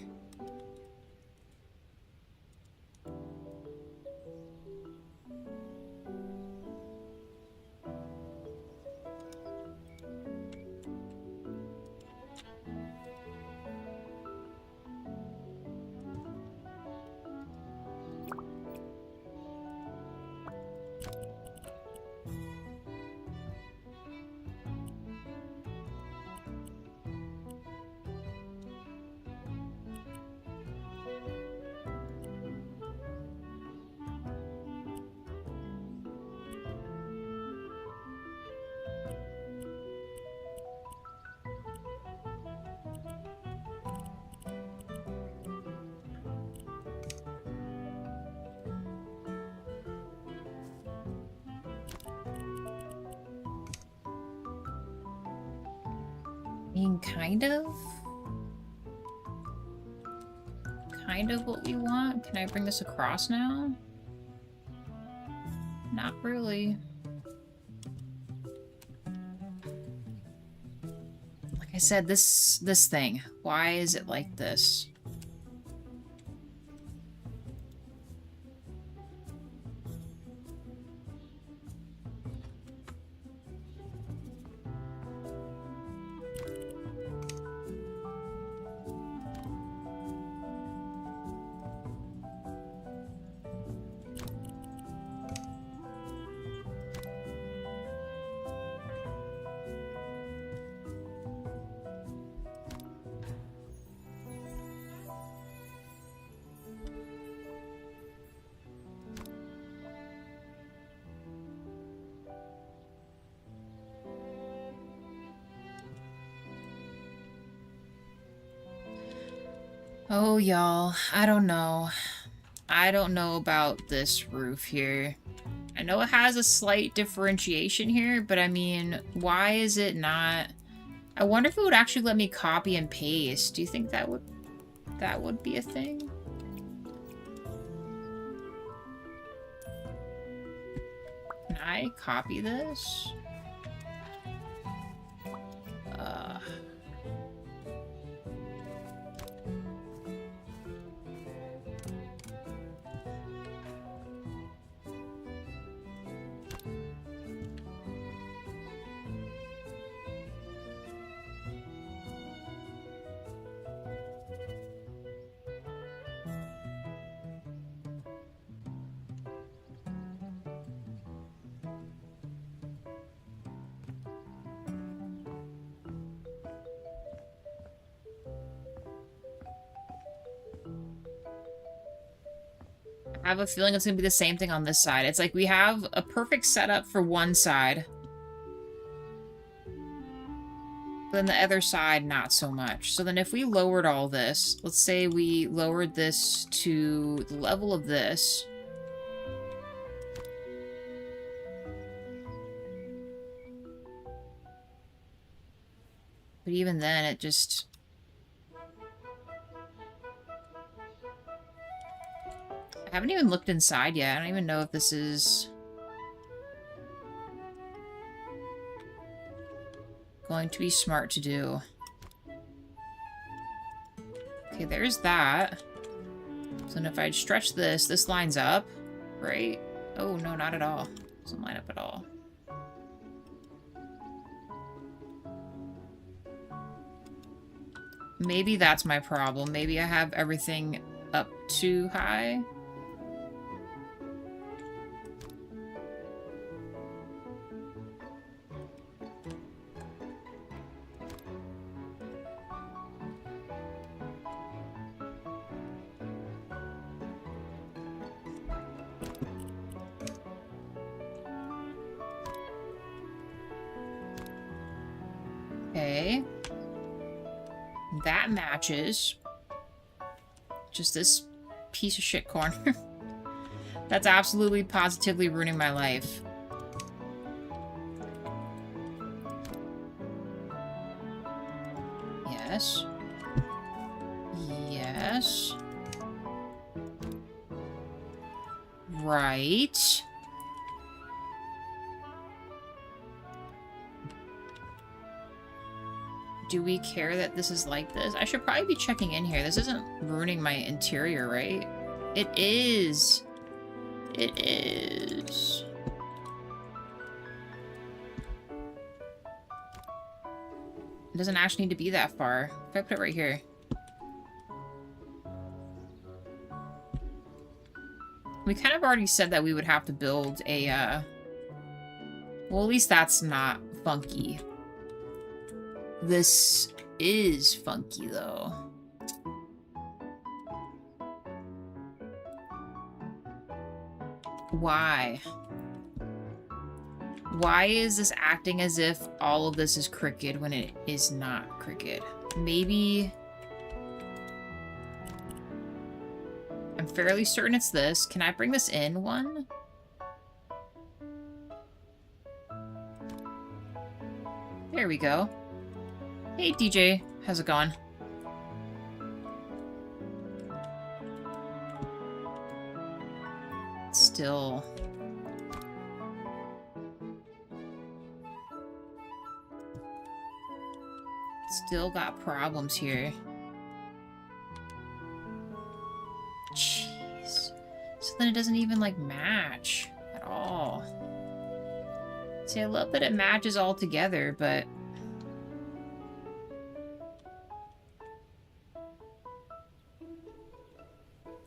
Speaker 1: kind of? Kind of what we want? Can I bring this across now? Not really. Like I said, this thing. Why is it like this? Oh, y'all, I don't know. I don't know about this roof here. I know it has a slight differentiation here, but I mean, why is it not... I wonder if it would actually let me copy and paste. Do you think that would be a thing? Can I copy this? I have a feeling it's gonna be the same thing on this side. It's like we have a perfect setup for one side. But then the other side, not so much. So then if we lowered all this, let's say we lowered this to the level of this. But even then, it just... haven't even looked inside yet. I don't even know if this is going to be smart to do. Okay, there's that. So then if I stretch this, this lines up, right? Oh, no, not at all. Doesn't line up at all. Maybe that's my problem. Maybe I have everything up too high. Okay. That matches. Just this piece of shit corner. That's absolutely positively ruining my life. Yes. Yes. Right. Do we care that this is like this? I should probably be checking in here. This isn't ruining my interior, right? It is. It is. It doesn't actually need to be that far. If I put it right here. We kind of already said that we would have to build a, well, at least that's not funky. This is funky, though. Why? Why is this acting as if all of this is crooked when it is not crooked? Maybe... I'm fairly certain it's this. Can I bring this in one? There we go. Hey, DJ. How's it going? Still... Still got problems here. Jeez. So then it doesn't even, like, match at all. See, I love that it matches all together, but...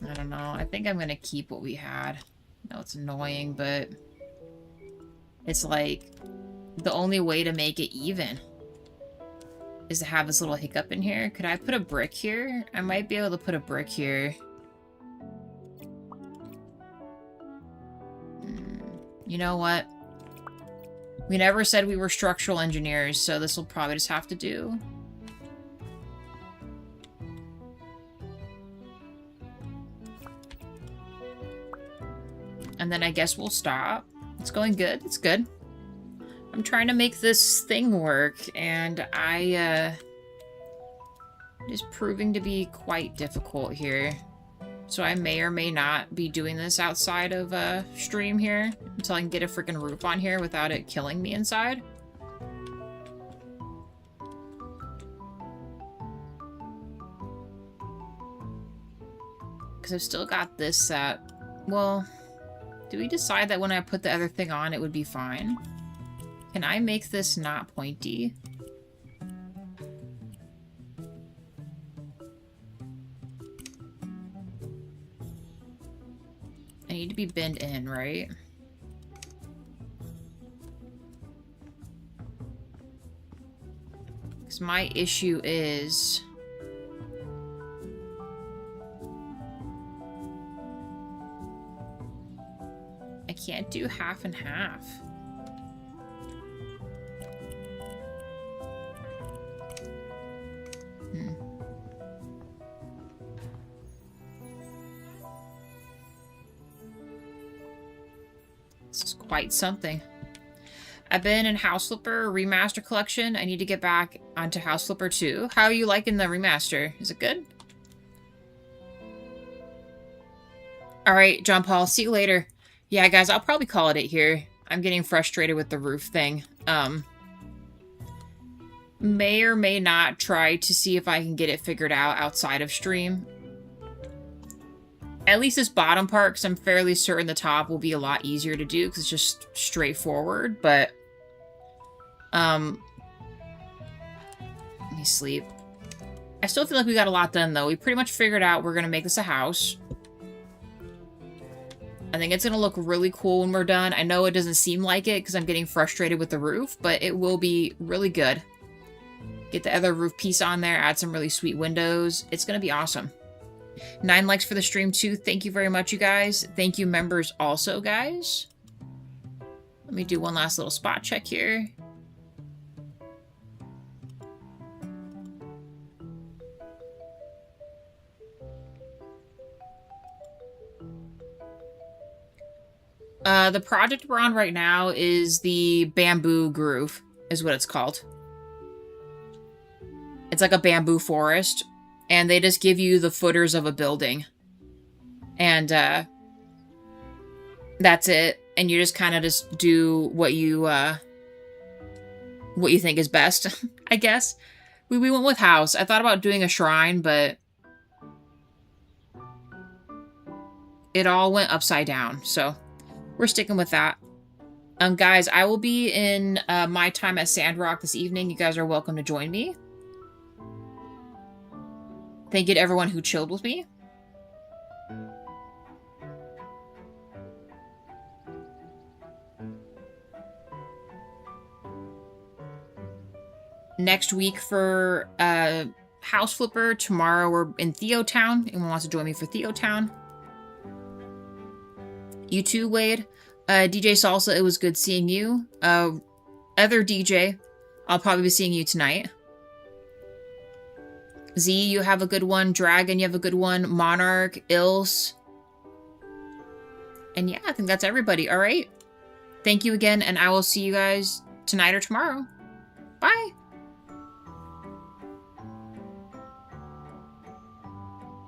Speaker 1: I don't know. I think I'm gonna keep what we had. I know it's annoying, but... It's like... The only way to make it even is to have this little hiccup in here. Could I put a brick here? I might be able to put a brick here. You know what? We never said we were structural engineers, so this will probably just have to do. And then I guess we'll stop. It's going good. It's good. I'm trying to make this thing work, and it is proving to be quite difficult here. So I may or may not be doing this outside of stream here until I can get a freaking roof on here without it killing me inside. Because I've still got this set. Well, do we decide that when I put the other thing on it would be fine? Can I make this not pointy? I need to be bent in, right? Because my issue is... I can't do half and half. This is quite something. I've been in House Flipper Remaster Collection. I need to get back onto House Flipper 2. How are you liking the remaster? Is it good? All right, John Paul, see you later. Yeah, guys, I'll probably call it here. I'm getting frustrated with the roof thing. May or may not try to see if I can get it figured out outside of stream. At least this bottom part, because I'm fairly certain the top will be a lot easier to do, because it's just straightforward, but... Let me sleep. I still feel like we got a lot done, though. We pretty much figured out we're going to make this a house. I think it's going to look really cool when we're done. I know it doesn't seem like it, because I'm getting frustrated with the roof, but it will be really good. Get the other roof piece on there, add some really sweet windows. It's going to be awesome. 9 likes for the stream, too. Thank you very much, you guys. Thank you, members, also, guys. Let me do one last little spot check here. The project we're on right now is the Bamboo Groove, is what it's called. It's like a bamboo forest, and they just give you the footers of a building. And, that's it. And you just kind of just do what you think is best, I guess. We went with house. I thought about doing a shrine, but it all went upside down, so we're sticking with that. Guys, I will be in my time at Sandrock this evening. You guys are welcome to join me. Thank you to everyone who chilled with me. Next week for House Flipper. Tomorrow we're in Theotown. Anyone wants to join me for Theotown? You too, Wade. DJ Salsa, it was good seeing you. Other DJ, I'll probably be seeing you tonight. Z, you have a good one. Dragon, you have a good one. Monarch, Ilse. And yeah, I think that's everybody. All right. Thank you again, and I will see you guys tonight or tomorrow.